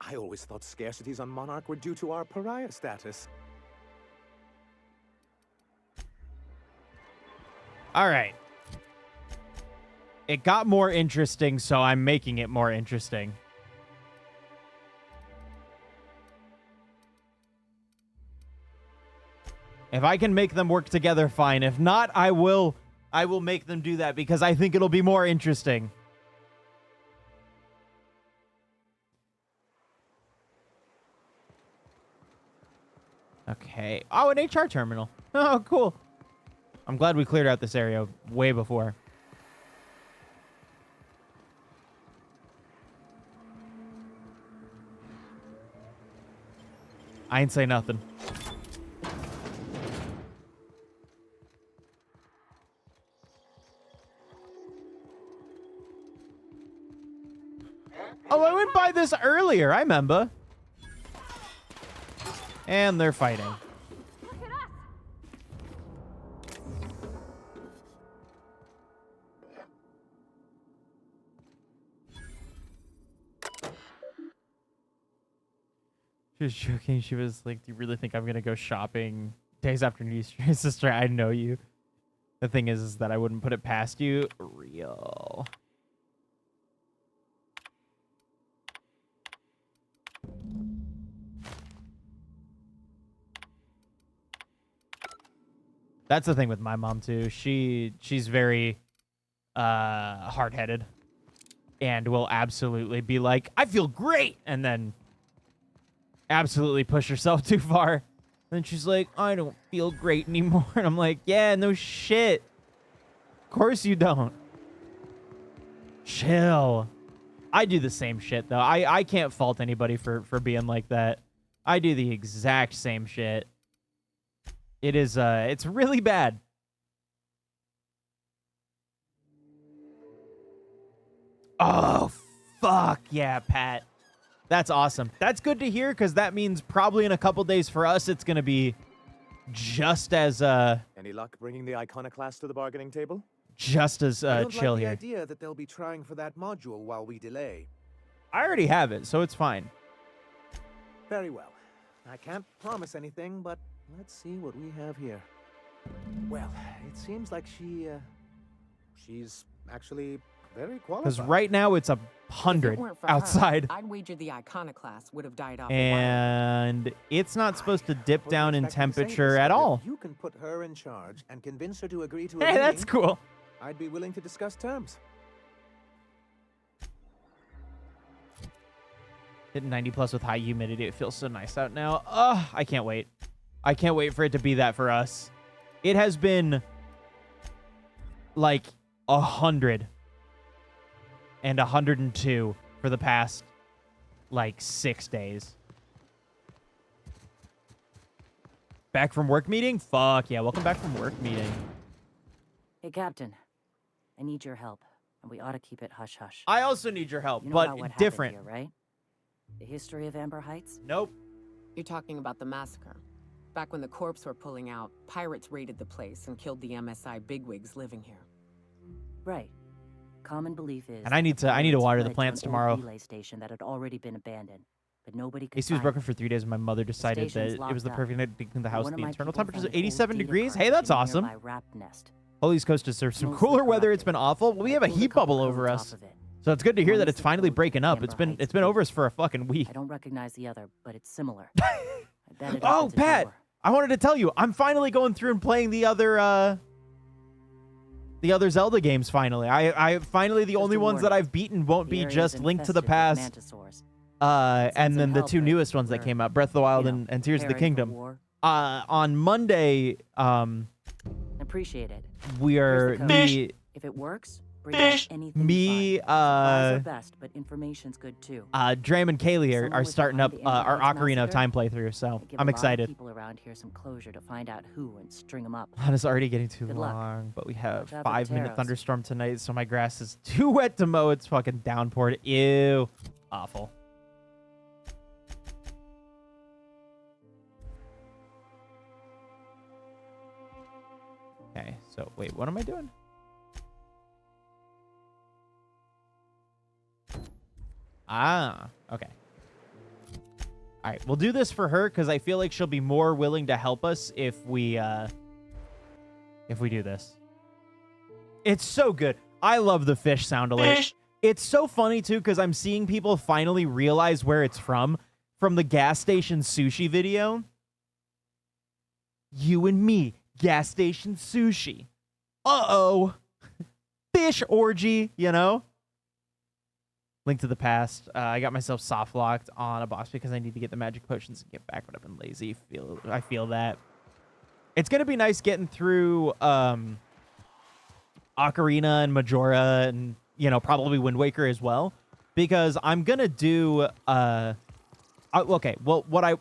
Speaker 5: I always thought scarcities on Monarch were due to our pariah status.
Speaker 1: All right. It got more interesting, so I'm making it more interesting. If I can make them work together, fine. If not, I will make them do that because I think it'll be more interesting. Okay. Oh, an HR terminal. Oh, cool. I'm glad we cleared out this area way before. I ain't say nothing. Oh, I went by this earlier. I remember. And they're fighting. She was joking. She was like, do you really think I'm going to go shopping days after Easter? Sister, I know you. The thing is that I wouldn't put it past you. Real. That's the thing with my mom too. She's very hard-headed and will absolutely be like, I feel great, and then absolutely push herself too far. Then she's like, I don't feel great anymore. And I'm like, yeah, no shit. Of course you don't. Chill. I do the same shit though. I can't fault anybody for being like that. I do the exact same shit. It is it's really bad. Oh, fuck yeah, Pat. That's awesome. That's good to hear because that means probably in a couple days for us it's going to be just as
Speaker 5: Any luck bringing the iconoclast to the bargaining table?
Speaker 1: Just as
Speaker 5: I don't
Speaker 1: chill
Speaker 5: like the
Speaker 1: here.
Speaker 5: idea that they'll be trying for that module while we delay.
Speaker 1: I already have it, so it's fine.
Speaker 5: Very well. I can't promise anything, but let's see what we have here. Well, it seems like she's actually very qualified.
Speaker 1: Because right now it's 100 outside.
Speaker 16: I'd wager the iconoclast would have died off.
Speaker 1: And it's not supposed to dip down in temperature at
Speaker 5: If
Speaker 1: all.
Speaker 5: you can put her in charge and convince her to agree to a
Speaker 1: Hey, that's
Speaker 5: meeting,
Speaker 1: cool.
Speaker 5: I'd be willing to discuss terms.
Speaker 1: Hitting 90 plus with high humidity. It feels so nice out now. Ugh, I can't wait. I can't wait for it to be that for us. It has been like 100 and 102 for the past like 6 days. Back from work meeting? Fuck yeah, welcome back from work meeting.
Speaker 20: Hey, Captain. I need your help, and we ought to keep it hush-hush.
Speaker 1: I also need your help,
Speaker 20: You know
Speaker 1: but
Speaker 20: about what happened
Speaker 1: different.
Speaker 20: here, right? The history of Amber Heights?
Speaker 1: Nope.
Speaker 16: You're talking about the massacre. Back when the corps were pulling out, pirates raided the place and killed the MSI bigwigs living here.
Speaker 20: Right. Common belief is...
Speaker 1: And I need to water the plants tomorrow.
Speaker 20: Relay station that had already been abandoned, but nobody could
Speaker 1: AC was
Speaker 20: find
Speaker 1: broken
Speaker 20: it.
Speaker 1: for 3 days and my mother decided that
Speaker 20: station's
Speaker 1: it was the
Speaker 20: locked
Speaker 1: perfect night to clean the house.
Speaker 20: One of
Speaker 1: The
Speaker 20: my
Speaker 1: internal
Speaker 20: people
Speaker 1: temperature is
Speaker 20: found an old
Speaker 1: 87
Speaker 20: data
Speaker 1: degrees.
Speaker 20: card
Speaker 1: Hey, that's
Speaker 20: in a
Speaker 1: awesome.
Speaker 20: nearby rat nest.
Speaker 1: Holy's Coast deserves some
Speaker 20: Mostly
Speaker 1: cooler weather. It's
Speaker 20: corrupted.
Speaker 1: been awful. We have a
Speaker 20: I pulled
Speaker 1: heat
Speaker 20: couple
Speaker 1: bubble
Speaker 20: codes
Speaker 1: over
Speaker 20: off
Speaker 1: us.
Speaker 20: of it.
Speaker 1: So it's good to hear
Speaker 20: One
Speaker 1: that
Speaker 20: is
Speaker 1: it's
Speaker 20: the
Speaker 1: finally
Speaker 20: code
Speaker 1: breaking up.
Speaker 20: Amber
Speaker 1: It's been over us for a fucking week.
Speaker 20: I don't recognize the other, but it's similar. I bet it
Speaker 1: Oh,
Speaker 20: opens a
Speaker 1: Pat,
Speaker 20: door.
Speaker 1: I wanted to tell you, I'm finally going through and playing the other Zelda games finally. I finally the only ones that I've beaten won't
Speaker 20: The
Speaker 1: be
Speaker 20: area's
Speaker 1: just Link to the
Speaker 20: infested with
Speaker 1: Past.
Speaker 20: mantisaurs.
Speaker 1: And then the
Speaker 20: help,
Speaker 1: two
Speaker 20: but
Speaker 1: newest ones that
Speaker 20: we're,
Speaker 1: came out, Breath of the Wild
Speaker 20: you know,
Speaker 1: and Tears of the
Speaker 20: preparing for
Speaker 1: Kingdom.
Speaker 20: war.
Speaker 1: On Monday,
Speaker 20: Appreciate it.
Speaker 1: we are
Speaker 20: Here's the code.
Speaker 1: me.
Speaker 20: If it works, Bring out anything
Speaker 1: Me,
Speaker 20: you find. Supplies are best, but information's good too.
Speaker 1: Dram and Kaylee
Speaker 20: Someone
Speaker 1: are
Speaker 20: was
Speaker 1: starting up
Speaker 20: behind the
Speaker 1: our
Speaker 20: Anti-Heights
Speaker 1: Ocarina of
Speaker 20: massacre?
Speaker 1: Time playthrough, so
Speaker 20: Give
Speaker 1: I'm
Speaker 20: a lot of
Speaker 1: excited.
Speaker 20: people around here some closure to find out who and string them up.
Speaker 1: It's already getting too
Speaker 20: Good luck.
Speaker 1: long, but we have
Speaker 20: Watch out for the
Speaker 1: 5-minute
Speaker 20: Taros.
Speaker 1: thunderstorm tonight, so my grass is too wet to mow. It's fucking downpoured. Ew. Awful. Okay, so wait, what am I doing? Ah, okay. All right, we'll do this for her because I feel like she'll be more willing to help us if we do this. It's so good. I love the fish sound alert.
Speaker 17: Fish.
Speaker 1: It's so funny too because I'm seeing people finally realize where it's from the gas station sushi video. You and me, gas station sushi. Uh-oh. Fish orgy, you know? Link to the Past. I got myself soft locked on a boss because I need to get the magic potions and get back, but I've been lazy. I feel that. It's gonna be nice getting through Ocarina and Majora and, you know, probably Wind Waker as well. Because I'm gonna do okay, well what I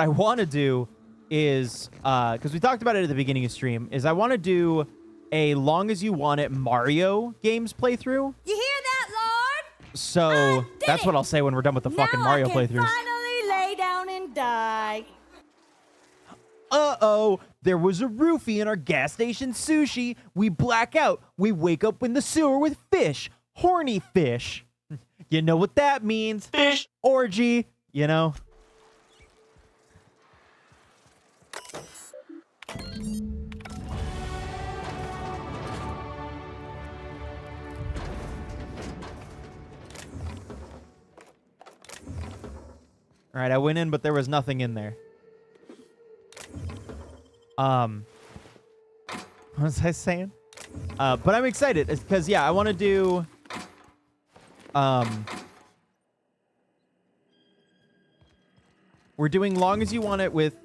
Speaker 1: want to do is because we talked about it at the beginning of stream, is I want to do a Long As You Want It Mario games playthrough.
Speaker 18: You hear that, Lord?
Speaker 1: So that's what I'll say when we're done with the fucking Mario playthroughs.
Speaker 18: Finally lay down and die.
Speaker 1: Uh-oh, there was a roofie in our gas station sushi. We black out. We wake up in the sewer with fish. Horny fish. You know what that means. Fish. Orgy, you know. All right, I went in, but there was nothing in there. What was I saying? But I'm excited because, yeah, I want to do... we're doing Long As You Want It with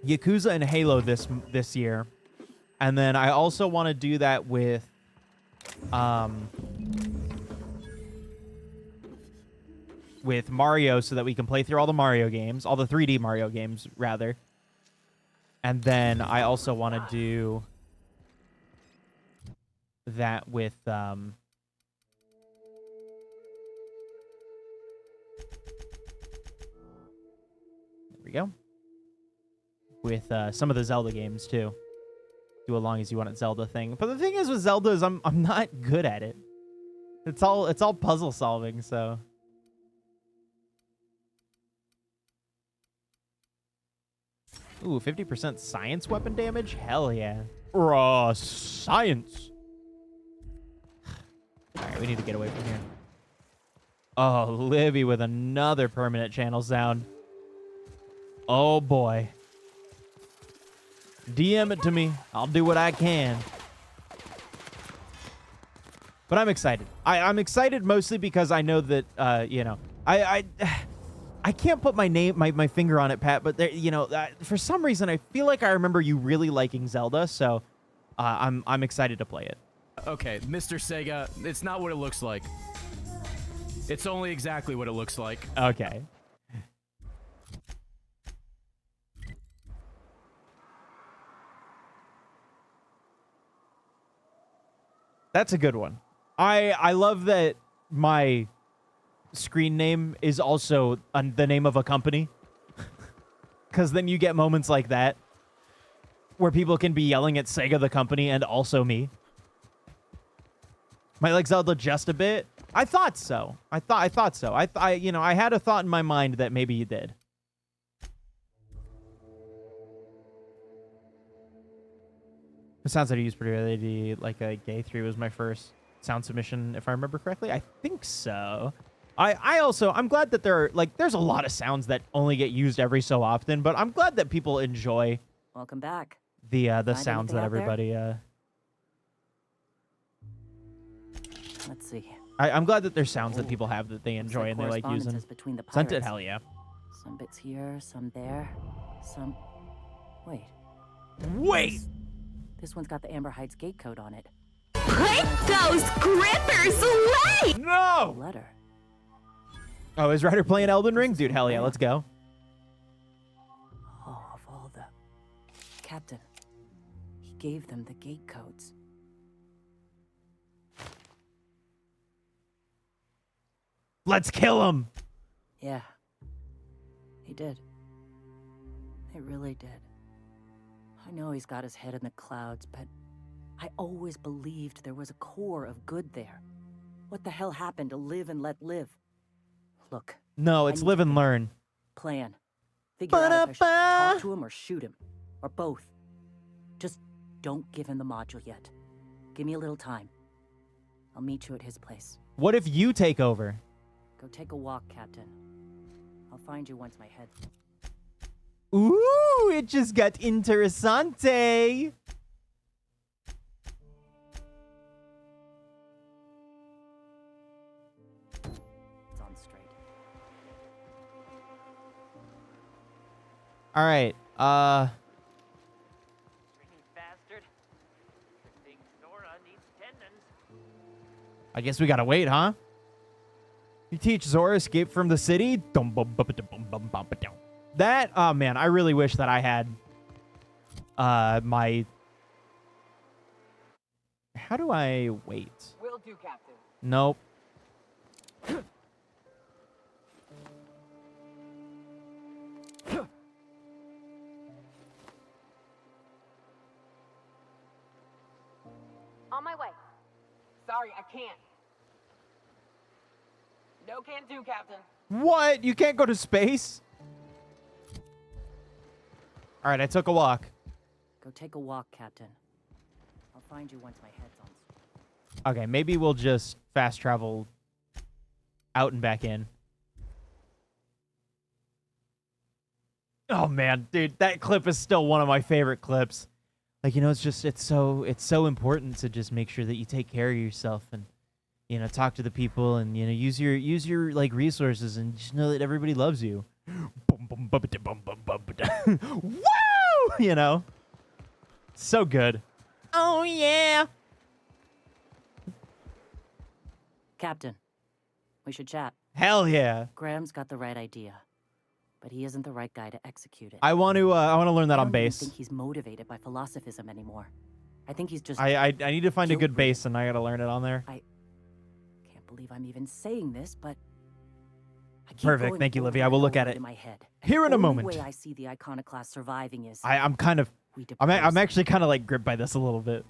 Speaker 1: Yakuza and Halo this year. And then I also want to do that with... with Mario so that we can play through all the Mario games, all the 3D Mario games, rather. And then I also want to do that with, there we go. With some of the Zelda games, too. Do a Long As You Want It Zelda thing. But the thing is with Zelda is I'm not good at it. It's all puzzle solving, so... Ooh, 50% science weapon damage? Hell yeah. Raw science. Alright, we need to get away from here. Oh, Libby with another permanent channel sound. Oh boy. DM it to me. I'll do what I can. But I'm excited. I'm excited mostly because I know that, you know, I can't put my finger on it, Pat, but there, you know, for some reason I feel like I remember you really liking Zelda, so I'm excited to play it.
Speaker 11: Okay, Mr. Sega, it's not what it looks like. It's only exactly what it looks like.
Speaker 1: Okay. That's a good one. I love that my screen name is also the name of a company. Because then you get moments like that where people can be yelling at Sega the company and also me. Might like Zelda just a bit. I thought so. I thought so. I you know, I had a thought in my mind that maybe you did. The sounds that I used particularly, like a Gay 3 was my first sound submission, if I remember correctly. I think so. I'm glad that there's a lot of sounds that only get used every so often, but I'm glad that people enjoy
Speaker 20: Welcome back.
Speaker 1: the
Speaker 20: Find
Speaker 1: sounds
Speaker 20: anything
Speaker 1: that
Speaker 20: out there?
Speaker 1: everybody
Speaker 20: Let's see.
Speaker 1: I'm glad that there's sounds that people have that they enjoy and they like using.
Speaker 20: Correspondences between the
Speaker 1: Sent it,
Speaker 20: pirates.
Speaker 1: hell yeah.
Speaker 20: Some bits here, some there, some... Wait.
Speaker 1: Wait!
Speaker 20: This one's got the Amber Heights gate code on it.
Speaker 4: Put those grippers away!
Speaker 1: No!
Speaker 20: Letter.
Speaker 1: Oh, is Ryder playing Elden Ring? Dude, hell yeah, let's go.
Speaker 20: Oh, of all the... Captain, he gave them the gate codes.
Speaker 1: Let's kill him!
Speaker 20: Yeah, he did. He really did. I know he's got his head in the clouds, but I always believed there was a core of good there. What the hell happened to live and let live? Look.
Speaker 1: No, it's live and learn.
Speaker 20: Plan. Figure out if I should talk to him or shoot him. Or both. Just don't give him the module yet. Give me a little time. I'll meet you at his place.
Speaker 1: What if you take over?
Speaker 20: Go take a walk, Captain. I'll find you once my head's...
Speaker 1: Ooh, it just got interessante.
Speaker 20: It's on straight.
Speaker 1: All right.
Speaker 12: Bastard. Big Zora needs tendons.
Speaker 1: I guess we gotta wait, huh? You teach Zora escape from the city? That, oh man, I really wish that I had my... How do I wait?
Speaker 16: Will do, Captain.
Speaker 1: Nope.
Speaker 7: On my way.
Speaker 16: Sorry, I can't. No can do, Captain.
Speaker 1: What? You can't go to space? All right, I took a walk.
Speaker 20: Go take a walk, Captain. I'll find you once my head's on.
Speaker 1: Okay, maybe we'll just fast travel out and back in. Oh man, dude, that clip is still one of my favorite clips. Like, you know, it's so important to just make sure that you take care of yourself and, you know, talk to the people and, you know, use your like resources and just know that everybody loves you. Woo! You know, so good. Oh yeah.
Speaker 20: Captain, we should chat.
Speaker 1: Hell yeah.
Speaker 20: Graham's got the right idea, but he isn't the right guy to execute it.
Speaker 1: I want to learn that on
Speaker 20: I don't
Speaker 1: base.
Speaker 20: think he's motivated by philosophism anymore. I think he's just...
Speaker 1: I need to find a good base, and I gotta learn it on there.
Speaker 20: I can't believe I'm even saying this, but... I keep
Speaker 1: Perfect.
Speaker 20: going
Speaker 1: Thank you,
Speaker 20: over
Speaker 1: Livy. I will look at
Speaker 20: and
Speaker 1: it
Speaker 20: over in my head.
Speaker 1: here in a moment.
Speaker 20: The only way I see the Iconoclast surviving is...
Speaker 1: I'm kind of... I'm actually kind of like gripped by this a little bit.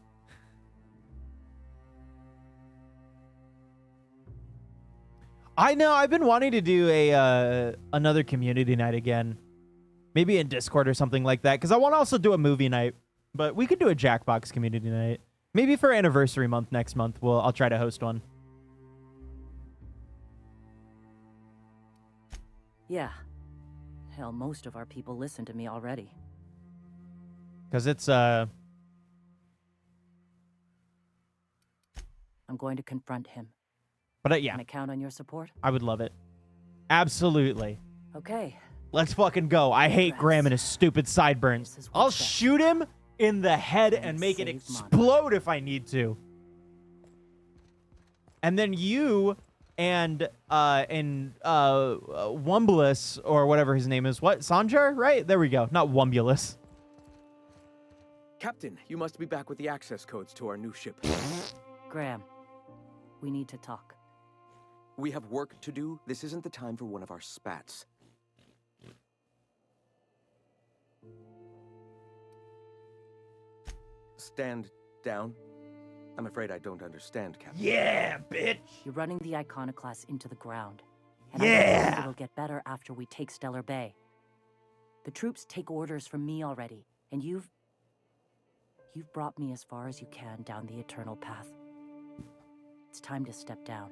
Speaker 1: I know. I've been wanting to do a another community night again. Maybe in Discord or something like that. Because I want to also do a movie night. But we could do a Jackbox community night. Maybe for anniversary month next month. I'll try to host one.
Speaker 20: Yeah. Hell, most of our people listen to me already.
Speaker 1: Because it's,
Speaker 20: I'm going to confront him.
Speaker 1: But yeah.
Speaker 20: Can I count on your support?
Speaker 1: I would love it. Absolutely.
Speaker 20: Okay.
Speaker 1: Let's fucking go. I hate Graham and his stupid sideburns. I'll shoot him in the head and make it explode if I need to. And then you and Wumbulus, or whatever his name is. What? Sanjar? Right? There we go. Not Wumbulus.
Speaker 19: Captain, you must be back with the access codes to our new ship.
Speaker 20: Graham, we need to talk.
Speaker 19: We have work to do. This isn't the time for one of our spats. Stand down. I'm afraid I don't understand, Captain.
Speaker 1: Yeah, bitch!
Speaker 20: You're running the Iconoclast into the ground. And
Speaker 1: Yeah!
Speaker 20: I believe it'll get better after we take Stellar Bay. The troops take orders from me already, and you've brought me as far as you can down the eternal path. It's time to step down.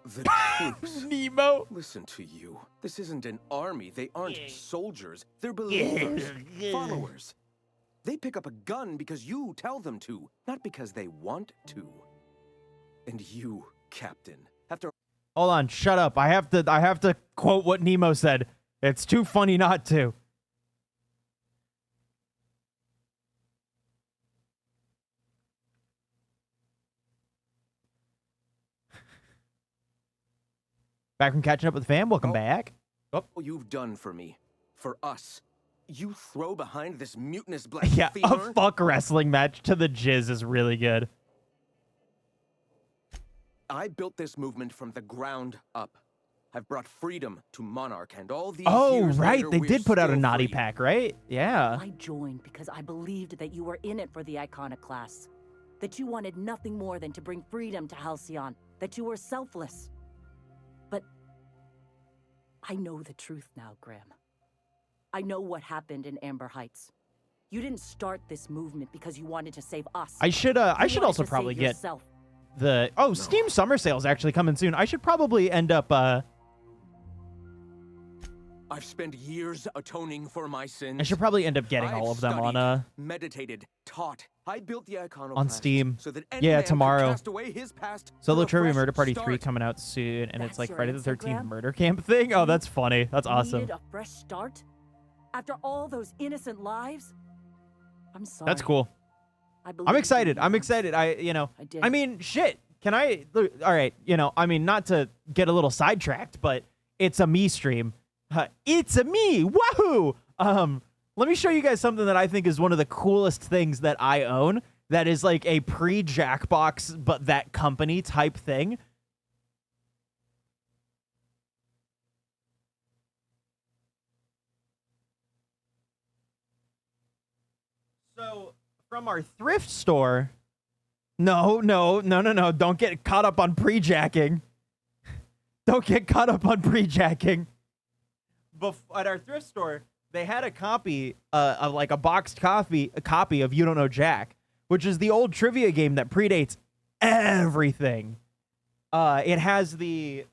Speaker 19: The troops.
Speaker 1: Nemo.
Speaker 19: Listen to you. This isn't an army. They aren't soldiers. They're believers, followers. They pick up a gun because you tell them to, not because they want to. And you, Captain, after...
Speaker 1: Hold on, shut up. I have to quote what Nemo said. It's too funny not to. Back from catching up with the fam. Welcome back.
Speaker 19: Oh, you've done for me. For us. You throw behind this mutinous
Speaker 1: Yeah, a
Speaker 19: blasphemer?
Speaker 1: fuck wrestling match to the jizz is really good.
Speaker 19: I built this movement from the ground up. I've brought freedom to Monarch, and all these
Speaker 1: Oh,
Speaker 19: years
Speaker 1: right.
Speaker 19: later,
Speaker 1: They
Speaker 19: we're
Speaker 1: did put out a
Speaker 19: still
Speaker 1: naughty
Speaker 19: free.
Speaker 1: pack, right? Yeah.
Speaker 20: I joined because I believed that you were in it for the Iconoclasts. That you wanted nothing more than to bring freedom to Halcyon. That you were selfless. But I know the truth now, Graham. I know what happened in Amber Heights. You didn't start this movement because you wanted to save us.
Speaker 1: I should also probably get the Steam Summer Sale is actually coming soon. I should probably end up
Speaker 19: I've spent years atoning for my sins.
Speaker 1: I should probably end up getting all of them on
Speaker 19: meditated, taught. I built the Iconoclast
Speaker 1: on Steam.
Speaker 19: so that any
Speaker 1: Yeah,
Speaker 19: man could
Speaker 1: tomorrow.
Speaker 19: cast away his past
Speaker 1: Solo
Speaker 19: for a
Speaker 1: Trivia
Speaker 19: fresh
Speaker 1: Murder Party 3
Speaker 19: start.
Speaker 1: coming out soon, and it's like
Speaker 20: your
Speaker 1: Friday the 13th
Speaker 20: Instagram?
Speaker 1: murder camp thing. Oh, that's funny. That's awesome.
Speaker 20: Needed a fresh start? After all those innocent lives? I'm sorry.
Speaker 1: That's cool.
Speaker 20: I
Speaker 1: I'm excited. I'm excited. I mean, shit. Can I? All right. I mean, not to get a little sidetracked, but it's a me stream. It's a me. Wahoo! Let me show you guys something that I think is one of the coolest things that I own. That is like a pre-Jackbox, but that company type thing. So, from our thrift store. No. Don't get caught up on pre-jacking. Don't get caught up on pre-jacking. At our thrift store, they had a copy of like a boxed copy of You Don't Know Jack, which is the old trivia game that predates everything. It has the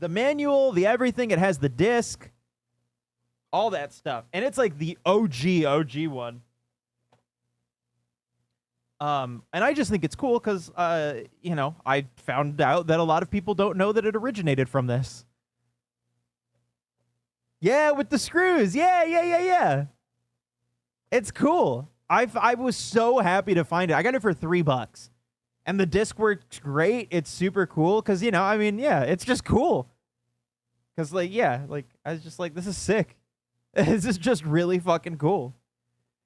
Speaker 1: manual, the everything. It has the disc, all that stuff, and it's like the OG one. And I just think it's cool because I found out that a lot of people don't know that it originated from this. Yeah, with the screws. Yeah. It's cool. I was so happy to find it. I got it for $3. And the disc works great. It's super cool because, it's just cool. Because, I was just like, this is sick. This is just really fucking cool.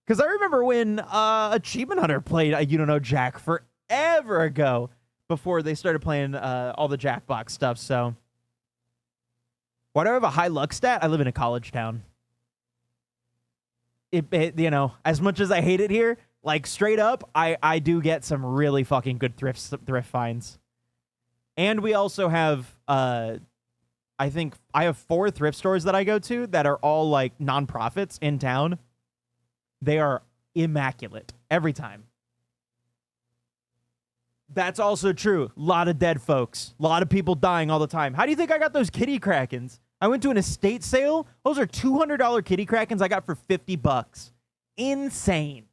Speaker 1: Because I remember when Achievement Hunter played You Don't Know Jack forever ago before they started playing all the Jackbox stuff, so... Why do I have a high luck stat? I live in a college town. As much as I hate it here, like straight up, I do get some really fucking good thrift finds. And we also have, I think I have 4 thrift stores that I go to that are all like nonprofits in town. They are immaculate every time. That's also true. A lot of dead folks. A lot of people dying all the time. How do you think I got those kitty krakens? I went to an estate sale. Those are $200 kitty krakens I got for $50. Insane.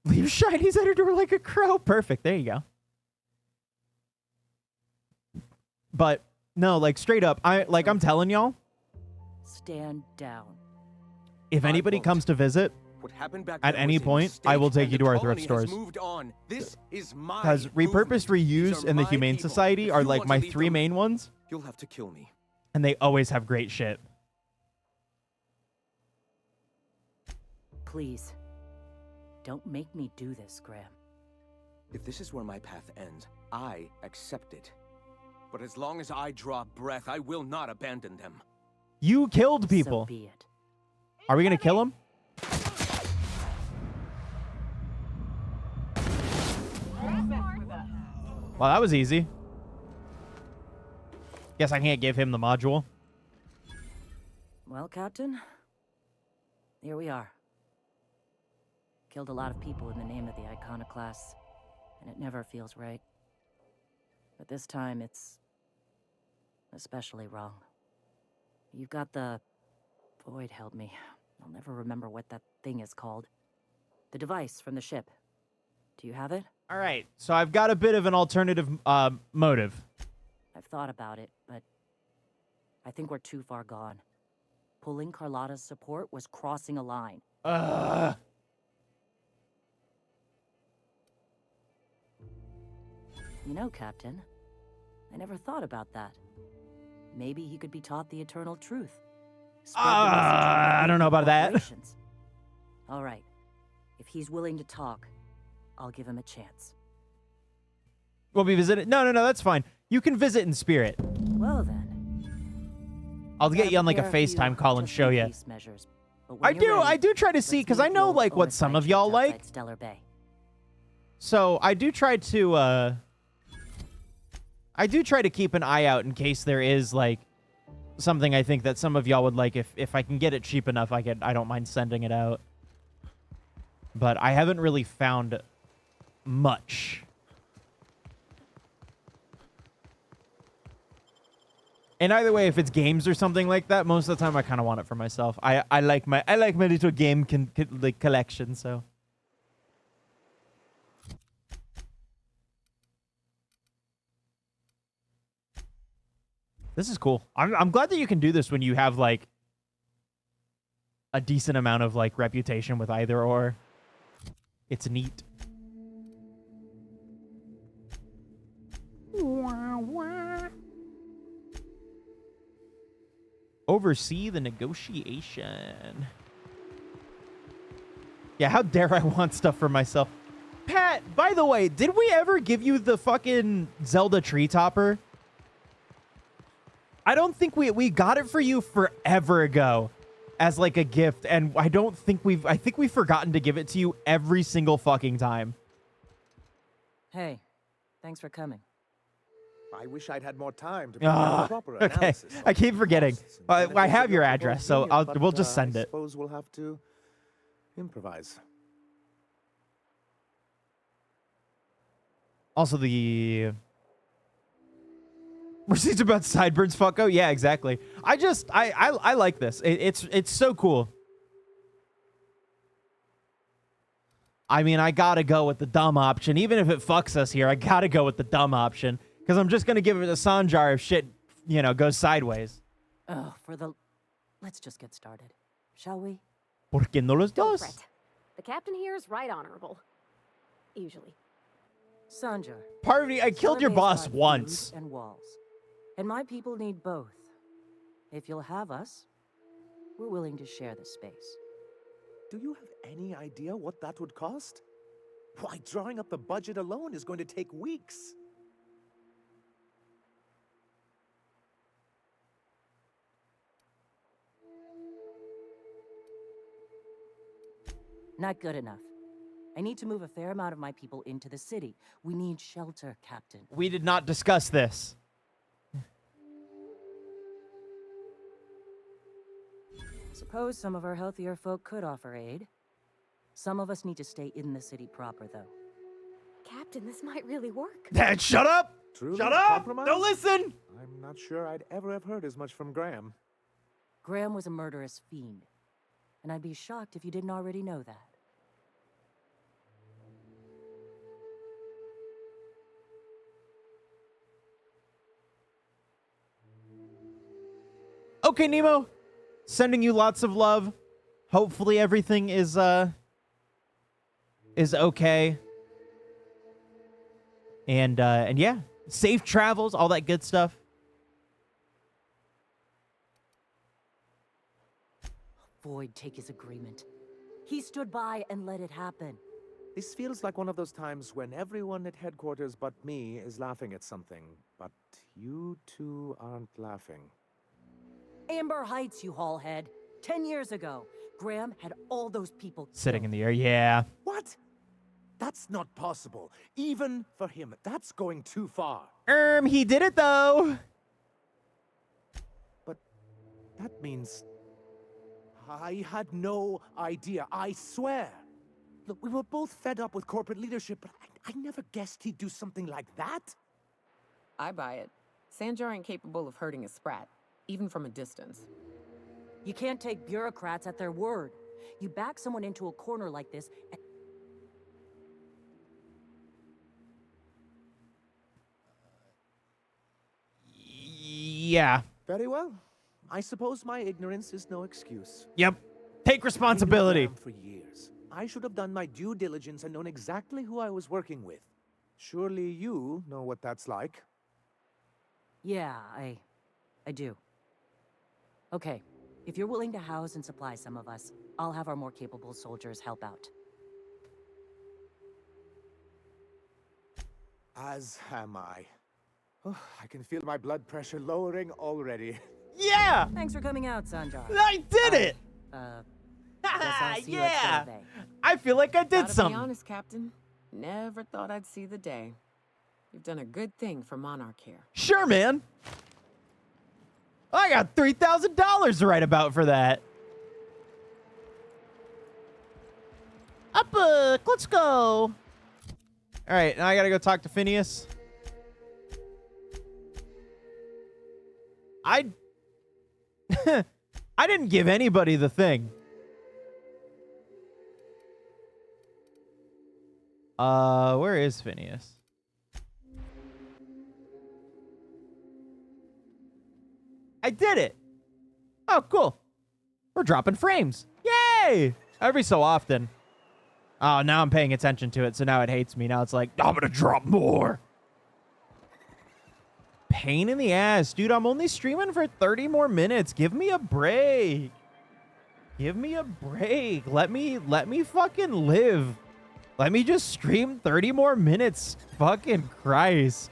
Speaker 1: Leave shinies at her door like a crow. Perfect. There you go. But no, like straight up, I'm telling y'all,
Speaker 20: Stand down.
Speaker 1: if anybody comes to visit
Speaker 19: What happened back
Speaker 1: at
Speaker 19: then
Speaker 1: any
Speaker 19: was a
Speaker 1: point, I
Speaker 19: mistake,
Speaker 1: will take
Speaker 19: and
Speaker 1: you
Speaker 19: the
Speaker 1: to our
Speaker 19: colony
Speaker 1: thrift
Speaker 19: has
Speaker 1: stores.
Speaker 19: moved on. This is my
Speaker 1: Because repurposed,
Speaker 19: These
Speaker 1: reused,
Speaker 19: are
Speaker 1: and the
Speaker 19: my
Speaker 1: Humane
Speaker 19: people.
Speaker 1: Society
Speaker 19: If
Speaker 1: are
Speaker 19: you
Speaker 1: like
Speaker 19: want to
Speaker 1: my
Speaker 19: leave
Speaker 1: 3
Speaker 19: them,
Speaker 1: main ones,
Speaker 19: You'll have to kill me.
Speaker 1: and they always have great shit.
Speaker 20: Please. Don't make me do this, Graham.
Speaker 19: If this is where my path ends, I accept it. But as long as I draw breath, I will not abandon them.
Speaker 1: You killed people.
Speaker 20: So be it.
Speaker 1: Are we gonna kill him? Well, that was easy. Guess I can't give him the module.
Speaker 20: Well, Captain, here we are. Killed a lot of people in the name of the Iconoclasts, and it never feels right. But this time, it's especially wrong. You've got the... Void held me. I'll never remember what that thing is called. The device from the ship. Do you have it?
Speaker 1: All right, so I've got a bit of an alternative motive.
Speaker 20: I've thought about it, but I think we're too far gone. Pulling Carlotta's support was crossing a line. You know, Captain, I never thought about that. Maybe he could be taught the eternal truth.
Speaker 1: I don't know about that.
Speaker 20: All right. If he's willing to talk, I'll give him a chance.
Speaker 1: We'll be visiting. No, that's fine. You can visit in spirit.
Speaker 20: Well then.
Speaker 1: I'll get you on like a FaceTime call and show you. I do try to see, because I know like what some of y'all like. So I do try to keep an eye out in case there is like something I think that some of y'all would like. If I can get it cheap enough, I don't mind sending it out. But I haven't really found much. And either way, if it's games or something like that, most of the time I kind of want it for myself. I like my little game like collection. So this is cool. I'm glad that you can do this when you have like a decent amount of like reputation with either or. It's neat. Oversee the negotiation. Yeah, how dare I want stuff for myself. Pat, by the way, did we ever give you the fucking Zelda tree topper? I don't think we got it for you forever ago as like a gift, and I think we've forgotten to give it to you every single fucking time.
Speaker 20: Hey, thanks for coming.
Speaker 5: I wish I'd had more time to prepare a proper
Speaker 1: Okay,
Speaker 5: analysis.
Speaker 1: I keep forgetting. I have your address, so we'll just send it.
Speaker 5: I suppose we'll have to improvise.
Speaker 1: Also, the receipts about sideburns, fucko. Yeah, exactly. I like this. It's so cool. I mean, I gotta go with the dumb option, even if it fucks us here. I gotta go with the dumb option. Because I'm just going to give it to Sanjar if shit, goes sideways.
Speaker 20: Oh, let's just get started, shall we?
Speaker 1: ¿Por qué no los dos?
Speaker 7: Don't fret. The captain here is right honorable. Usually.
Speaker 20: Sanjar.
Speaker 1: Parvati, I killed your boss once.
Speaker 20: And walls. And my people need both. If you'll have us, we're willing to share the space.
Speaker 5: Do you have any idea what that would cost? Why, drawing up the budget alone is going to take weeks.
Speaker 20: Not good enough. I need to move a fair amount of my people into the city. We need shelter, Captain.
Speaker 1: We did not discuss this.
Speaker 20: Suppose some of our healthier folk could offer aid. Some of us need to stay in the city proper, though.
Speaker 7: Captain, this might really work.
Speaker 1: Dad, shut up!
Speaker 5: Truly
Speaker 1: Shut up!
Speaker 5: compromise?
Speaker 1: Don't listen!
Speaker 5: I'm not sure I'd ever have heard as much from Graham.
Speaker 20: Graham was a murderous fiend. And I'd be shocked if you didn't already know that.
Speaker 1: Okay, Nemo. Sending you lots of love. Hopefully everything is okay. And yeah, safe travels, all that good stuff.
Speaker 20: Void take his agreement. He stood by and let it happen.
Speaker 5: This feels like one of those times when everyone at headquarters but me is laughing at something, but you two aren't laughing.
Speaker 20: Amber Heights, you haulhead. 10 years ago, Graham had all those people
Speaker 1: Sitting in the air, yeah.
Speaker 5: What? That's not possible. Even for him, that's going too far.
Speaker 1: He did it though.
Speaker 5: But that means I had no idea, I swear. Look, we were both fed up with corporate leadership, but I never guessed he'd do something like that.
Speaker 16: I buy it. Sanjar ain't capable of hurting a sprat, even from a distance.
Speaker 20: You can't take bureaucrats at their word. You back someone into a corner like this,
Speaker 1: Yeah.
Speaker 5: Very well. I suppose my ignorance is no excuse.
Speaker 1: Yep. Take responsibility.
Speaker 5: I've known Graham for years. I should have done my due diligence and known exactly who I was working with. Surely you know what that's like.
Speaker 20: Yeah, I do. Okay, if you're willing to house and supply some of us, I'll have our more capable soldiers help out.
Speaker 5: As am I. Oh, I can feel my blood pressure lowering already.
Speaker 1: Yeah!
Speaker 20: Thanks for coming out, Sanjar.
Speaker 1: I did it!
Speaker 20: Guess I'll see you at Survey.
Speaker 1: I feel like I did
Speaker 16: Gotta
Speaker 1: something.
Speaker 16: be honest, Captain. Never thought I'd see the day. You've done a good thing for Monarch here.
Speaker 1: Sure, man. I got $3,000 to write about for that. Up, let's go. All right, now I gotta go talk to Phineas. I didn't give anybody the thing. Where is Phineas? I did it. Oh, cool. We're dropping frames. Yay! Every so often. Oh, now I'm paying attention to it, so now it hates me. Now it's like, I'm gonna drop more. Pain in the ass. Dude, I'm only streaming for 30 more minutes. Give me a break. Give me a break. Let me fucking live. Let me just stream 30 more minutes. Fucking Christ.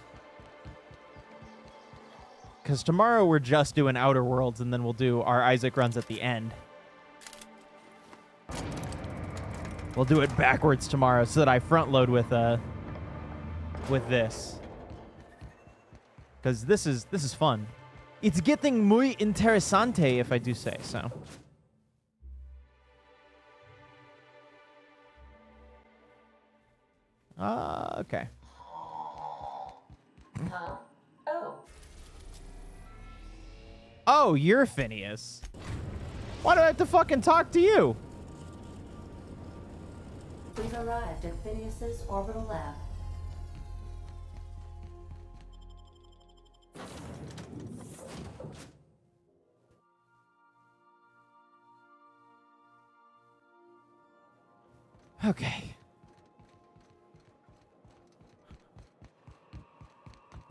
Speaker 1: Because tomorrow we're just doing Outer Worlds, and then we'll do our Isaac runs at the end. We'll do it backwards tomorrow so that I front load with this. Because this is fun. It's getting muy interesante, if I do say so. Okay. Oh, you're Phineas. Why do I have to fucking talk to you?
Speaker 20: We've arrived at Phineas's orbital lab.
Speaker 1: Okay.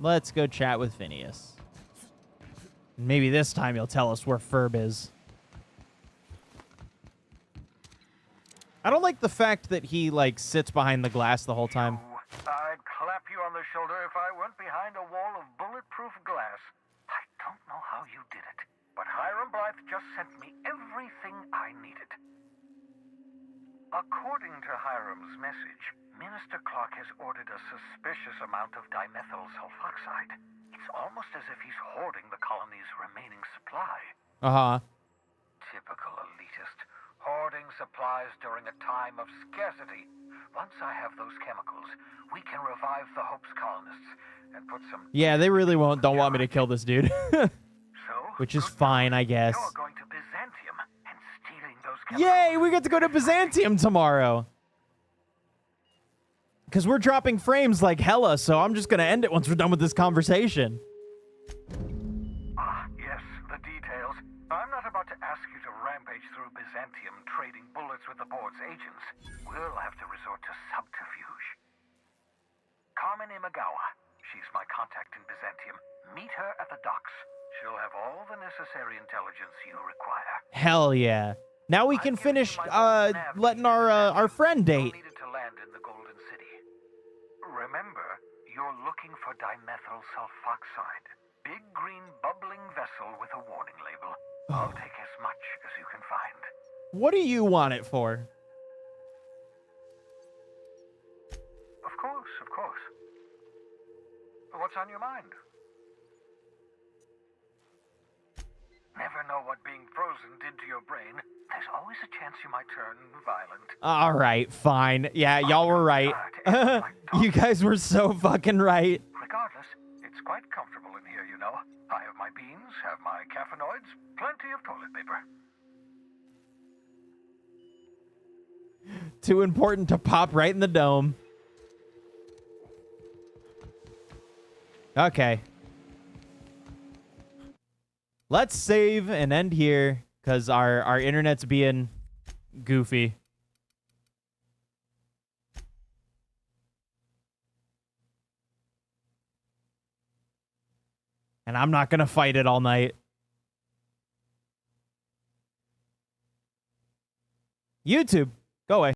Speaker 1: Let's go chat with Phineas. Maybe this time he'll tell us where Ferb is. I don't like the fact that he, like, sits behind the glass the whole time.
Speaker 8: I'd clap you on the shoulder if I went behind a wall of bulletproof glass. I don't know how you did it, but Hiram Blythe just sent me everything I needed. According to Hiram's message, Minister Clark has ordered a suspicious amount of dimethyl sulfoxide. It's almost as if he's hoarding the colony's remaining supply.
Speaker 1: Uh-huh.
Speaker 8: Typical elitist. Hoarding supplies during a time of scarcity. Once I have those chemicals, we can revive the Hope's colonists and put some...
Speaker 1: Yeah, they really don't want me to kill this dude. Which is fine, I guess.
Speaker 8: You're going to Byzantium and stealing those chemicals.
Speaker 1: Yay, we get to go to Byzantium tomorrow. Because we're dropping frames like hella, so I'm just going to end it once we're done with this conversation.
Speaker 8: Ah, yes, the details. I'm not about to ask you to rampage through Byzantium trading bullets with the board's agents. We'll have to resort to subterfuge. Carmen Imagawa. She's my contact in Byzantium. Meet her at the docks. She'll have all the necessary intelligence you require.
Speaker 1: Hell yeah. Now we can finish letting our friend date.
Speaker 8: Needed to land in the Golden City. Remember, you're looking for dimethyl sulfoxide. Big green bubbling vessel with a warning label. I'll take as much as you can find.
Speaker 1: What do you want it for?
Speaker 8: Of course, of course. What's on your mind? Never know what being frozen did to your brain. There's always a chance you might turn violent.
Speaker 1: All right, fine. Yeah, y'all were right. You guys were so fucking right.
Speaker 8: Regardless, it's quite comfortable in here, you know. I have my beans, have my caffeinoids, plenty of toilet paper.
Speaker 1: Too important to pop right in the dome. Okay. Let's save and end here because our internet's being goofy. And I'm not going to fight it all night. YouTube.